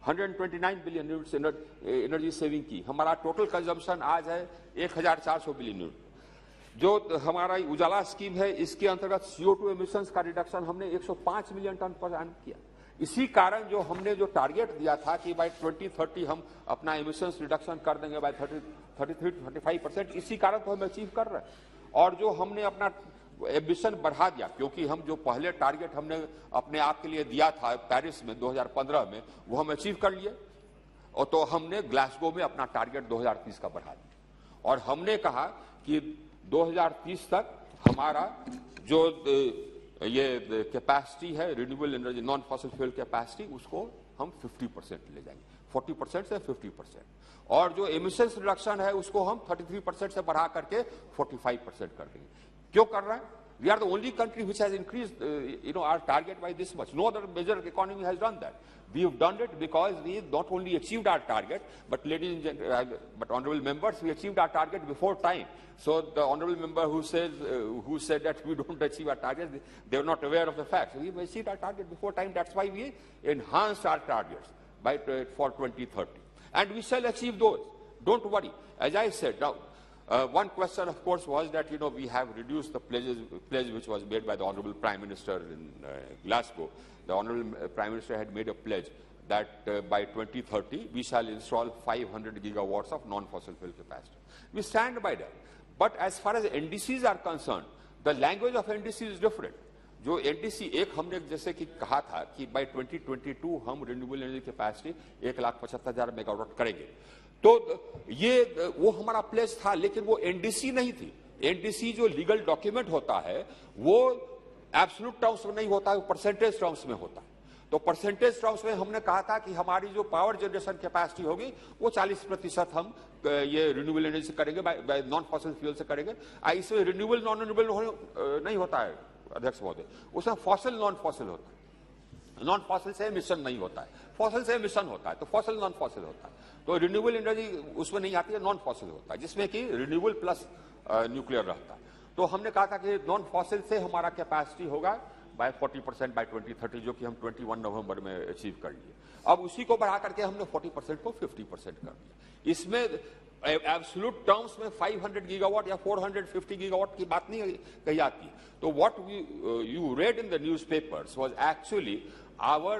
129 billion units energy saving की। हमारा टोटल कंजम्पशन आज है 1400 बिलियन यूनिट। जो हमारा उजाला स्कीम है, इसके अंतर्गत CO2 एमिशंस का रिडक्शन हमने 105 मिलियन टन पर एनम किया। इसी कारण जो हमने जो टारगेट दिया था कि बाय 2030 हम अपना एमिशंस रिडक्शन कर देंगे बाय 33-35%, इसी कारण तो हम अचीव कर रहे हैं। और जो हमने अपना एम्बिशन बढ़ा दिया, क्योंकि हम जो पहले टारगेट हमने अपने आप के लिए दिया था पेरिस में 2015 में, वो हम अचीव कर लिए। और तो हमने ग्लासगो में अपना टारगेट 2030 का बढ़ा दिया और हमने कहा कि 2030 तक हमारा जो ये कैपेसिटी है renewable energy non fossil fuel capacity, उसको हम 50% ले जाएंगे, 40% से 50%। और जो एमिशंस रिडक्शन है उसको हम 33% से बढ़ा करके 45% कर देंगे। क्यों कर रहे हैं? We are the only country which has increased, our target by this much. No other major economy has done that. We have done it because we not only achieved our target, but but honourable members, we achieved our target before time. So the honourable member who said that we don't achieve our target, they are not aware of the facts. We achieved our target before time. That's why we enhanced our targets for 2030, and we shall achieve those. Don't worry. As I said now. One question, of course, was that we have reduced the pledge which was made by the Honourable Prime Minister in Glasgow. The Honourable Prime Minister had made a pledge that by 2030 we shall install 500 gigawatts of non-fossil fuel capacity. We stand by that. But as far as NDCs are concerned, the language of NDC is different. जो NDC एक हमने जैसे कि कहा था कि by 2022 हम renewable energy capacity 1,75,000 megawatt करेंगे, तो ये वो हमारा प्लेस था, लेकिन वो एनडीसी नहीं थी। एनडीसी जो लीगल डॉक्यूमेंट होता है वो एब्सोल्यूट टर्म्स में नहीं होता है, वो परसेंटेज टर्म्स में होता है। तो परसेंटेज टर्म्स में हमने कहा था कि हमारी जो पावर जनरेशन कैपेसिटी होगी वो 40% हम ये रिन्यूएबल एनर्जी से करेंगे, बाय नॉन फॉसिल फ्यूल से करेंगे। इसमें रिन्यूएबल नॉन रिन्यूएबल नहीं होता है अध्यक्ष महोदय, उसमें फॉसिल नॉन फॉसिल होता है। नॉन फॉसिल से एमिशन नहीं होता है, फॉसिल से एमिशन होता है, तो फॉसिल नॉन फॉसिल होता है। तो रिन्यूएबल एनर्जी उसमें नहीं आती है, नॉन फॉसिल होता है, जिसमें कि रिन्यूएबल प्लस न्यूक्लियर रहता है। तो हमने कहा था कि नॉन फॉसिल से हमारा कैपेसिटी होगा बाय 40% बाय 2030, जो कि हम 21 नवंबर में अचीव कर लिए। अब उसी को बढ़ा करके हमने 40% को 50% कर दिया। इसमें एब्सोल्यूट टर्म्स में 500 गीगावाट या 450 गीगावाट की बात नहीं कही जाती। तो what you read in the newspapers was actually our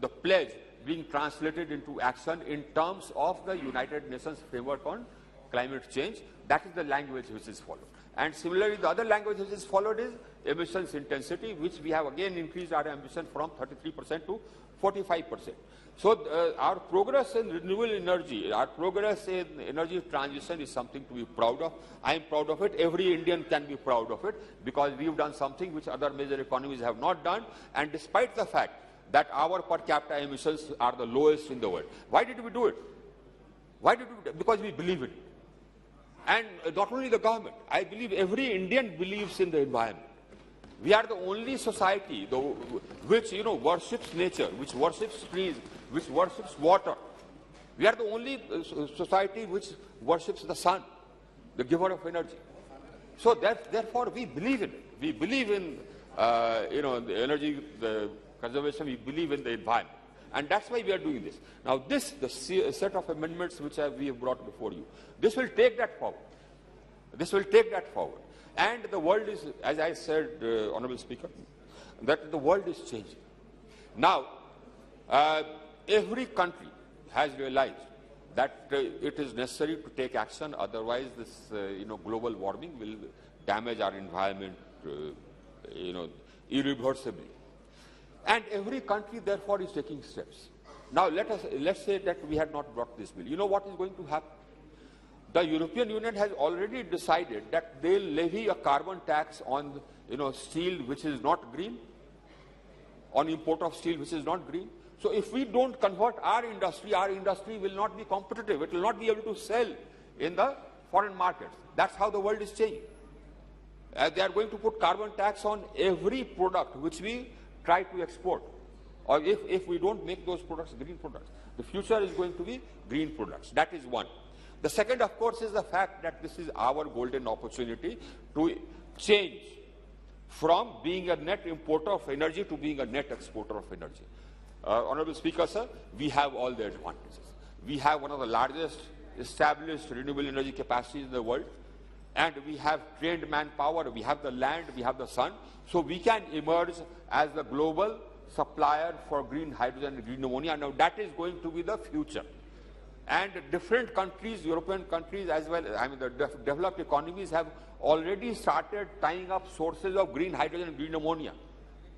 the pledge being translated into action in terms of the United Nations framework on climate change. That is the language which is followed. And similarly, the other language which is followed is emissions intensity, which we have again increased our ambition from 33% to 45%. So our progress in renewable energy, our progress in energy transition is something to be proud of. I am proud of it. Every Indian can be proud of it because we've done something which other major economies have not done. And despite the fact that our per capita emissions are the lowest in the world. Why did we do it? Why did we do it? Because we believe in it. And not only the government, I believe every Indian believes in the environment. We are the only society which, worships nature, which worships trees, which worships water. We are the only society which worships the sun, the giver of energy. So therefore, we believe in it. We believe in, the energy the conservation. We believe in the environment, and that's why we are doing this. Now, the set of amendments which we have brought before you, this will take that forward. This will take that forward. And the world is, as I said, Honourable Speaker, that the world is changing. Now, every country has realized that it is necessary to take action, otherwise this, global warming will damage our environment, irreversibly. And every country, therefore, is taking steps. Now, let's say that we had not brought this bill. You know what is going to happen? The European Union has already decided that they'll levy a carbon tax on, steel which is not green, on import of steel which is not green. So if we don't convert our industry will not be competitive. It will not be able to sell in the foreign markets. That's how the world is changing. They are going to put carbon tax on every product which we try to export. Or if we don't make those products green products. The future is going to be green products. That is one. The second, of course, is the fact that this is our golden opportunity to change from being a net importer of energy to being a net exporter of energy. Honorable Speaker, sir, we have all the advantages. We have one of the largest established renewable energy capacities in the world, and we have trained manpower, we have the land, we have the sun, so we can emerge as the global supplier for green hydrogen and green ammonia. Now that is going to be the future. And different countries, European countries as well, I mean the developed economies have already started tying up sources of green hydrogen and green ammonia.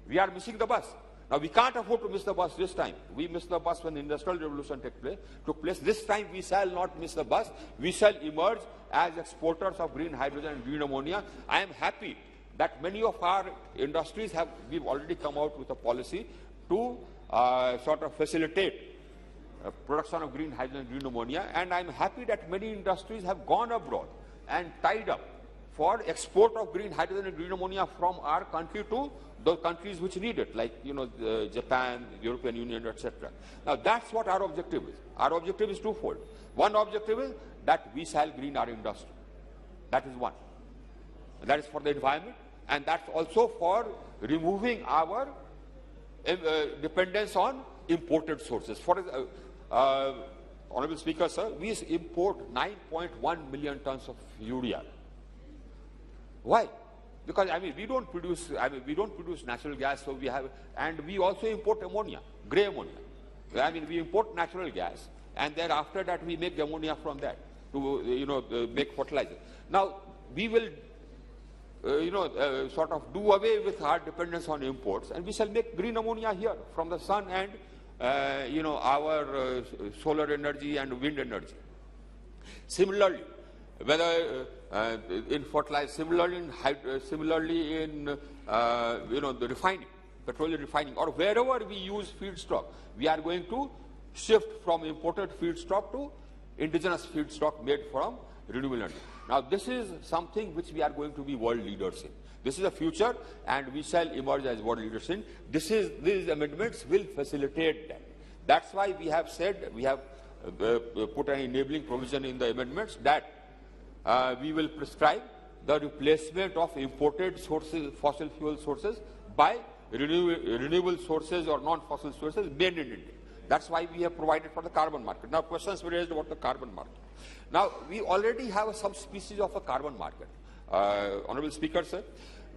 We are missing the bus. Now we can't afford to miss the bus this time. We missed the bus when the Industrial Revolution took place. This time we shall not miss the bus. We shall emerge as exporters of green hydrogen and green ammonia. I am happy that many of our industries we've already come out with a policy to sort of facilitate production of green hydrogen and green ammonia, and I'm happy that many industries have gone abroad and tied up for export of green hydrogen and green ammonia from our country to those countries which need it, like Japan, European Union, etc. Now that's what our objective is. Our objective is twofold. One objective is that we shall green our industry. That is one. That is for the environment, and that's also for removing our dependence on imported sources. For Honorable Speaker, sir, we import 9.1 million tons of urea. Why? Because we don't produce natural gas, so we have, and we also import ammonia, grey ammonia. We import natural gas, and then after that we make the ammonia from that to make fertilizer. Now we will sort of do away with our dependence on imports, and we shall make green ammonia here from the sun and our solar energy and wind energy. Similarly, whether in fertilizer, similarly in the refining, petroleum refining, or wherever we use feedstock, we are going to shift from imported feedstock to indigenous feedstock made from renewable energy. Now this is something which we are going to be world leaders in. This is the future, and we shall emerge as world leaders in. These amendments will facilitate that. That's why we have said, we have put an enabling provision in the amendments that we will prescribe the replacement of imported sources, fossil fuel sources, by renewable sources or non-fossil sources made in India. That's why we have provided for the carbon market. Now questions were raised about the carbon market. Now we already have a subspecies of a carbon market. Honorable Speaker, sir,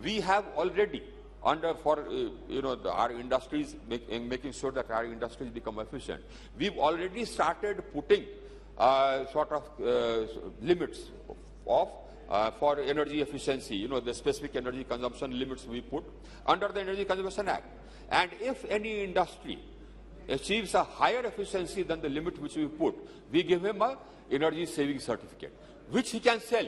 we have already our industries, making sure that our industries become efficient. We've already started putting limits for energy efficiency, the specific energy consumption limits we put under the Energy Conservation Act. And if any industry achieves a higher efficiency than the limit which we put, we give him an energy saving certificate, which he can sell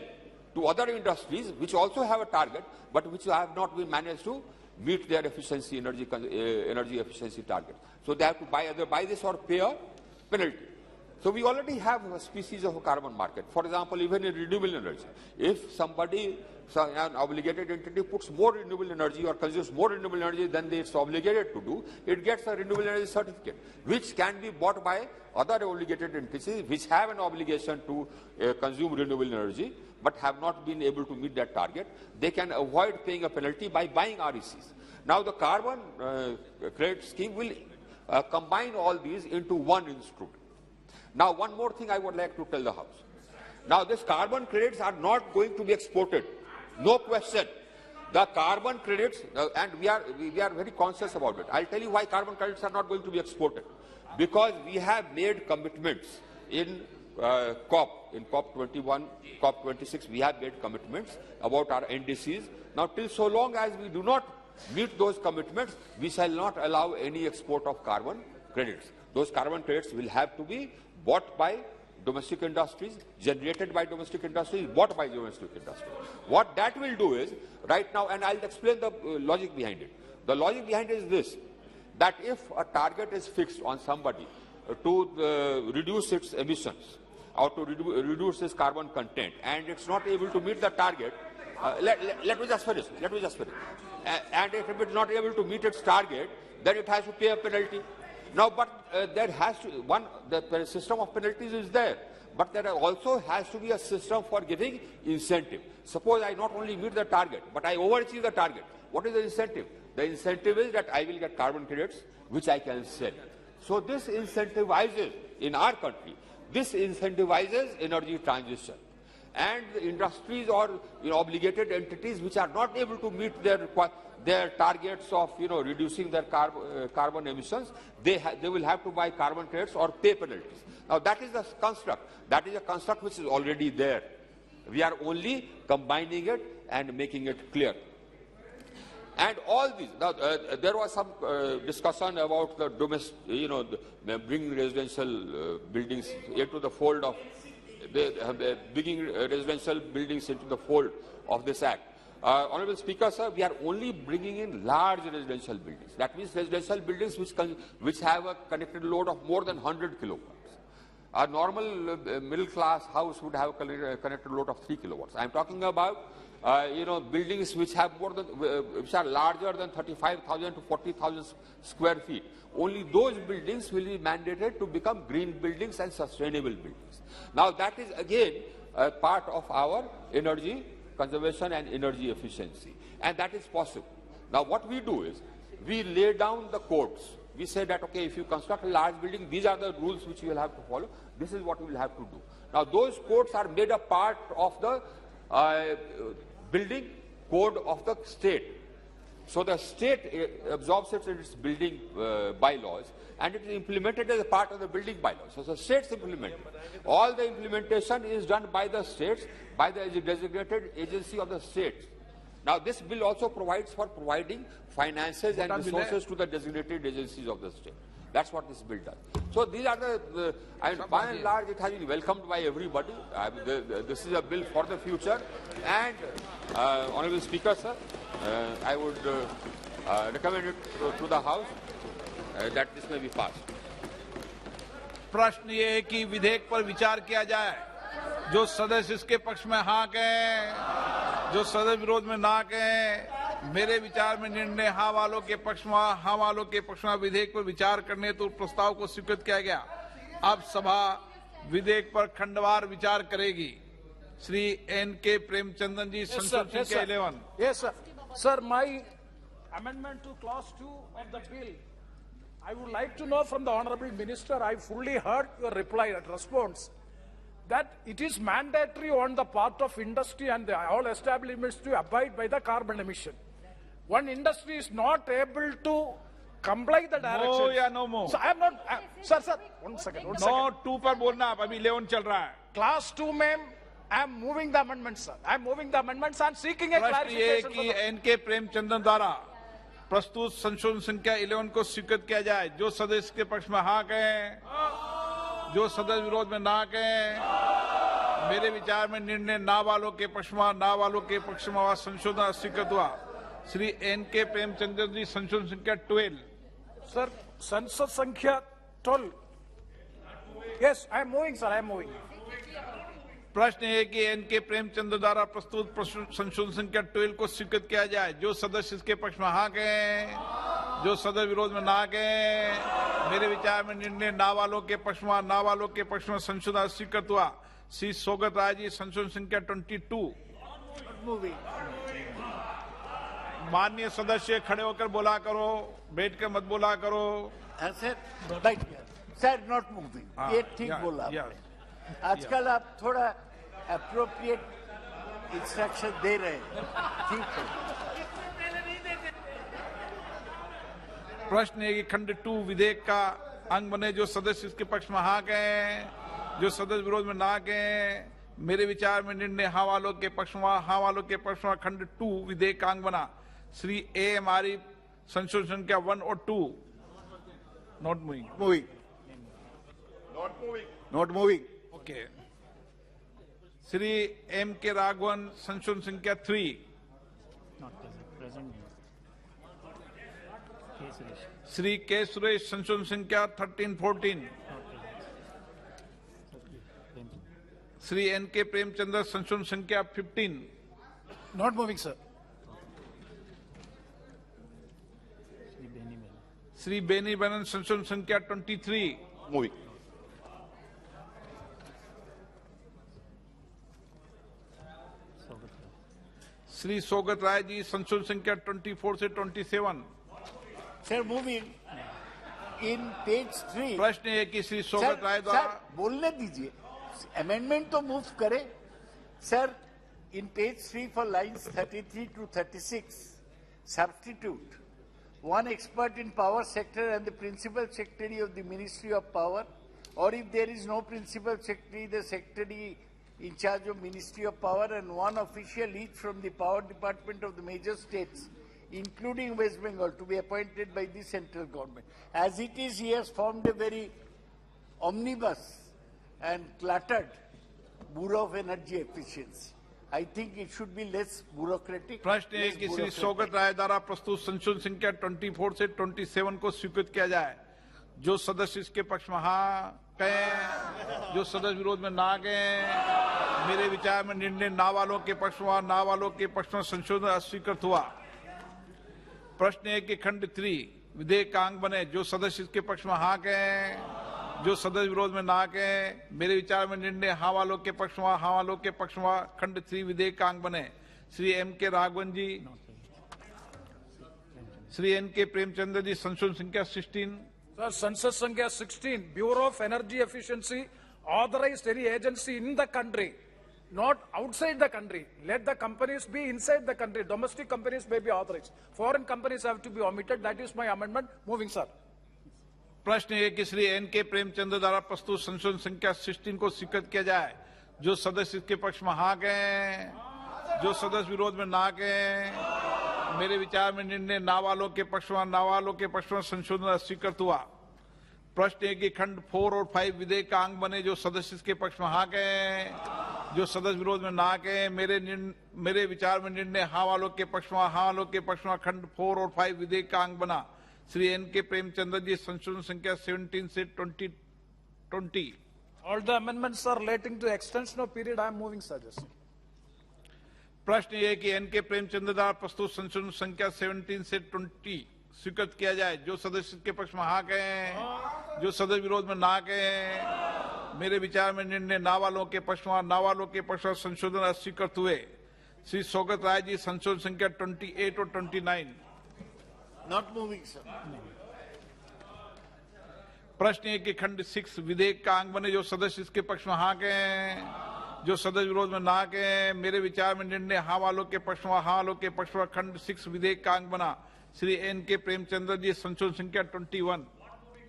to other industries which also have a target, but which have not been managed to meet their efficiency, energy efficiency target. So they have to either buy this or pay a penalty. So we already have a species of a carbon market. For example, even in renewable energy, if an obligated entity puts more renewable energy or consumes more renewable energy than it's obligated to do, it gets a renewable energy certificate, which can be bought by other obligated entities which have an obligation to consume renewable energy but have not been able to meet that target. They can avoid paying a penalty by buying RECs. Now the carbon credit scheme will combine all these into one instrument. Now one more thing I would like to tell the House. Now these carbon credits are not going to be exported. No question. The carbon credits, and we are very conscious about it. I'll tell you why carbon credits are not going to be exported. Because we have made commitments in COP21, COP26, we have made commitments about our NDCs. Now till so long as we do not meet those commitments, we shall not allow any export of carbon credits. Those carbon credits will have to be bought by domestic industries, generated by domestic industries, bought by domestic industries. What that will do is, right now, and I'll explain the logic behind it. The logic behind it is this, that if a target is fixed on somebody to reduce its emissions or to reduce its carbon content, and it's not able to meet the target, let me just finish. And if it's not able to meet its target, then it has to pay a penalty. Now, but there has to, the system of penalties is there, but there also has to be a system for giving incentive. Suppose I not only meet the target, but I overachieve the target. What is the incentive? The incentive is that I will get carbon credits, which I can sell. So this incentivizes, in our country, this incentivizes energy transition. And the industries or obligated entities which are not able to meet their targets of reducing their carbon emissions, they will have to buy carbon credits or pay penalties. Now that is the construct. That is a construct which is already there. We are only combining it and making it clear. And all these, now, there was some discussion about the domestic, bringing residential buildings into the fold of, bringing residential buildings into the fold of this act. Honorable Speaker, sir, we are only bringing in large residential buildings. That means residential buildings which have a connected load of more than 100 kilowatts. A normal middle-class house would have a connected load of 3 kilowatts. I am talking about buildings which have which are larger than 35,000 to 40,000 square feet. Only those buildings will be mandated to become green buildings and sustainable buildings. Now that is again a part of our energy conservation and energy efficiency, and that is possible. Now what we do is we lay down the codes. We say that, okay, if you construct a large building, these are the rules which you will have to follow. This is what we will have to do. Now those codes are made a part of the building code of the state. So the state absorbs it in its building bylaws, and it is implemented as a part of the building bylaws. So the states implement it. All the implementation is done by the states, by the designated agency of the states. Now this bill also provides for providing finances and resources to the designated agencies of the state. That's what this bill does. So these are by and large, it has been welcomed by everybody. This is a bill for the future. And, Honorable Speaker, sir, I would recommend it to the House that this may be passed. प्रश्न ये है कि विधेयक पर विचार किया जाए, जो सदस्य इसके पक्ष में हाँ कहें, जो सदस्य विरोध में ना कहें। मेरे विचार में निर्णय हाँ वालों के पक्ष में, हाँ वालों के पक्ष में विधेयक पर विचार करने हेतु प्रस्ताव को स्वीकृत किया गया। अब सभा विधेयक पर खंडवार विचार करेगी। श्री N.K. प्रेमचंदन जी, संसद संख्या 11। Yes, sir. Sir, my amendment to clause 2 of the bill, I would like to know from the Honorable Minister, I fully heard your reply and response, that it is mandatory on the part of industry and all establishments to abide by the carbon emission. One industry is not able to comply the direction. No, yeah, no more. So I am not, sir, one second. No, 2 पर बोलना आप, अभी 11 चल रहा है. Class 2 में I am moving the amendments, sir. I am moving the amendments and seeking a clarification. प्रश्न ये कि N.K. प्रेमचंदन द्वारा प्रस्तुत संशोधन संख्या 11 को स्वीकृत किया जाए। जो सदस्य के पक्ष में हाँ कहें, जो सदस्य विरोध में ना कहें। मेरे विचार में निर्णय ना वालों के पक्ष में, ना वालों के पक्ष में संशोधन स्वीकृत हुआ। श्री N.K. प्रेमचंदन जी, संशोधन संख्या 12। Sir, संसद संख्या 12. Yes, I am moving, sir. I am moving. प्रश्न है कि N.K. प्रेमचंद द्वारा प्रस्तुत संशोधन संख्या 12 को स्वीकृत किया जाए। जो सदस्य इसके पक्ष में हाँ कहें, जो सदस्य विरोध में ना कहें। मेरे विचार में निर्णय ना वालों के पक्ष में, ना वालों के पक्ष में संशोधन स्वीकृत हुआ। श्री सोगत राय जी, संशोधन संख्या 22। माननीय सदस्य खड़े होकर बोला करो, बैठ कर मत बोला करो। सर, नॉट मूविंग, ये ठीक बोला आपने। आजकल आप थोड़ा अप्रोप्रिएट इंस्ट्रक्शन दे रहे हैं, ठीक है। प्रश्न है कि खंड 2 विधेयक का अंग बने। जो सदस्य इसके पक्ष में हाँ कहें, जो सदस्य विरोध में ना कहें। मेरे विचार में निर्णय हाँ वालों के पक्ष में, हाँ वालों के पक्ष में खंड 2 विधेयक का अंग बना। श्री A.M. आरिफ, संशोधन संख्या 1 और 2। Not moving. Moving. Not moving. Okay. Shri M.K. Raghavan, संशोधन संख्या 3। श्री K. सुरेश, संशोधन संख्या 13-14। श्री N.K. प्रेमचंद्र, संशोधन संख्या 15। Not moving, sir. Shri Beni Banan संशोधन संख्या 23 मूविंग। श्री सोगत राय जी संशोधन संख्या 24 से 27। Sir moving in page 3। प्रश्न है कि श्री सोगत राय द्वारा बोलने दीजिए, अमेंडमेंट तो मूव करे। Sir in page 3 for lines 33 to 36 substitute one expert in power sector and the principal secretary of the Ministry of Power, or if there is no principal secretary, the secretary in charge of Ministry of Power, and one official each from the power department of the major states, including West Bengal, to be appointed by the central government. As it is, he has formed a very omnibus and cluttered Bureau of Energy Efficiency. I think it should be less bureaucratic. प्रश्न है कि श्री सोगत राय द्वारा प्रस्तुत संशोधन संख्या 24 से 27 को स्वीकृत किया जाए। जो सदस्य इसके पक्ष में हाँ कहें, जो सदस्य विरोध में ना गए। मेरे विचार में निर्णय ना वालों के पक्ष में, ना वालों के पक्ष में संशोधन अस्वीकृत हुआ। प्रश्न है कि खंड 3 विधेयक का अंग बने। जो सदस्य इसके पक्ष में हाँ कहें, जो सदस्य विरोध में ना कहें। मेरे विचार में निर्णय हाँ वालों के पक्ष में, हाँ वालों के पक्ष में खंड 3 विधेयक का अंग बने। श्री एम के राघवन जी, श्री एन के प्रेमचंद्र जी संशोधन संख्या 16। Sir, census संख्या 16, Bureau of Energy Efficiency authorized any agency in the country, not outside the country. Let the companies be inside the country. Domestic companies may be authorized. Foreign companies have to be omitted. That is my amendment. Moving, sir. प्रश्न है कि Shri N के प्रेमचंद्र द्वारा प्रस्तुत संशोधन संख्या 16 को स्वीकृत किया जाए। जो सदस्य इसके पक्ष में हाँ गए, जो सदस्य विरोध में ना गए। मेरे विचार में निर्णय ना वालों के पक्ष में, ना वालों के पक्ष में संशोधन अस्वीकृत हुआ। प्रश्न है कि खंड 4 और 5 विधेयक का अंग बने। जो सदस्य इसके पक्ष में हाँ गए, जो सदस्य विरोध में ना गए। मेरे विचार में निर्णय हाँ वालों के पक्ष में, हाँ वालों के पक्ष में खंड 4 और 5 विधेयक का अंग बना। श्री एन के प्रेमचंद्र जी संशोधन संख्या 17 से 20। All the amendments are relating to extension of period. I am moving, sir. प्रश्न ये कि एन के प्रेमचंद्र द्वारा प्रस्तुत संशोधन संख्या 17 से 20 स्वीकृत किया जाए। जो सदस्य के पक्ष में हाँ गए, जो सदस्य विरोध में ना गए। मेरे विचार में निर्णय ना वालों के पक्ष में, ना वालों के पक्ष में संशोधन अस्वीकृत हुए। श्री सोगत राय जी संशोधन संख्या 28 और 29। Not moving, sir. प्रश्न है कि खंड 6 विधेयक का अंग बने। जो सदस्य इसके पक्ष में हाँ गए, जो सदस्य विरोध में ना गए। मेरे विचार में निर्णय हाँ वालों के पक्ष में, हाँ वालों के पक्ष में खंड 6 विधेयक का अंग बना। श्री एन के प्रेमचंद्र जी संशोधन संख्या 21।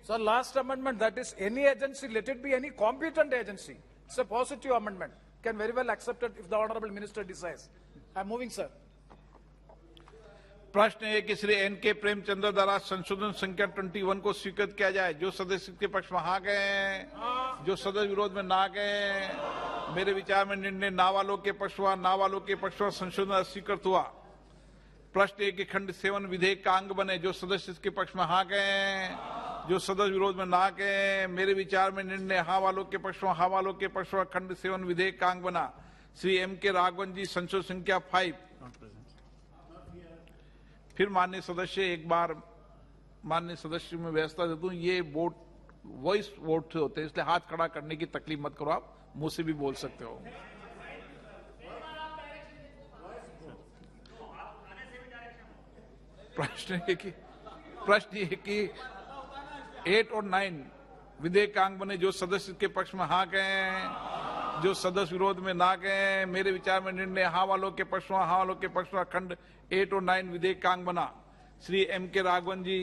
Sir, last amendment, that is any agency, let it be any competent agency. It's a positive amendment. Can very well accept it if the Honorable Minister decides. I am moving, sir. प्रश्न है कि Shri N के प्रेमचंद्र द्वारा संशोधन संख्या 21 को स्वीकृत किया जाए। जो सदस्य के पक्ष में हाँ गए, जो सदस्य विरोध में ना गए। मेरे विचार में निर्णय ना वालों के पक्ष में, ना वालों के पक्ष में संशोधन अस्वीकृत हुआ। प्रश्न है कि खंड 7 विधेयक का अंग बने। जो सदस्य के पक्ष में हाँ गए, जो सदस्य विरोध में ना गए। मेरे विचार में निर्णय हाँ वालों के पक्ष में, हाँ वालों के पक्ष में खंड 7 विधेयक का अंग बना। श्री एम के राघवन जी संशोधन संख्या 5। फिर माननीय सदस्य, एक बार माननीय सदस्य में व्यवस्था देता हूँ। ये वोट वॉइस वोट होते हैं, इसलिए हाथ खड़ा करने की तकलीफ मत करो। आप मुंह से भी बोल सकते हो। प्रश्न है कि 8 और 9 विधेयक का अंग बने। जो सदस्य के पक्ष में हाँ गए, जो सदस्य विरोध में ना गए। मेरे विचार में निर्णय हाँ वालों के पक्ष में, हाँ वालों के पक्ष में खंड 8 और 9 विधेयक का अंग बना। श्री एम के राघवन जी,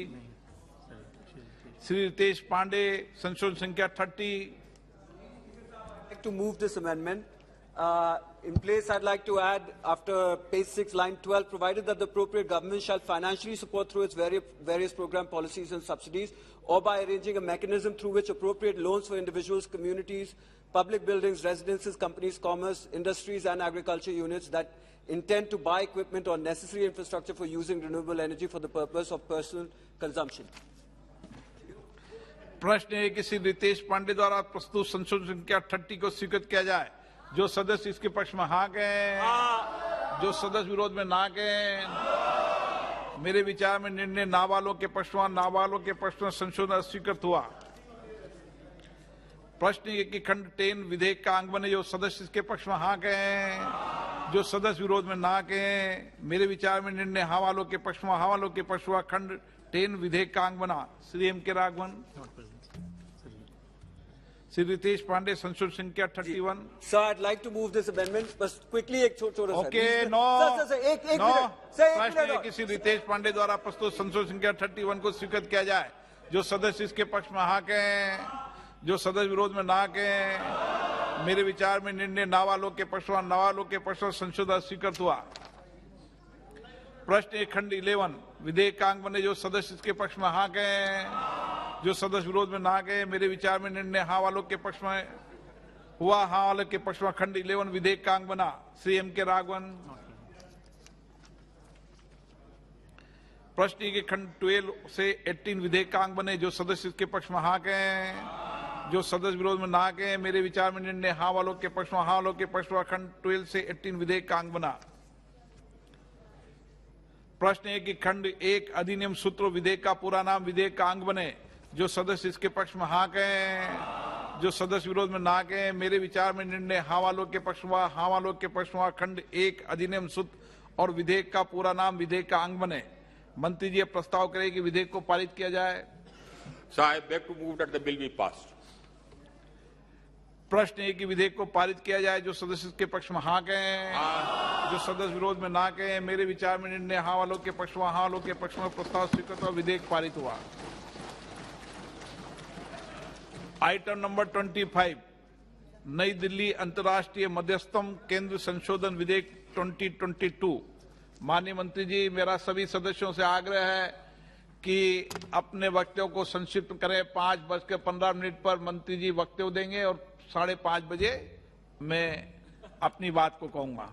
श्री रितेश पांडे संशोधन संख्या 30। To move this amendment. In place, I'd like to add, after page 6, line 12, provided that the appropriate government shall financially support through its various program policies and subsidies, or by arranging a mechanism through which appropriate loans for individuals, communities, public buildings, residences, companies, commerce, industries, and agriculture units that intend to buy equipment or necessary infrastructure for using renewable energy for the purpose of personal consumption. प्रश्न है कि श्री रितेश पांडे द्वारा प्रस्तुत संशोधन संख्या 30 को स्वीकृत किया जाए। जो सदस्य इसके पक्ष में हाँ गए, जो सदस्य विरोध में ना गए। मेरे विचार में निर्णय नाबालोग के पक्ष में संशोधन स्वीकृत हुआ। प्रश्न ये कि खंड 10 विधेयक का अंग बने, जो सदस्य इसके पक्ष में हाँ कहें, जो सदस्य विरोध में ना कहें। मेरे विचार में निर्णय हाँ वालों के पक्ष में खंड 10 विधेयक का अंग बना। श्री एम के राघवन, श्री रितेश पांडे, संशोधन संख्या 31। Sir, I'd like to move this amendment, but quickly एक छोटा सा। ओके, नो, एक नो, प्रश्न मिनट है कि श्री रितेश पांडे द्वारा प्रस्तुत संशोधन संख्या 31 को स्वीकृत किया जाए। जो सदस्य इसके पक्ष में हाँ कहें, जो सदस्य विरोध में ना कहें। मेरे विचार में निर्णय नाबालोग के पक्ष में संशोधन स्वीकृत हुआ। प्रश्न एक खंड 11 विधेयक का अंग बने, जो सदस्य इसके पक्ष में हाँ कहें, जो सदस्य विरोध में ना कहें। मेरे विचार में निर्णय हाँ वालों के पक्ष में हुआ। हाँ वालों के पक्ष में खंड 11 विधेयक का अंग बना। श्री एम के राघवन। प्रश्न के खंड 12 से 18 विधेयक का अंग बने, जो सदस्य इसके पक्ष में हाँ कहें, जो सदस्य विरोध में ना कहें। मेरे विचार में निर्णय हाँ वालों के पक्ष में खंड 12 से 18 विधेयक का अंग बना। प्रश्न है कि खंड 1 अधिनियम सूत्र विधेयक का पूरा नाम विधेयक का अंग बने, जो सदस्य इसके पक्ष में हाँ कहें, जो सदस्य विरोध में ना कहें। मेरे विचार में निर्णय हाँ वालों के पक्ष में खंड 1 अधिनियम सूत्र और विधेयक का पूरा नाम विधेयक का अंग बने। मंत्री जी प्रस्ताव करें कि विधेयक को पारित किया जाए। So I beg to move that the bill be passed. प्रश्न है कि विधेयक को पारित किया जाए। जो सदस्य के पक्ष में हाँ कहें, जो सदस्य विरोध में ना कहें। मेरे विचार में निर्णय हाँ वालों के पक्ष में प्रस्ताव स्वीकृत और विधेयक पारित हुआ। आइटम नंबर 25 नई दिल्ली अंतर्राष्ट्रीय मध्यस्थम केंद्र संशोधन विधेयक 2022। माननीय मंत्री जी, मेरा सभी सदस्यों से आग्रह है कि अपने वक्तव्यों को संक्षिप्त करें। 5:15 पर मंत्री जी वक्तव्य देंगे और 5:30 बजे मैं अपनी बात को कहूंगा।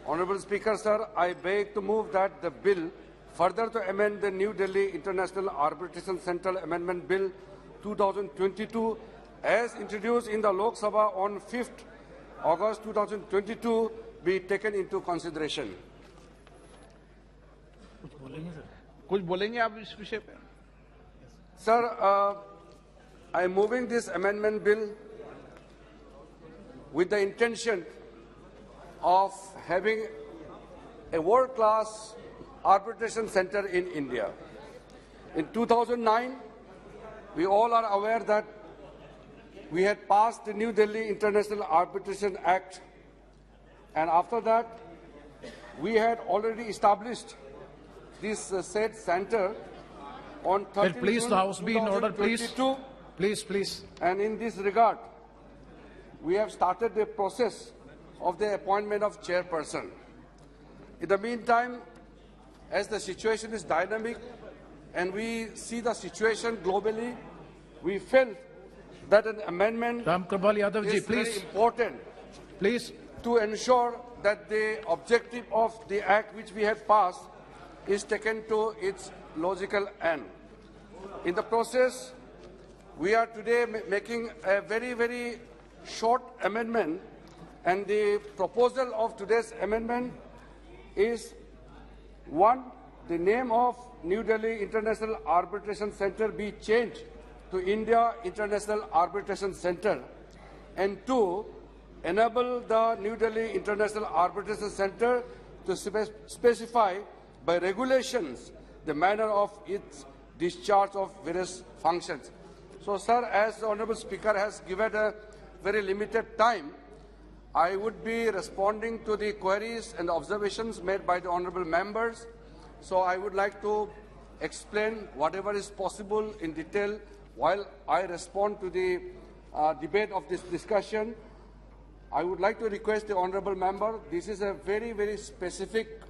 Honorable Speaker, sir, I beg to move that the bill further to amend the New Delhi International Arbitration Center Amendment Bill 2022 as introduced in the Lok Sabha on 5th August 2022 be taken into consideration. कुछ बोलेंगे आप इस विषय पे? Sir, I am moving this amendment bill with the intention of having a world-class arbitration center in India. In 2009, we all are aware that we had passed the New Delhi International Arbitration Act, and after that, we had already established this said center on 13 Please, June the House be in order, please. 2022. Please. And in this regard, we have started the process of the appointment of chairperson. In the meantime, as the situation is dynamic and we see the situation globally, we felt that an amendment is very important to ensure that the objective of the act which we have passed is taken to its logical end. In the process, we are today making a very, very short amendment, and the proposal of today's amendment is, one, the name of New Delhi International Arbitration Center be changed to India International Arbitration Center, and two, enable the New Delhi International Arbitration Center to specify by regulations the manner of its discharge of various functions. So, sir, as the Honourable Speaker has given a very limited time, I would be responding to the queries and observations made by the Honourable members. So I would like to explain whatever is possible in detail while I respond to the debate of this discussion. I would like to request the Honourable member, this is a very, very specific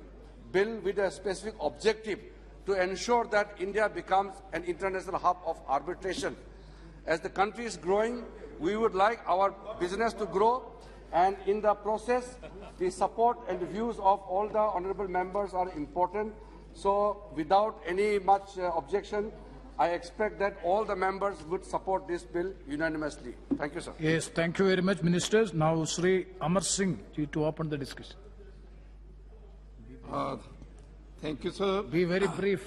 bill with a specific objective to ensure that India becomes an international hub of arbitration. As the country is growing, we would like our business to grow, and in the process, the support and the views of all the honourable members are important. So, without any much objection, I expect that all the members would support this bill unanimously. Thank you, sir. Yes, thank you very much, ministers. Now, Sri Amar Singh to open the discussion. Thank you, sir. Be very brief.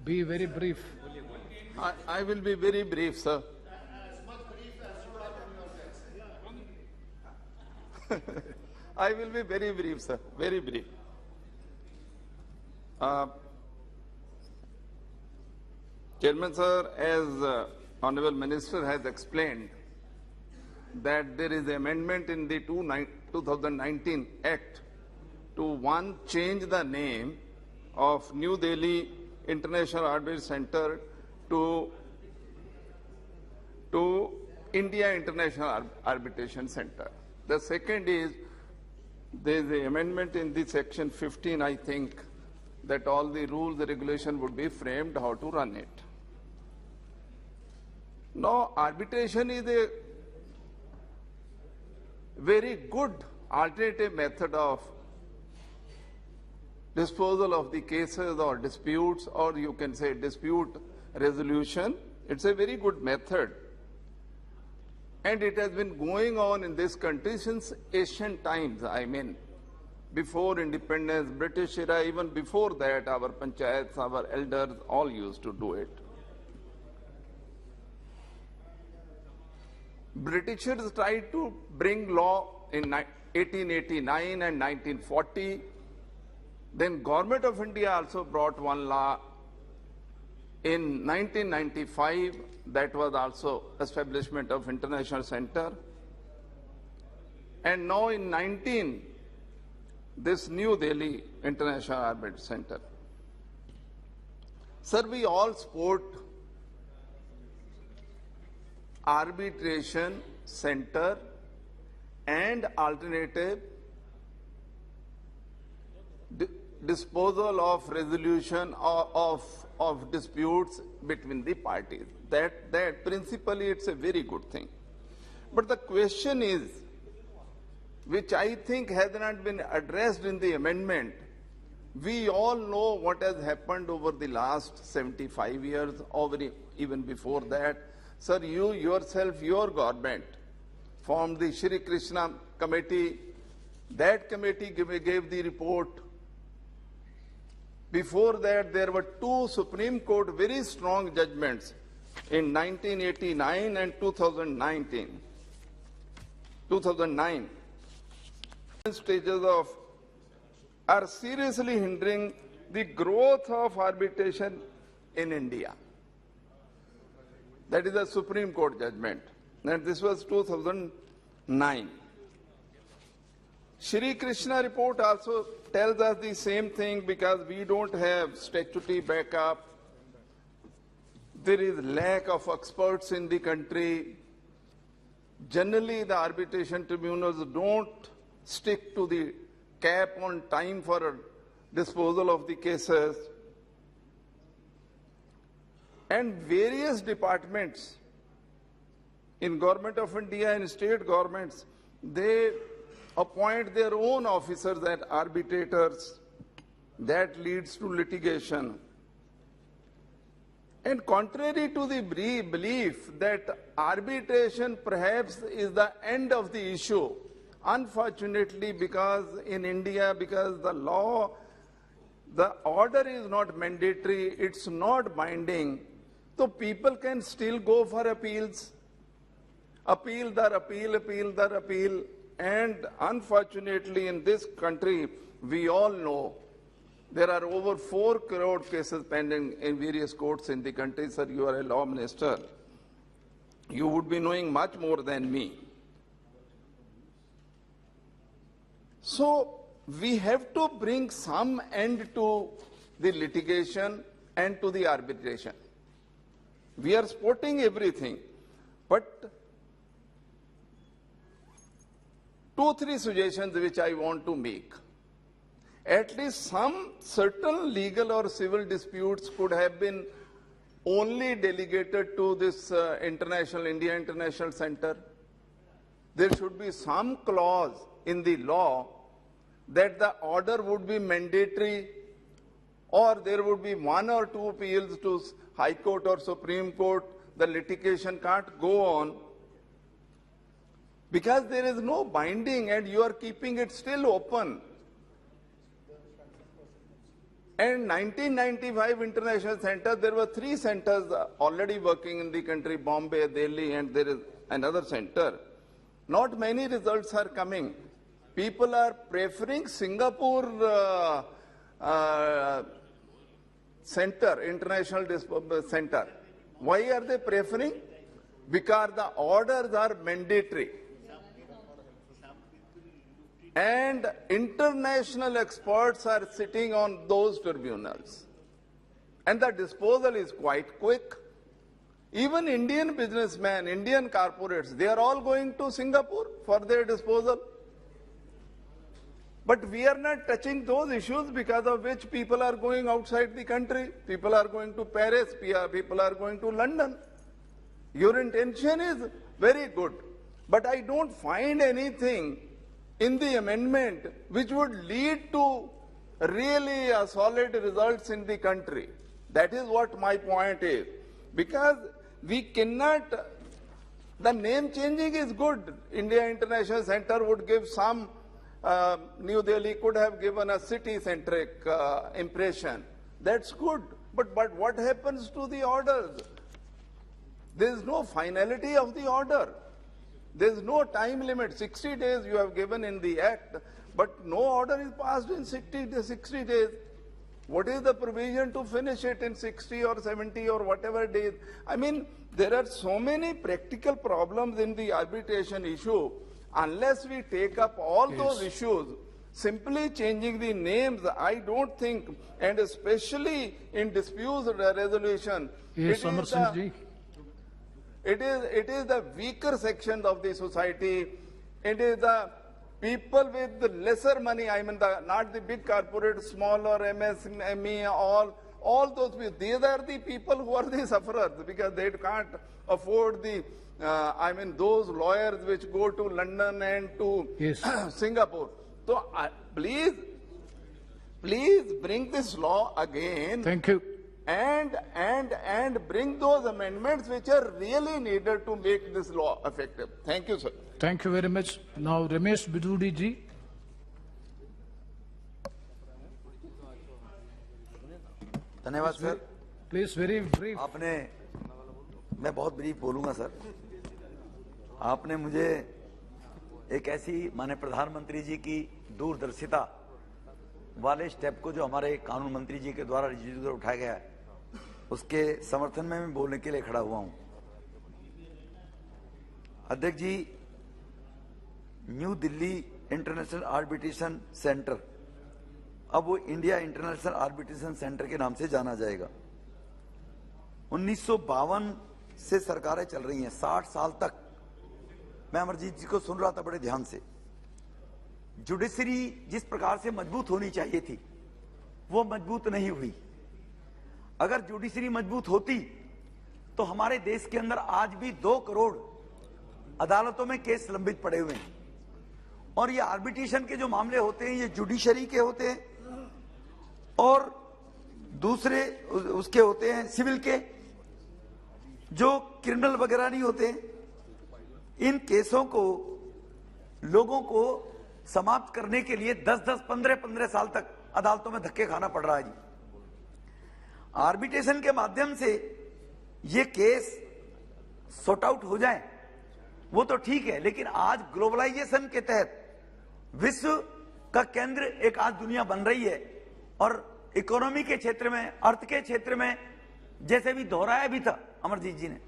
Be very brief. I will be very brief, sir. I will be very brief, sir. Very brief. Chairman, sir, as Honorable Minister has explained, that there is amendment in the 2019 Act to change the name of New Delhi International Arbitration Center to India International Arbitration Center. The second is there is an amendment in the section 15, I think, that all the rules, the regulation would be framed how to run it. Now, arbitration is a very good alternative method of disposal of the cases or disputes, or you can say dispute resolution. It's a very good method. And it has been going on in this country since ancient times. I mean, before independence, British era, even before that, our panchayats, our elders, all used to do it. Britishers tried to bring law in 1889 and 1940. Then Government of India also brought one law in 1995. That was also establishment of International Center. And now in 19, this New Delhi International Arbitration Center. Sir, we all support arbitration center and alternative disposal of resolution of disputes between the parties. That principally it's a very good thing. But the question is, which I think has not been addressed in the amendment, we all know what has happened over the last 75 years, or even before that. Sir, you yourself, your government, formed the Shri Krishna committee. That committee gave the report. Before that, there were two Supreme Court very strong judgments in 1989 and 2009. Stages of are seriously hindering the growth of arbitration in India. That is a Supreme Court judgment. And this was 2009. Shri Krishna report also tells us the same thing, because we don't have statutory backup. There is lack of experts in the country. Generally, the arbitration tribunals don't stick to the cap on time for disposal of the cases. And various departments in Government of India and state governments, they appoint their own officers as arbitrators. That leads to litigation. And contrary to the belief that arbitration perhaps is the end of the issue, unfortunately, because in India, because the law, the order is not mandatory, it's not binding, so people can still go for appeals. Appeal, and unfortunately in this country, we all know there are over 4 crore cases pending in various courts in the country. Sir, you are a law minister. You would be knowing much more than me. So we have to bring some end to the litigation and to the arbitration. We are supporting everything, but 2-3 suggestions which I want to make. At least some certain legal or civil disputes could have been only delegated to this India International Center. There should be some clause in the law that the order would be mandatory, or there would be 1 or 2 appeals to High Court or Supreme Court. The litigation can't go on, because there is no binding and you are keeping it still open. And 1995 International Center, there were 3 centers already working in the country, Bombay, Delhi, and there is another center. Not many results are coming. People are preferring Singapore center, international center. Why are they preferring? Because the orders are mandatory. And international experts are sitting on those tribunals. And the disposal is quite quick. Even Indian businessmen, Indian corporates, they are all going to Singapore for their disposal. But we are not touching those issues because of which people are going outside the country. People are going to Paris, people are going to London. Your intention is very good. But I don't find anything in the amendment which would lead to really solid results in the country. That is what my point is. Because we cannot, the name changing is good. India International Center would give some, New Delhi could have given a city-centric impression. That's good. But what happens to the orders? There is no finality of the order. There is no time limit. 60 days you have given in the act, but no order is passed in 60 days. What is the provision to finish it in 60 or 70 or whatever days? I mean, there are so many practical problems in the arbitration issue. Unless we take up all those issues, simply changing the names, I don't think, and especially in dispute resolution, it is the weaker section of the society. It is the people with the lesser money. I mean, not the big corporate, smaller MSME, all those people. These are the people who are the sufferers because they can't afford the. I mean, those lawyers which go to London and to Singapore. So please bring this law again. Thank you. And bring those amendments which are really needed to make this law effective. Thank you, sir. Thank you very much. Now, Ramesh Bidudi ji. धन्यवाद sir. Please very brief. मैं बहुत brief बोलूंगा sir. आपने मुझे एक ऐसी माननीय प्रधानमंत्री जी की दूरदर्शिता वाले स्टेप को जो हमारे कानून मंत्री जी के द्वारा रिज्यूमर उठाया गया है उसके समर्थन में मैं बोलने के लिए खड़ा हुआ हूं। अध्यक्ष जी, New Delhi international arbitration centre अब वो इंडिया इंटरनेशनल आर्बिट्रेशन सेंटर के नाम से जाना जाएगा। 1952 से सरकारें चल रही हैं, 60 साल तक। मैं अमरजीत जी को सुन रहा था बड़े ध्यान से। जुडिशरी जिस प्रकार से मजबूत होनी चाहिए थी वो मजबूत नहीं हुई। अगर जुडिशरी मजबूत होती तो हमारे देश के अंदर आज भी 2 करोड़ अदालतों में केस लंबित पड़े हुए हैं। और ये आर्बिट्रेशन के जो मामले होते हैं ये जुडिशरी के होते हैं और दूसरे उसके होते हैं सिविल के, जो क्रिमिनल वगैरह नहीं होते। इन केसों को लोगों को समाप्त करने के लिए 10-10, 15-15 साल तक अदालतों में धक्के खाना पड़ रहा है जी। आर्बिट्रेशन के माध्यम से ये केस सॉर्ट आउट हो जाए वो तो ठीक है, लेकिन आज ग्लोबलाइजेशन के तहत विश्व का केंद्र एक आज दुनिया बन रही है और इकोनॉमी के क्षेत्र में, अर्थ के क्षेत्र में, जैसे भी दोहराया भी था अमरजीत जी ने,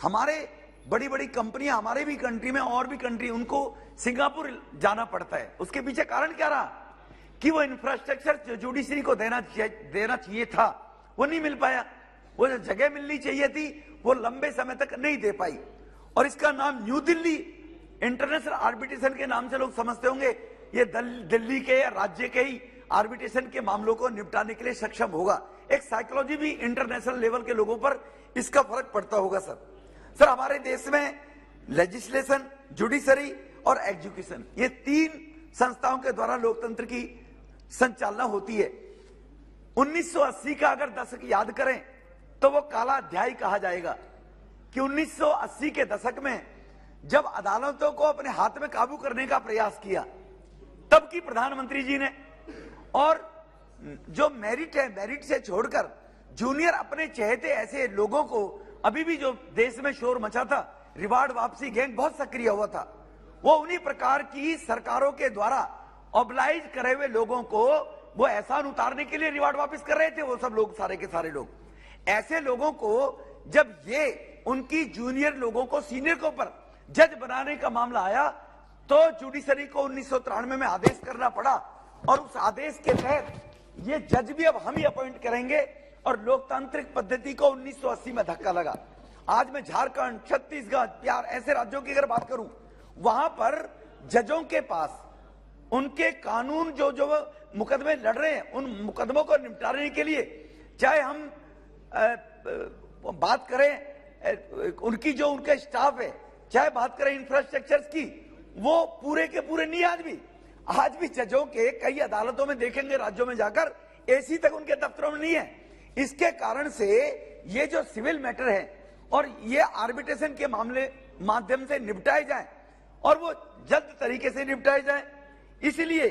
हमारे बड़ी बड़ी कंपनियां हमारे भी कंट्री में और भी कंट्री उनको सिंगापुर जाना पड़ता है। उसके पीछे कारण क्या रहा कि वो इंफ्रास्ट्रक्चर जो जुडिशरी को देना चाहिए था वो नहीं मिल पाया। वो जो जगह मिलनी चाहिए थी वो लंबे समय तक नहीं दे पाई। और इसका नाम न्यू दिल्ली इंटरनेशनल आर्बिट्रेशन के नाम से लोग समझते होंगे ये दिल्ली के या राज्य के ही आर्बिट्रेशन के मामलों को निपटाने के लिए सक्षम होगा। एक साइकोलॉजी भी इंटरनेशनल लेवल के लोगों पर इसका फर्क पड़ता होगा सर। हमारे देश में लेजिस्लेशन, जुडिशरी और एग्जीक्यूशन ये 3 संस्थाओं के द्वारा लोकतंत्र की संचालना होती है। 1980 का अगर दशक याद करें तो वो काला अध्याय कहा जाएगा कि 1980 के दशक में जब अदालतों को अपने हाथ में काबू करने का प्रयास किया तब की प्रधानमंत्री जी ने, और जो मेरिट है, मेरिट से छोड़कर जूनियर अपने चहेते ऐसे लोगों को, अभी भी जो देश में शोर मचा था, रिवार्ड वापसी गैंग बहुत सक्रिय हुआ था, वो उन्हीं प्रकार की सरकारों के द्वारा ऑब्लाइज करे हुए लोगों को वो एहसान उतारने के लिए रिवार्ड वापस कर रहे थे। वो सब लोग, सारे के सारे लोग, ऐसे लोगों को जब ये उनकी जूनियर लोगों को सीनियर के ऊपर जज बनाने का मामला आया, तो जुडिशरी को 1993 में आदेश करना पड़ा, और उस आदेश के तहत ये जज भी अब हम ही अपॉइंट करेंगे, और लोकतांत्रिक पद्धति को 1980 में धक्का लगा। आज मैं झारखंड, छत्तीसगढ़, बिहार ऐसे राज्यों की अगर बात करूं, वहां पर जजों के पास उनके कानून जो जो मुकदमे लड़ रहे हैं, उन मुकदमों को निपटाने के लिए, चाहे हम बात करें उनकी जो उनका स्टाफ है, चाहे बात करें इंफ्रास्ट्रक्चर्स की, वो पूरे के पूरे नहीं। आज भी जजों के कई अदालतों में देखेंगे, राज्यों में जाकर एसी तक उनके दफ्तरों में नहीं है। इसके कारण से ये जो सिविल मैटर है और ये आर्बिट्रेशन के मामले माध्यम से निपटाए जाएं, और वो जल्द तरीके से निपटाए जाएं, इसलिए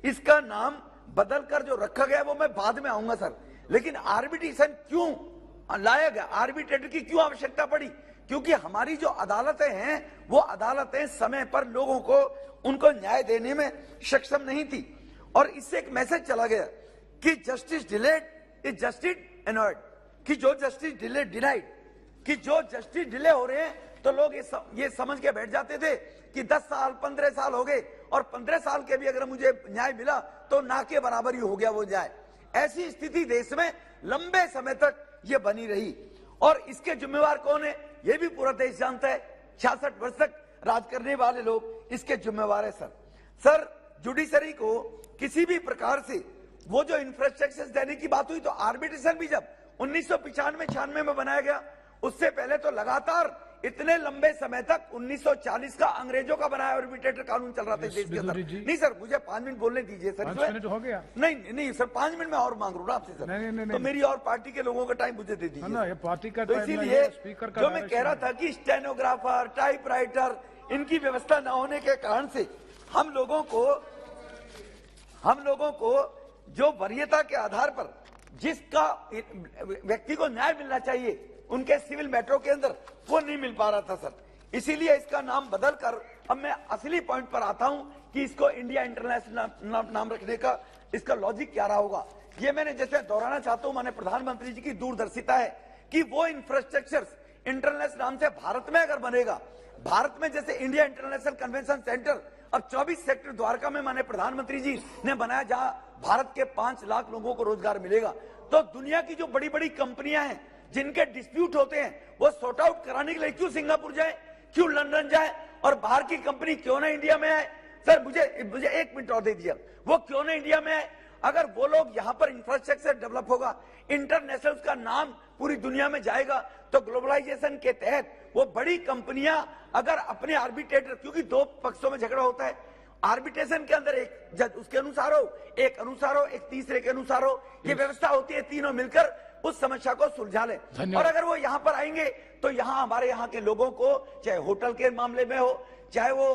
इसका नाम बदलकर जो रखा गया वो मैं बाद में आऊंगा सर। लेकिन आर्बिट्रेशन क्यों लाया गया, आर्बिट्रेटर की क्यों आवश्यकता पड़ी? क्योंकि हमारी जो अदालतें हैं वो अदालतें समय पर लोगों को उनको न्याय देने में सक्षम नहीं थी, और इससे एक मैसेज चला गया कि justice delayed is justice annoyed, कि जो जस्टिस डिलेड डिनाइड, कि जो जस्टिस डिले हो रहे हैं तो लोग ये समझ के बैठ जाते थे कि 10 साल 15 साल हो गए, और 15 साल के भी अगर मुझे न्याय मिला तो ना के बराबर ही हो गया वो न्याय। ऐसी स्थिति देश में लंबे समय तक ये बनी रही, और इसके जिम्मेवार कौन है ये भी पूरा देश जानता है। 66 वर्ष तक राज करने वाले लोग इसके जिम्मेवार है सर। जुडिशरी को किसी भी प्रकार से वो जो इंफ्रास्ट्रक्चर देने की बात हुई, तो आर्बिट्रेशन भी जब 1995-96 में बनाया गया, उससे पहले तो लगातार इतने लंबे समय तक 1940 का अंग्रेजों का बनाया आर्बिट्रेटर कानून चल रहा था देश के अंदर। नहीं सर, मुझे 5 मिनट बोलने दीजिए सर। 5 मिनट हो गया? नहीं सर, 5 मिनट में और मांग रहा हूँ आपसे सर। नहीं, तो मेरी और पार्टी के लोगों का टाइम मुझे दे दीजिए। ना, ये पार्टी का तो टाइम इसीलिए स्पीकर का जो मैं कह रहा था कि स्टेनोग्राफर, टाइपराइटर, इनकी व्यवस्था न होने के कारण से हम लोगों को जो वरीयता के आधार पर जिसका व्यक्ति को न्याय मिलना चाहिए उनके सिविल मैटरों के अंदर, वो नहीं मिल पा रहा था सर। इसीलिए इसका नाम बदलकर अब मैं असली पॉइंट पर आता हूं कि इसको इंडिया इंटरनेशनल नाम रखने का इसका लॉजिक क्या रहा होगा। ये मैंने जैसे दोहराना चाहता हूं, माननीय प्रधानमंत्री जी की दूरदर्शिता है कि वो इंफ्रास्ट्रक्चर इंटरनेशनल नाम से भारत में अगर बनेगा, भारत में जैसे इंडिया इंटरनेशनल कन्वेंशन सेंटर अब 24 सेक्टर द्वारका में माननीय प्रधानमंत्री जी ने बनाया, जहां भारत के 5 लाख लोगों को रोजगार मिलेगा, तो दुनिया की जो बड़ी बड़ी कंपनियां हैं जिनके डिस्प्यूट होते हैं वो सॉर्ट आउट कराने के लिए क्यों सिंगापुर जाए, क्यों लंदन जाए, और बाहर की कंपनी क्यों ना इंडिया में आए? सर मुझे 1 मिनट और दे दिया, वो क्यों ना इंडिया में आए? अगर वो लोग यहाँ पर इंफ्रास्ट्रक्चर डेवलप होगा, इंटरनेशनल का नाम पूरी दुनिया में जाएगा, तो ग्लोबलाइजेशन के तहत वो बड़ी कंपनियां अगर अपने आर्बिट्रेटर, क्योंकि 2 पक्षों में झगड़ा होता है, आर्बिट्रेशन के अंदर एक जज उसके अनुसार हो, एक अनुसार हो, एक तीसरे के अनुसार हो, ये व्यवस्था होती है, तीनों मिलकर उस समस्या को सुलझा ले। और अगर वो यहाँ पर आएंगे तो यहाँ हमारे यहाँ के लोगों को, चाहे होटल के मामले में हो, चाहे वो